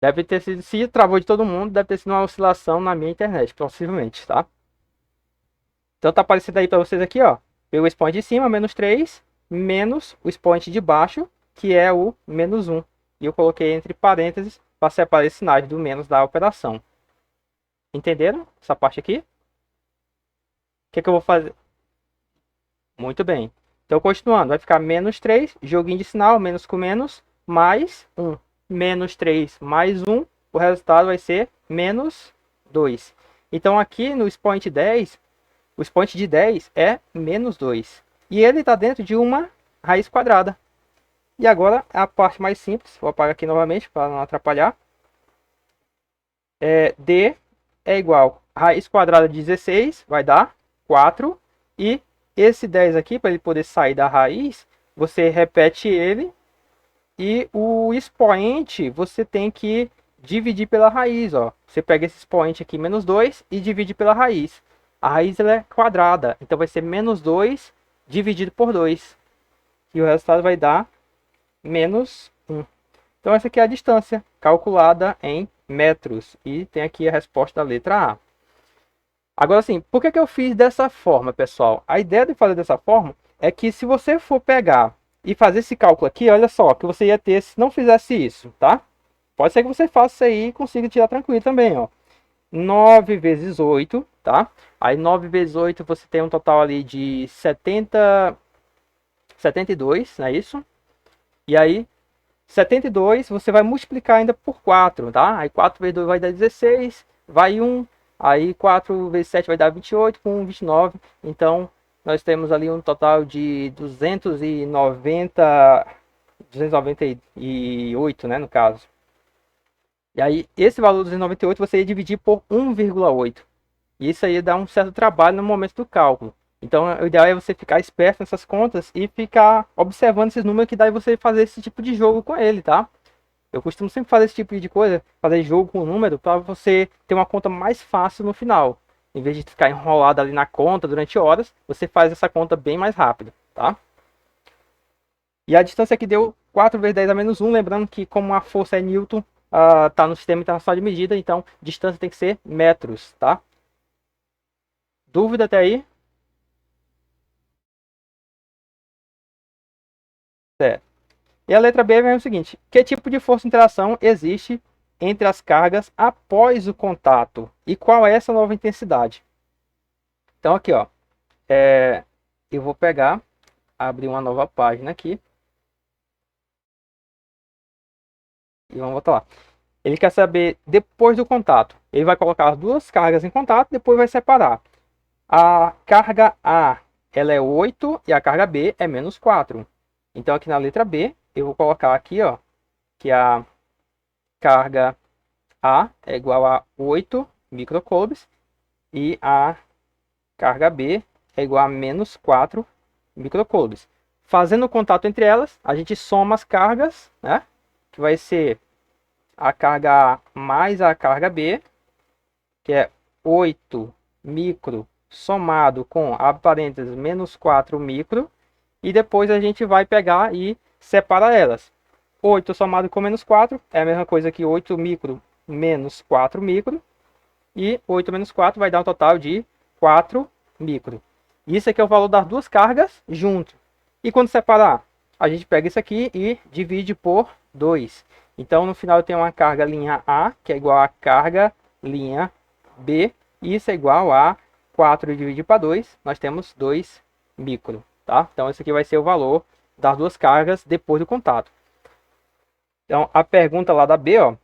Deve ter sido, se travou de todo mundo, deve ter sido uma oscilação na minha internet, possivelmente, tá? Então tá aparecendo aí para vocês aqui, ó. O expoente de cima, menos 3, menos o expoente de baixo, que é o menos 1. E eu coloquei entre parênteses para separar esses sinais do menos da operação. Entenderam essa parte aqui? O que é que eu vou fazer? Muito bem. Então, continuando, vai ficar menos 3, joguinho de sinal, menos com menos, mais 1. Menos 3 mais 1, o resultado vai ser menos 2. Então, aqui no expoente 10, o expoente de 10 é menos 2. E ele está dentro de uma raiz quadrada. E agora, a parte mais simples, vou apagar aqui novamente para não atrapalhar. D é igual a raiz quadrada de 16, vai dar 4. E esse 10 aqui, para ele poder sair da raiz, você repete ele. E o expoente você tem que dividir pela raiz. Ó. Você pega esse expoente aqui, menos 2, e divide pela raiz. A raiz ela é quadrada, então vai ser menos 2 dividido por 2. E o resultado vai dar menos 1. Então essa aqui é a distância, calculada em metros. E tem aqui a resposta da letra A. Agora sim, por que eu fiz dessa forma, pessoal? A ideia de fazer dessa forma é que se você for pegar e fazer esse cálculo aqui, olha só, que você ia ter se não fizesse isso, tá? Pode ser que você faça isso aí e consiga tirar tranquilo também, ó. 9 vezes 8, tá? Aí 9 vezes 8 você tem um total ali de 72, não é isso? E aí 72 você vai multiplicar ainda por 4, tá? Aí 4 vezes 2 vai dar 16, vai 1, aí 4 vezes 7 vai dar 28, com 1, 29. Então nós temos ali um total de 298, né, no caso. E aí, esse valor 298 você ia dividir por 1,8. E isso aí dá um certo trabalho no momento do cálculo. Então, o ideal é você ficar esperto nessas contas e ficar observando esses números, que daí você fazer esse tipo de jogo com ele, tá? Eu costumo sempre fazer esse tipo de coisa, fazer jogo com o número, para você ter uma conta mais fácil no final. Em vez de ficar enrolado ali na conta durante horas, você faz essa conta bem mais rápido, tá? E a distância que deu 4 vezes 10 a menos 1, lembrando que como a força é Newton, tá no sistema internacional de medida, então distância tem que ser metros, tá? Dúvida até aí? Certo. E a letra B é o seguinte: que tipo de força de interação existe entre as cargas após o contato? E qual é essa nova intensidade? Então aqui, ó, eu vou pegar, abrir uma nova página aqui e vamos voltar lá. Ele quer saber depois do contato. Ele vai colocar as duas cargas em contato, depois vai separar. A carga A, ela é 8 e a carga B é menos 4. Então aqui na letra B, eu vou colocar aqui, ó, que a carga A é igual a 8 microcoulombs e a carga B é igual a menos 4 microcoulombs. Fazendo o contato entre elas, a gente soma as cargas, né? Que vai ser a carga A mais a carga B, que é 8 micro somado com, abre parênteses, menos 4 micro. E depois a gente vai pegar e separar elas. 8 somado com menos 4 é a mesma coisa que 8 micro menos 4 micro. E 8 menos 4 vai dar um total de 4 micro. Isso aqui é o valor das duas cargas junto. E quando separar, a gente pega isso aqui e divide por 2. Então no final eu tenho uma carga linha A, que é igual a carga linha B. E isso é igual a 4 dividido para 2. Nós temos 2 micro. Tá? Então esse aqui vai ser o valor das duas cargas depois do contato. Então a pergunta lá da B, ó,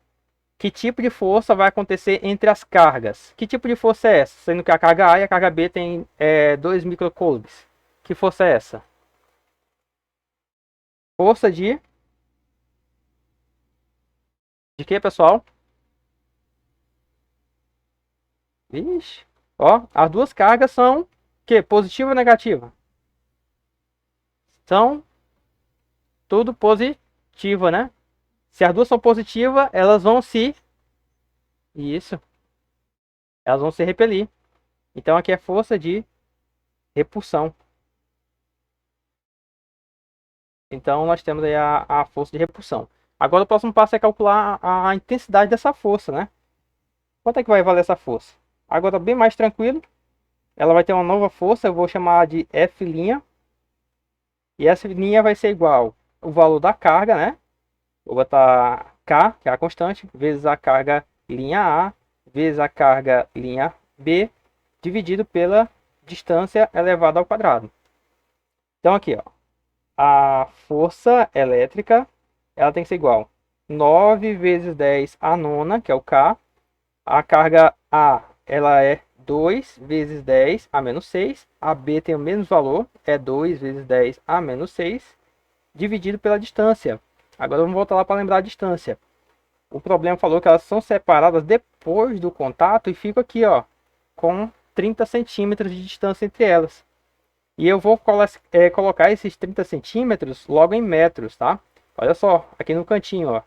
que tipo de força vai acontecer entre as cargas? Que tipo de força é essa? Sendo que a carga A e a carga B tem 2 microcoulombs. Que força é essa? Força de De que, pessoal? Vixe. Ó, as duas cargas são que? Positiva ou negativa? São tudo positiva, né? Se as duas são positivas, elas vão se... Isso. Elas vão se repelir. Então aqui é força de repulsão. Então nós temos aí a força de repulsão. Agora o próximo passo é calcular a intensidade dessa força, né? Quanto é que vai valer essa força? Agora bem mais tranquilo. Ela vai ter uma nova força, eu vou chamar de F'. E essa linha vai ser igual o valor da carga, né? Vou botar K, que é a constante, vezes a carga linha A, vezes a carga linha B, dividido pela distância elevada ao quadrado. Então aqui, ó, a força elétrica, ela tem que ser igual 9 vezes 10 a nona, que é o K. A carga A, ela é 2 vezes 10 a menos 6. A B tem o mesmo valor, é 2 vezes 10 a menos 6, dividido pela distância. Agora vamos voltar lá para lembrar a distância. O problema falou que elas são separadas depois do contato e fica aqui, ó, com 30 centímetros de distância entre elas. E eu vou colocar esses 30 centímetros logo em metros, tá? Olha só, aqui no cantinho, ó.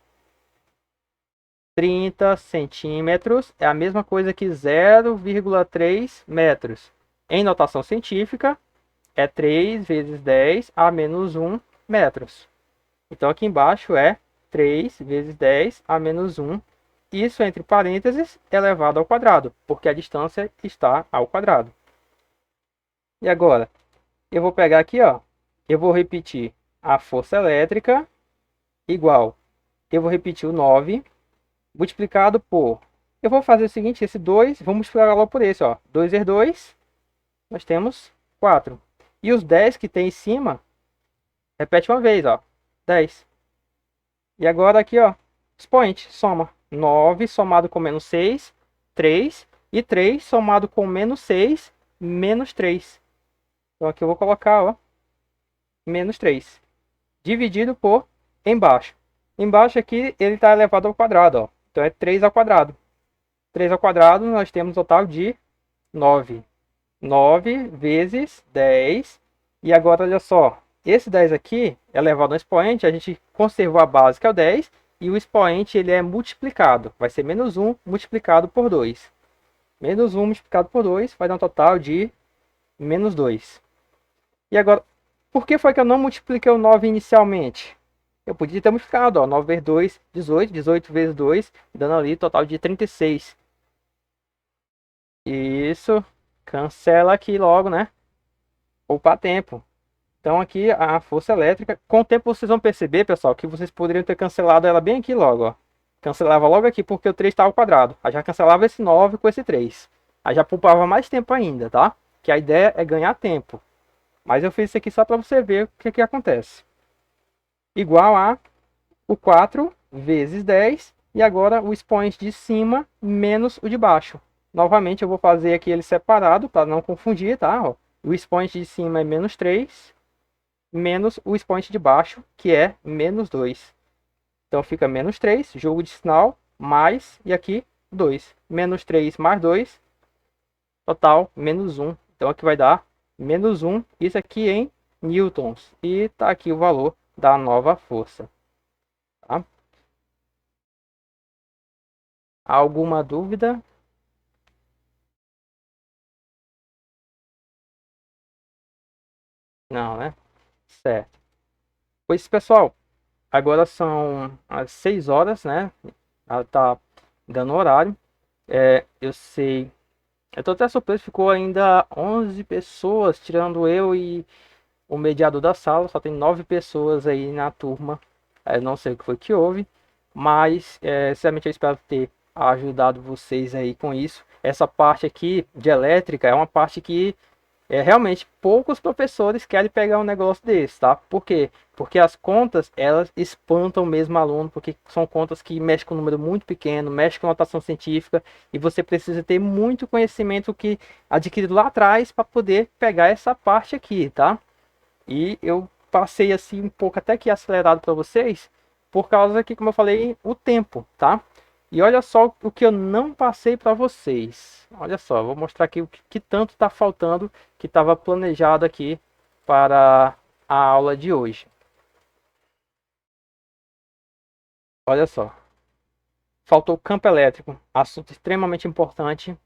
30 centímetros é a mesma coisa que 0,3 metros. Em notação científica, é 3 vezes 10 a menos 1 metros. Então aqui embaixo é 3 vezes 10 a menos 1. Isso entre parênteses elevado ao quadrado, porque a distância está ao quadrado. E agora, eu vou pegar aqui, ó, eu vou repetir a força elétrica igual, eu vou repetir o 9 multiplicado por, eu vou fazer o seguinte, esse 2, vamos multiplicar logo por esse, ó, 2 vezes 2, nós temos 4. E os 10 que tem em cima, repete uma vez, ó, 10. E agora aqui, ó, expoente, soma. 9 somado com menos 6, 3. E 3 somado com menos 6, menos 3. Então aqui eu vou colocar, ó, menos 3. Dividido por embaixo. Embaixo aqui ele está elevado ao quadrado, ó. Então é 3 ao quadrado. 3 ao quadrado nós temos um total de 9. 9 vezes 10. E agora olha só. Esse 10 aqui é elevado ao expoente, a gente conservou a base que é o 10, e o expoente ele é multiplicado, vai ser menos 1 multiplicado por 2. Menos 1 multiplicado por 2 vai dar um total de menos 2. E agora, por que foi que eu não multipliquei o 9 inicialmente? Eu podia ter multiplicado, ó, 9 vezes 2, 18, 18 vezes 2, dando ali total de 36. Isso, cancela aqui logo, né? Poupar tempo. Então aqui a força elétrica, com o tempo vocês vão perceber, pessoal, que vocês poderiam ter cancelado ela bem aqui logo, ó. Cancelava logo aqui porque o 3 está ao quadrado. Aí já cancelava esse 9 com esse 3. Aí já poupava mais tempo ainda, tá? Que a ideia é ganhar tempo. Mas eu fiz isso aqui só para você ver o que acontece. Igual a o 4 vezes 10. E agora o expoente de cima menos o de baixo. Novamente eu vou fazer aqui ele separado para não confundir, tá? Ó, o expoente de cima é menos 3. Menos o expoente de baixo, que é menos 2. Então fica menos 3, jogo de sinal, mais, e aqui 2. Menos 3 mais 2, total, menos 1. Então aqui vai dar menos 1, isso aqui em newtons. E tá aqui o valor da nova força. Tá? Alguma dúvida? Não, né? Certo. Pois, pessoal, agora são as 6 horas, né? Ela tá dando horário. Eu sei. Eu tô até surpreso, ficou ainda 11 pessoas, tirando eu e o mediador da sala. Só tem 9 pessoas aí na turma. Eu não sei o que foi que houve, mas sinceramente eu espero ter ajudado vocês aí com isso. Essa parte aqui de elétrica é uma parte que realmente poucos professores querem pegar um negócio desse, tá? Por quê? Porque as contas, elas espantam mesmo o aluno, porque são contas que mexem com um número muito pequeno, mexem com notação científica, e você precisa ter muito conhecimento que adquirido lá atrás para poder pegar essa parte aqui, tá? E eu passei assim um pouco até que acelerado para vocês, por causa que, como eu falei, o tempo, tá? E olha só o que eu não passei para vocês. Olha só, vou mostrar aqui o que tanto está faltando, que estava planejado aqui para a aula de hoje. Olha só, faltou campo elétrico, assunto extremamente importante.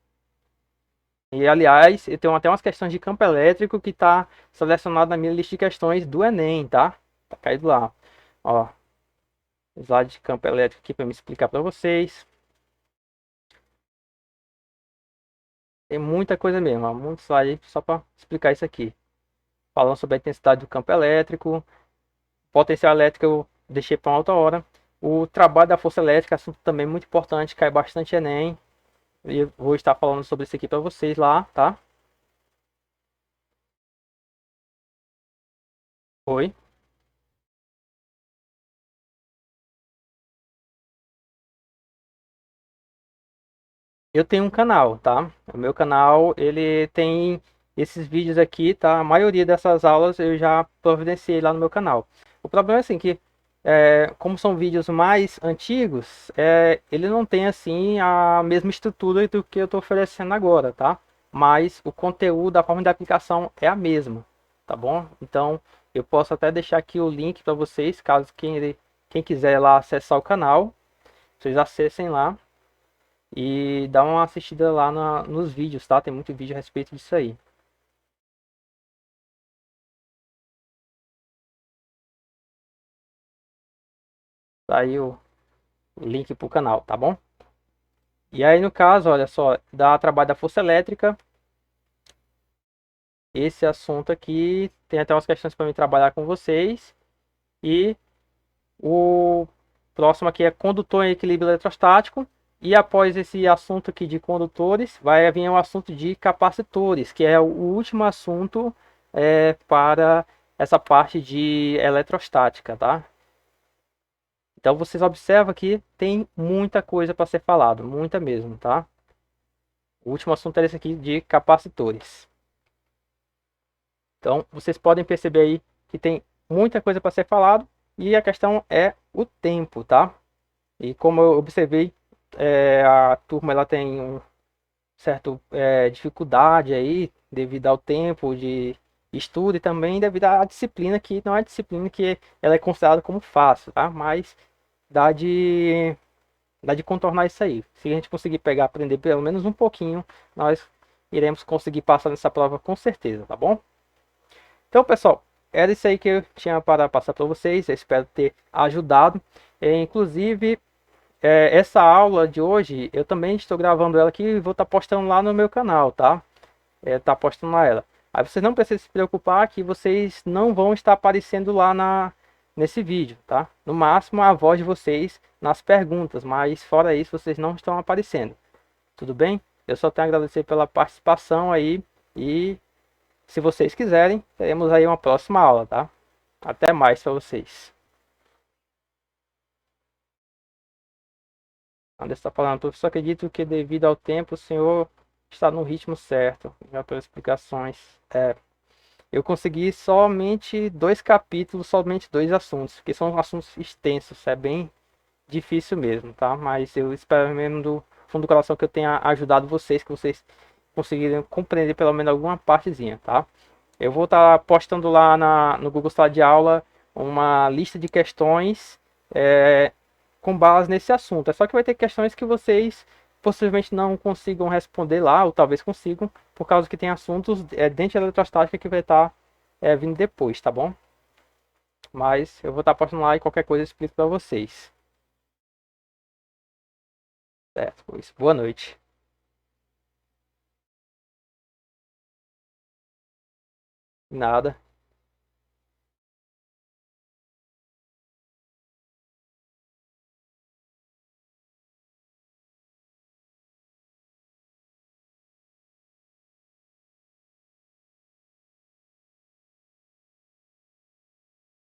E aliás, eu tenho até umas questões de campo elétrico que está selecionado na minha lista de questões do Enem, tá? Tá caído lá. Ó, slide de campo elétrico aqui para me explicar para vocês. Tem muita coisa mesmo, ó, muito slide só para explicar isso aqui. Falando sobre a intensidade do campo elétrico, potencial elétrico eu deixei para uma outra hora. O trabalho da força elétrica, assunto também muito importante, cai bastante Enem. E eu vou estar falando sobre isso aqui para vocês lá, tá? Oi. Eu tenho um canal, tá? O meu canal, ele tem esses vídeos aqui, tá? A maioria dessas aulas eu já providenciei lá no meu canal. O problema é assim que, como são vídeos mais antigos, ele não tem assim a mesma estrutura do que eu estou oferecendo agora, tá? Mas o conteúdo, a forma de aplicação é a mesma, tá bom? Então, eu posso até deixar aqui o link para vocês, caso quem quiser lá acessar o canal, vocês acessem lá. E dá uma assistida lá nos vídeos, tá? Tem muito vídeo a respeito disso aí. Tá aí o link pro canal, tá bom? E aí, no caso, olha só, dá trabalho da força elétrica. Esse assunto aqui tem até umas questões para mim trabalhar com vocês. E o próximo aqui é condutor em equilíbrio eletrostático. E após esse assunto aqui de condutores, vai vir o assunto de capacitores, que é o último assunto para essa parte de eletrostática, tá? Então vocês observam que tem muita coisa para ser falado, muita mesmo, tá? O último assunto é esse aqui de capacitores. Então vocês podem perceber aí que tem muita coisa para ser falado e a questão é o tempo, tá? E como eu observei, a turma ela tem um certo dificuldade aí devido ao tempo de estudo e também devido à disciplina que não é disciplina que ela é considerada como fácil, tá? Mas dá de dá de contornar isso aí. Se a gente conseguir pegar, aprender pelo menos um pouquinho, nós iremos conseguir passar nessa prova com certeza, tá bom? Então, pessoal, era isso aí que eu tinha para passar para vocês. Eu espero ter ajudado. Inclusive, essa aula de hoje, eu também estou gravando ela aqui e vou estar postando lá no meu canal, tá? Tá postando lá ela. Aí vocês não precisam se preocupar que vocês não vão estar aparecendo lá nesse vídeo, tá? No máximo a voz de vocês nas perguntas, mas fora isso vocês não estão aparecendo. Tudo bem? Eu só tenho a agradecer pela participação aí e se vocês quiserem, teremos aí uma próxima aula, tá? Até mais para vocês. Anderson está falando, professor, acredito que devido ao tempo o senhor está no ritmo certo. Já pelas explicações. Eu consegui somente 2 capítulos, somente 2 assuntos, porque são assuntos extensos, é bem difícil mesmo, tá? Mas eu espero mesmo do fundo do coração que eu tenha ajudado vocês, que vocês conseguirem compreender pelo menos alguma partezinha, tá? Eu vou estar postando lá no Google Sala de Aula uma lista de questões com base nesse assunto. É só que vai ter questões que vocês possivelmente não consigam responder lá, ou talvez consigam, por causa que tem assuntos dentro da eletrostática que vai estar vindo depois, tá bom? Mas eu vou estar postando lá e qualquer coisa eu explico para vocês. Certo, pois. Boa noite. Nada.